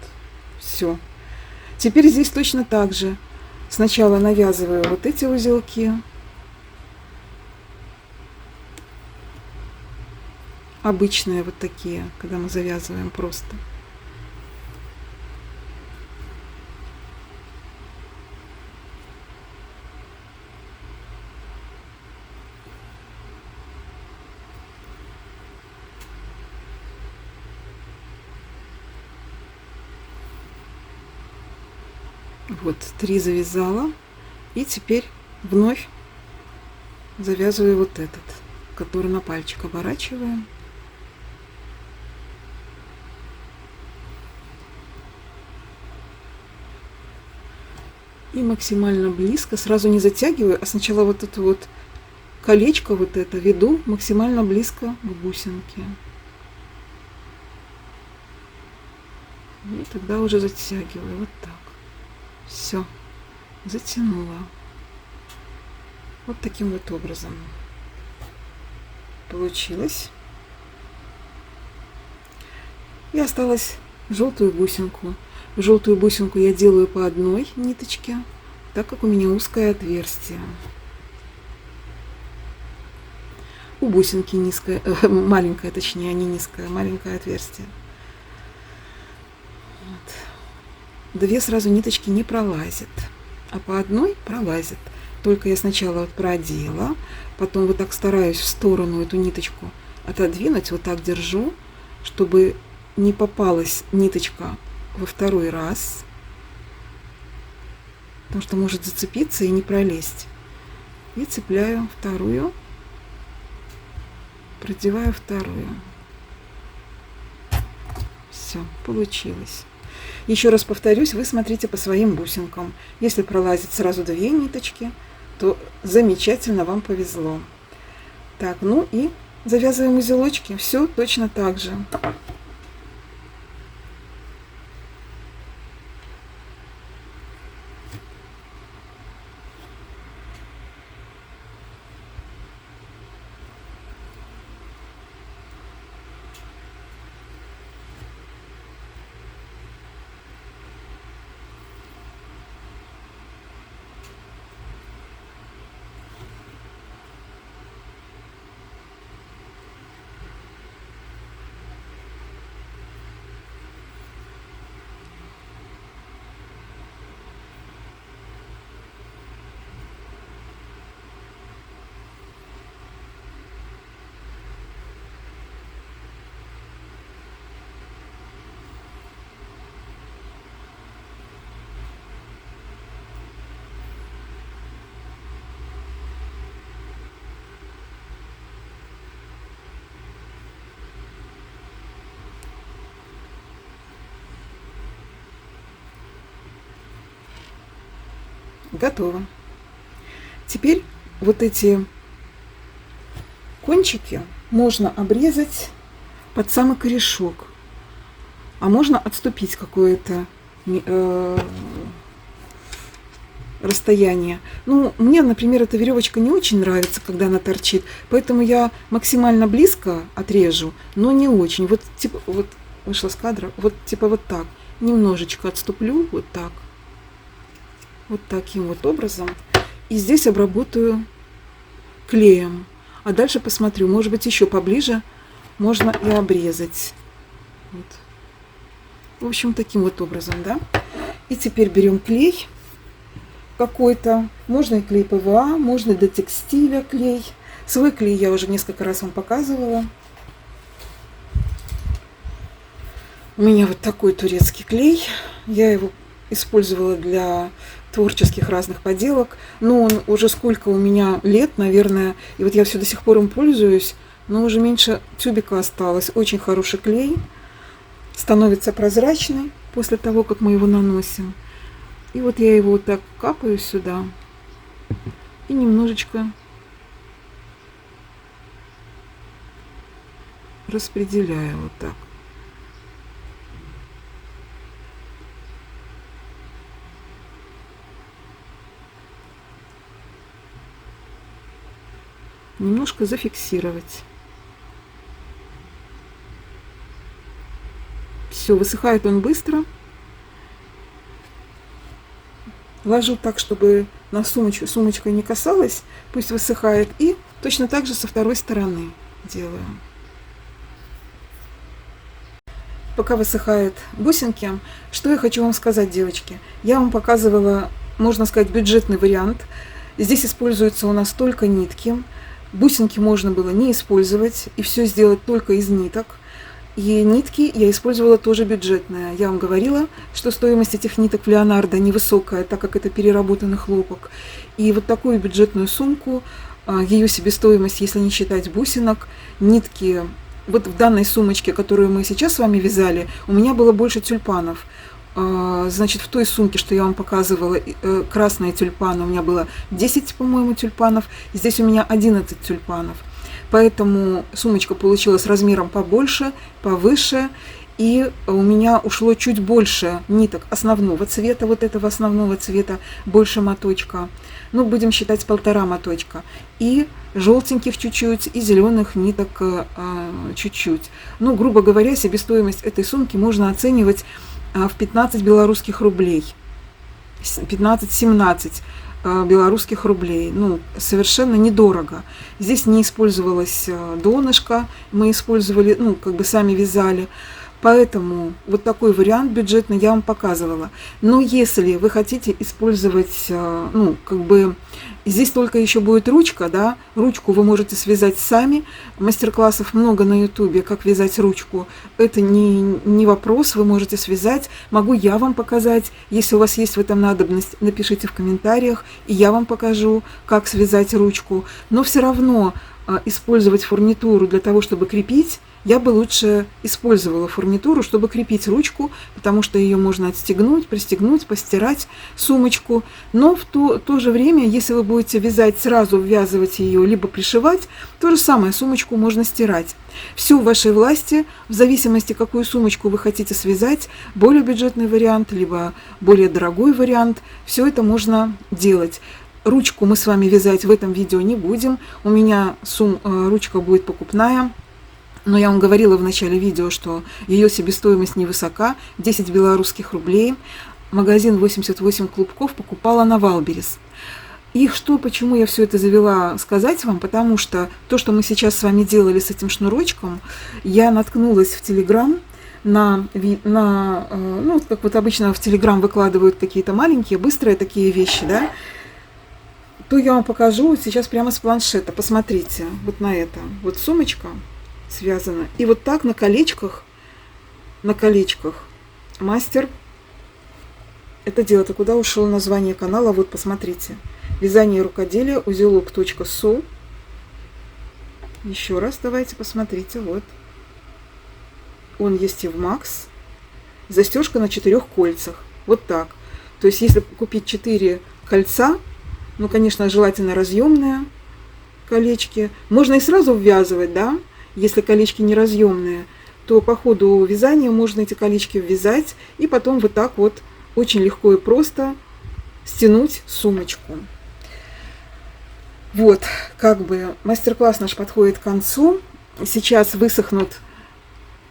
Все. Теперь здесь точно так же. Сначала навязываю вот эти узелки. Обычные вот такие, когда мы завязываем просто. Вот 3 завязала. И теперь вновь завязываю вот этот, который на пальчик оборачиваем. И максимально близко, сразу не затягиваю, а сначала вот это вот колечко вот это веду максимально близко к бусинке. И тогда уже затягиваю вот так. Все, затянула. Вот таким вот образом получилось. И осталось желтую бусинку. Желтую бусинку я делаю по одной ниточке, так как у меня узкое отверстие. У бусинки низкое, маленькое, точнее, не низкое, маленькое отверстие. Вот. 2 сразу ниточки не пролазят, а по одной пролазят. Только я сначала вот продела, потом вот так стараюсь в сторону эту ниточку отодвинуть, вот так держу, чтобы не попалась ниточка во второй раз, потому что может зацепиться и не пролезть. И цепляю вторую, продеваю вторую. Все, получилось. Еще раз повторюсь, вы смотрите по своим бусинкам. Если пролазит сразу 2 ниточки, то замечательно, вам повезло. Так, ну и завязываем узелочки. Все точно так же. Готово. Теперь вот эти кончики можно обрезать под самый корешок, а можно отступить какое-то расстояние. Ну, мне, например, эта веревочка не очень нравится, когда она торчит, поэтому я максимально близко отрежу, но не очень. Вот типа вот вышла с кадра, вот типа вот так. Немножечко отступлю, вот так. Вот таким вот образом. И здесь обработаю клеем. А дальше посмотрю, может быть, еще поближе можно и обрезать. Вот. В общем, таким вот образом, да. И теперь берем клей какой-то. Можно и клей ПВА, можно для текстиля клей. Свой клей я уже несколько раз вам показывала. У меня вот такой турецкий клей. Я его использовала для творческих разных поделок. Но он уже сколько у меня лет, наверное. И вот я все до сих пор им пользуюсь. Но уже меньше тюбика осталось. Очень хороший клей. Становится прозрачный после того, как мы его наносим. И вот я его вот так капаю сюда. И немножечко распределяю вот так. Немножко зафиксировать. Все, высыхает он быстро. Ложу так, чтобы на сумочка не касалась. Пусть высыхает. И точно так же со второй стороны делаю. Пока высыхают бусинки, что я хочу вам сказать, девочки. Я вам показывала, можно сказать, бюджетный вариант. Здесь используются у нас только нитки. Бусинки можно было не использовать и все сделать только из ниток. И нитки я использовала тоже бюджетные. Я вам говорила, что стоимость этих ниток в Леонардо невысокая, так как это переработанный хлопок. И вот такую бюджетную сумку, ее себестоимость, если не считать бусинок, нитки, вот в данной сумочке, которую мы сейчас с вами вязали, у меня было больше тюльпанов. Значит, в той сумке, что я вам показывала, красные тюльпаны, у меня было 10, по-моему, тюльпанов. Здесь у меня 11 тюльпанов. Поэтому сумочка получилась размером побольше, повыше. И у меня ушло чуть больше ниток основного цвета, вот этого основного цвета, больше моточка. Ну, будем считать 1,5 моточка. И желтеньких чуть-чуть, и зеленых ниток чуть-чуть. Ну, грубо говоря, себестоимость этой сумки можно оценивать в 15 белорусских рублей. 15-17 белорусских рублей. Ну, совершенно недорого. Здесь не использовалось донышко, мы использовали, ну, как бы сами вязали. Поэтому вот такой вариант бюджетный я вам показывала. Но если вы хотите использовать, ну, как бы, здесь только еще будет ручка, да, ручку вы можете связать сами. Мастер-классов много на ютубе, как вязать ручку. Это не вопрос, вы можете связать. Могу я вам показать, если у вас есть в этом надобность, напишите в комментариях, и я вам покажу, как связать ручку. Но все равно использовать фурнитуру для того, чтобы крепить, я бы лучше использовала фурнитуру, чтобы крепить ручку, потому что ее можно отстегнуть, пристегнуть, постирать сумочку. Но в то же время, если вы будете вязать, сразу ввязывать ее, либо пришивать, то же самое, сумочку можно стирать. Все в вашей власти, в зависимости, какую сумочку вы хотите связать, более бюджетный вариант, либо более дорогой вариант, все это можно делать. Ручку мы с вами вязать в этом видео не будем, у меня ручка будет покупная. Но я вам говорила в начале видео, что ее себестоимость невысока, 10 белорусских рублей. Магазин 88 клубков покупала на Валберес. И почему я все это завела сказать вам, потому что то, что мы сейчас с вами делали с этим шнурочком, я наткнулась в Телеграм ну, как вот обычно в Телеграм выкладывают какие-то маленькие, быстрые такие вещи, да, то я вам покажу сейчас прямо с планшета. Посмотрите вот на это. Вот сумочка связано. И вот так на колечках мастер это делает. А куда ушло название канала? Вот посмотрите. Вязание рукоделия, узелок.су. Еще раз давайте посмотрите. Вот. Он есть и в Макс. Застежка на 4 кольцах. Вот так. То есть, если купить 4 кольца, ну, конечно, желательно разъемные колечки. Можно и сразу ввязывать, да? Если колечки неразъемные, то по ходу вязания можно эти колечки ввязать и потом вот так вот очень легко и просто стянуть сумочку. Вот, как бы мастер-класс наш подходит к концу. Сейчас высохнут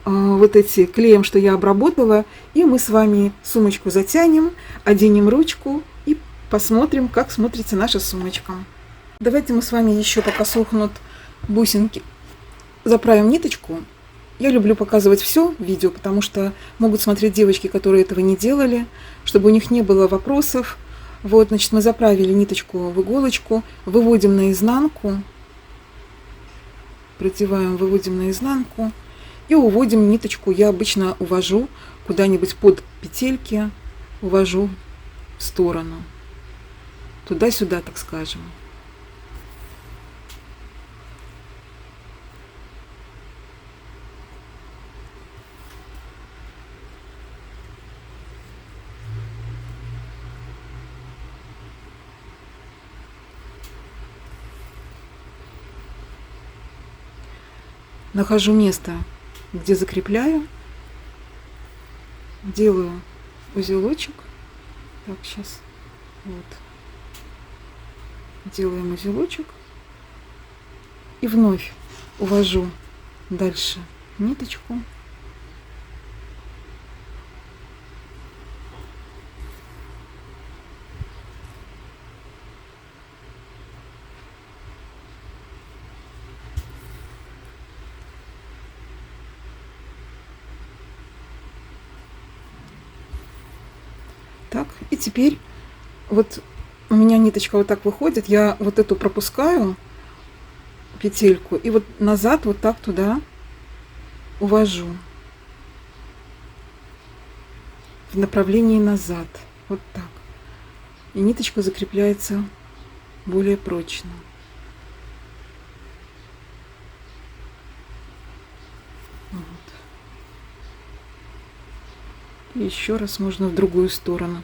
вот эти клеем, что я обработала, и мы с вами сумочку затянем, оденем ручку и посмотрим, как смотрится наша сумочка. Давайте мы с вами еще, пока сохнут бусинки, заправим ниточку. Я люблю показывать все в видео, потому что могут смотреть девочки, которые этого не делали, чтобы у них не было вопросов. Вот, значит, мы заправили ниточку в иголочку, выводим наизнанку, продеваем, выводим наизнанку и уводим ниточку. Я обычно увожу куда-нибудь под петельки, увожу в сторону, туда-сюда, так скажем. Нахожу место, где закрепляю, делаю узелочек. Так, сейчас вот делаем узелочек и вновь увожу дальше ниточку. Так, и теперь вот у меня ниточка вот так выходит, я вот эту пропускаю петельку и вот назад вот так туда увожу. в направлении назад. Вот так. И ниточка закрепляется более прочно. Вот. И еще раз можно в другую сторону.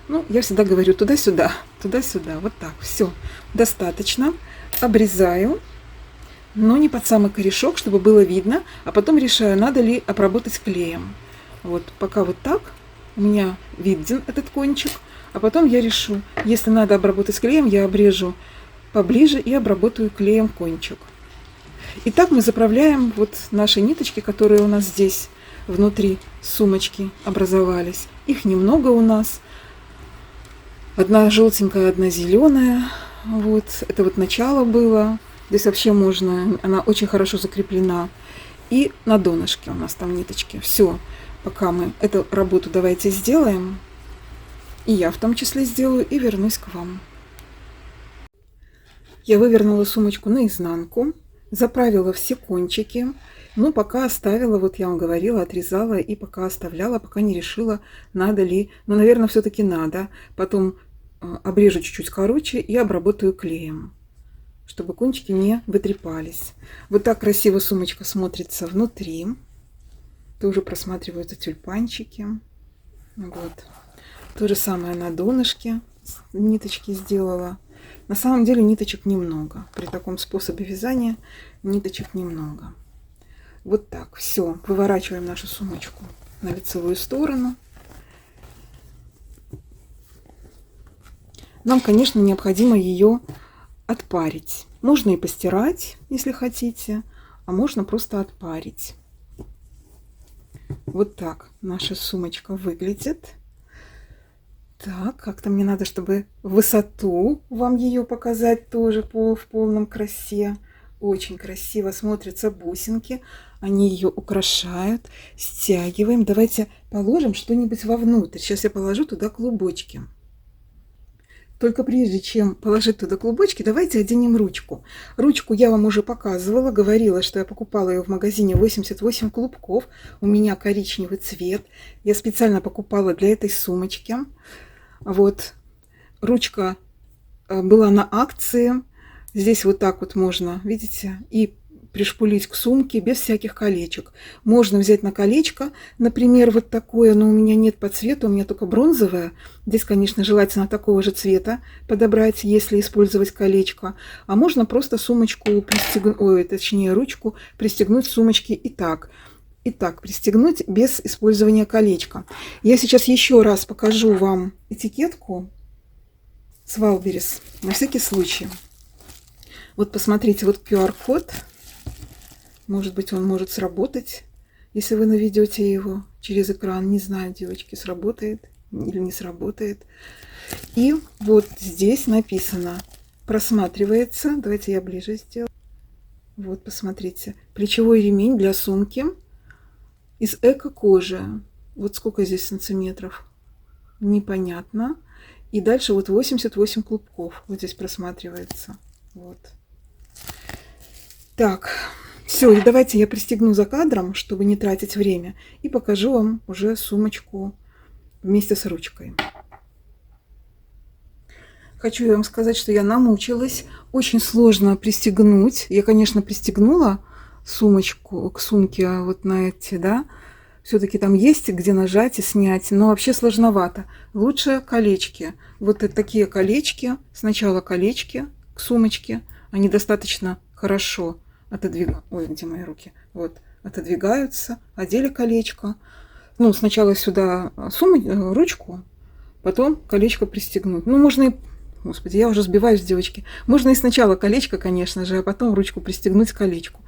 Ну, я всегда говорю туда-сюда, туда-сюда. Вот так. Все. Достаточно. Обрезаю. Но не под самый корешок, чтобы было видно. А потом решаю, надо ли обработать клеем. Вот. Пока вот так. У меня виден этот кончик. А потом я решу, если надо обработать клеем, я обрежу поближе и обработаю клеем кончик. И так мы заправляем вот наши ниточки, которые у нас здесь внутри сумочки образовались. Их немного у нас. Одна желтенькая, одна зеленая. Вот. Это вот начало было. Здесь вообще можно, она очень хорошо закреплена. И на донышке у нас там ниточки. Все. Пока мы эту работу давайте сделаем. И я в том числе сделаю, и вернусь к вам. Я вывернула сумочку наизнанку, заправила все кончики, но пока оставила, вот я вам говорила, отрезала и пока оставляла, пока не решила, надо ли. Но, наверное, все-таки надо. Потом обрежу чуть-чуть короче и обработаю клеем, чтобы кончики не вытрепались. Вот так красиво сумочка смотрится внутри. Тоже просматриваются тюльпанчики. Вот. То же самое на донышке ниточки сделала. На самом деле ниточек немного. При таком способе вязания ниточек немного. Вот так. Все. Выворачиваем нашу сумочку на лицевую сторону. Нам, конечно, необходимо ее отпарить. Можно и постирать, если хотите, а можно просто отпарить. Вот так наша сумочка выглядит. Так, как-то мне надо, чтобы высоту вам ее показать тоже в полном красе. Очень красиво смотрятся бусинки. Они ее украшают. Стягиваем. Давайте положим что-нибудь вовнутрь. Сейчас я положу туда клубочки. Только прежде чем положить туда клубочки, давайте оденем ручку. Ручку я вам уже показывала, говорила, что я покупала ее в магазине 88 клубков. У меня коричневый цвет. Я специально покупала для этой сумочки. Вот, ручка была на акции. Здесь вот так вот можно, видите, и пришпулить к сумке без всяких колечек. Можно взять на колечко, например, вот такое, но у меня нет по цвету, у меня только бронзовое. Здесь, конечно, желательно такого же цвета подобрать, если использовать колечко. А можно просто сумочку пристегнуть, точнее ручку пристегнуть к сумочке и так пристегнуть без использования колечка. Я сейчас еще раз покажу вам этикетку с Валберес на всякий случай. Вот посмотрите, вот QR-код. Может быть, он может сработать, если вы наведете его через экран. Не знаю, девочки, сработает или не сработает. И вот здесь написано, просматривается. Давайте я ближе сделаю. Вот, посмотрите. Плечевой ремень для сумки из эко-кожи. Вот сколько здесь сантиметров? Непонятно. И дальше вот 88 клубков. Вот здесь просматривается. Вот. Так. Все, и давайте я пристегну за кадром, чтобы не тратить время. И покажу вам уже сумочку вместе с ручкой. Хочу вам сказать, что я намучилась. Очень сложно пристегнуть. Я, конечно, пристегнула сумочку к сумке вот на эти, да. Все-таки там есть где нажать и снять, но вообще сложновато. Лучше колечки. Вот такие колечки. Сначала колечки к сумочке. Они достаточно хорошо отодвигаются. Ой, где мои руки? Вот, отодвигаются. Одели колечко. Ну, сначала сюда ручку, потом колечко пристегнуть. Ну, можно и... Господи, я уже сбиваюсь, девочки. Можно и сначала колечко, конечно же, а потом ручку пристегнуть к колечку.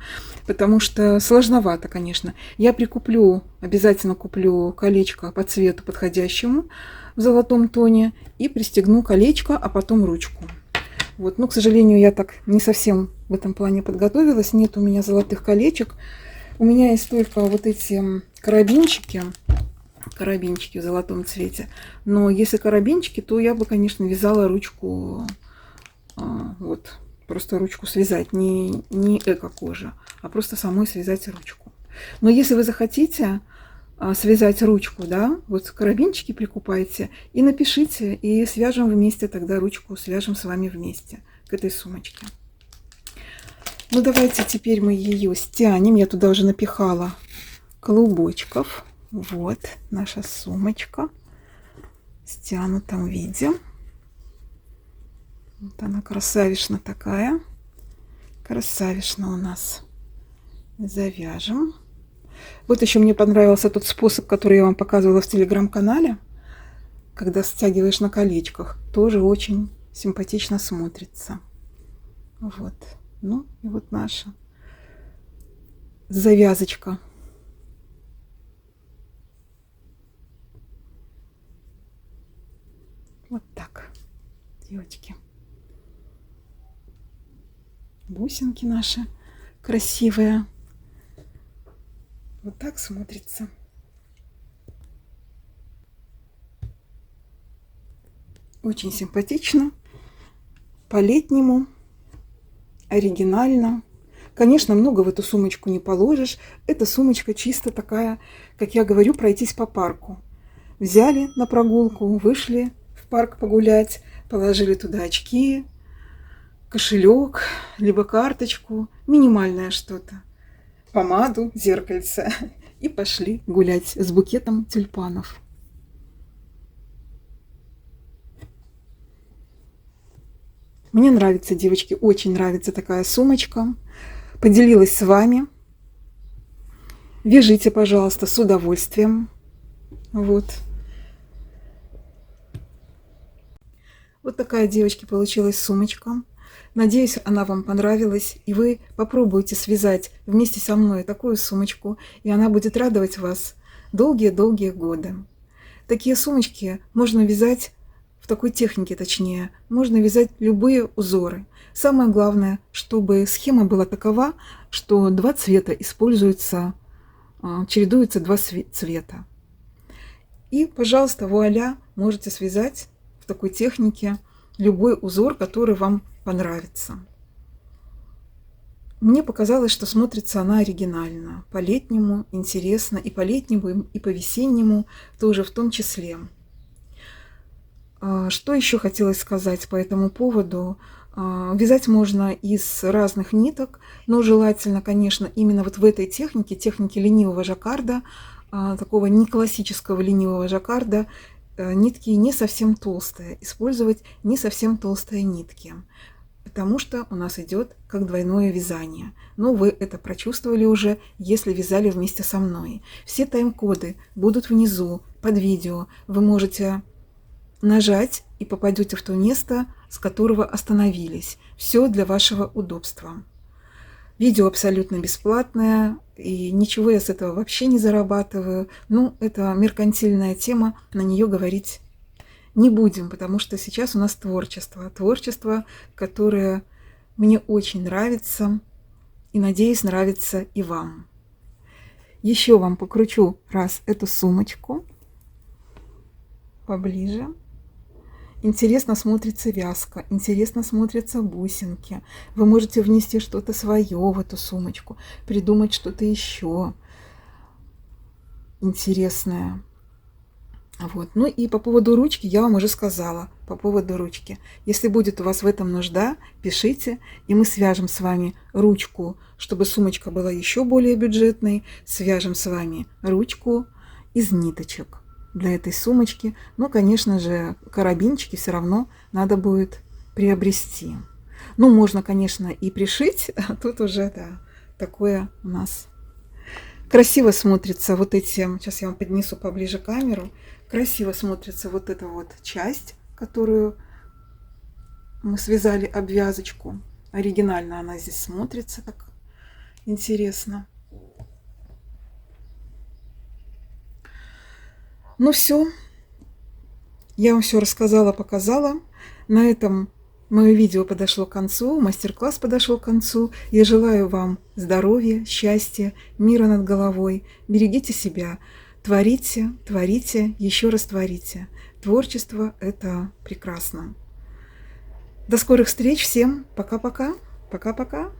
Потому что сложновато, конечно. Я прикуплю, обязательно куплю колечко по цвету подходящему в золотом тоне и пристегну колечко, а потом ручку. Вот. Но, к сожалению, я так не совсем в этом плане подготовилась. Нет у меня золотых колечек. У меня есть только вот эти карабинчики в золотом цвете. Но если карабинчики, то я бы, конечно, вязала ручку, вот, просто ручку связать, не эко-кожа, а просто самой связать ручку. Но если вы захотите, связать ручку, да, вот карабинчики прикупайте и напишите, и свяжем вместе тогда ручку, свяжем с вами вместе к этой сумочке. Ну, давайте теперь мы ее стянем. Я туда уже напихала клубочков. Вот наша сумочка в стянутом виде. Вот она красавишна такая. Красавишна у нас. Завяжем. Вот еще мне понравился тот способ, который я вам показывала в телеграм-канале. Когда стягиваешь на колечках. Тоже очень симпатично смотрится. Вот. Ну, и вот наша завязочка. Вот так, девочки. Бусинки наши красивые. Вот так смотрится. Очень симпатично. По-летнему. Оригинально. Конечно, много в эту сумочку не положишь. Эта сумочка чисто такая, как я говорю, пройтись по парку. Взяли на прогулку, вышли в парк погулять, положили туда очки, кошелек, либо карточку, минимальное что-то, помаду, зеркальце, и пошли гулять с букетом тюльпанов. Мне нравится, девочки, очень нравится такая сумочка. Поделилась с вами. Вяжите, пожалуйста, с удовольствием. Вот. Вот такая, девочки, получилась сумочка. Надеюсь, она вам понравилась, и вы попробуйте связать вместе со мной такую сумочку, и она будет радовать вас долгие-долгие годы. Такие сумочки можно вязать в такой технике, точнее, можно вязать любые узоры. Самое главное, чтобы схема была такова, что два цвета используются, чередуются два цвета. И, пожалуйста, вуаля, можете связать в такой технике любой узор, который вам понравится. Мне показалось, что смотрится она оригинально, по-летнему интересно, и по-летнему, и по-весеннему тоже в том числе. Что еще хотелось сказать по этому поводу? Вязать можно из разных ниток, но желательно, конечно, именно вот в этой технике ленивого жаккарда, такого не классического ленивого жаккарда, нитки не совсем толстые, использовать не совсем толстые нитки, потому что у нас идет как двойное вязание. Но вы это прочувствовали уже, если вязали вместе со мной. Все тайм-коды будут внизу под видео. Вы можете нажать и попадете в то место, с которого остановились. Все для вашего удобства. Видео абсолютно бесплатное, и ничего я с этого вообще не зарабатываю. Ну, это меркантильная тема, на нее говорить не будем, потому что сейчас у нас творчество. Творчество, которое мне очень нравится, и, надеюсь, нравится и вам. Еще вам покручу раз эту сумочку поближе. Интересно смотрится вязка, интересно смотрятся бусинки. Вы можете внести что-то свое в эту сумочку, придумать что-то еще интересное. Вот. Ну и по поводу ручки я вам уже сказала. По поводу ручки. Если будет у вас в этом нужда, пишите, и мы свяжем с вами ручку, чтобы сумочка была еще более бюджетной. Свяжем с вами ручку из ниточек для этой сумочки. Но, конечно же, карабинчики все равно надо будет приобрести. Ну, можно, конечно, и пришить. А тут уже, да, такое у нас. Красиво смотрится вот эти... Сейчас я вам поднесу поближе камеру. Красиво смотрится вот эта вот часть, которую мы связали обвязочку. Оригинально она здесь смотрится так интересно. Ну все, я вам все рассказала, показала. На этом мое видео подошло к концу, мастер-класс подошел к концу. Я желаю вам здоровья, счастья, мира над головой. Берегите себя, творите, творите, еще раз творите. Творчество – это прекрасно. До скорых встреч всем. Пока-пока. Пока-пока.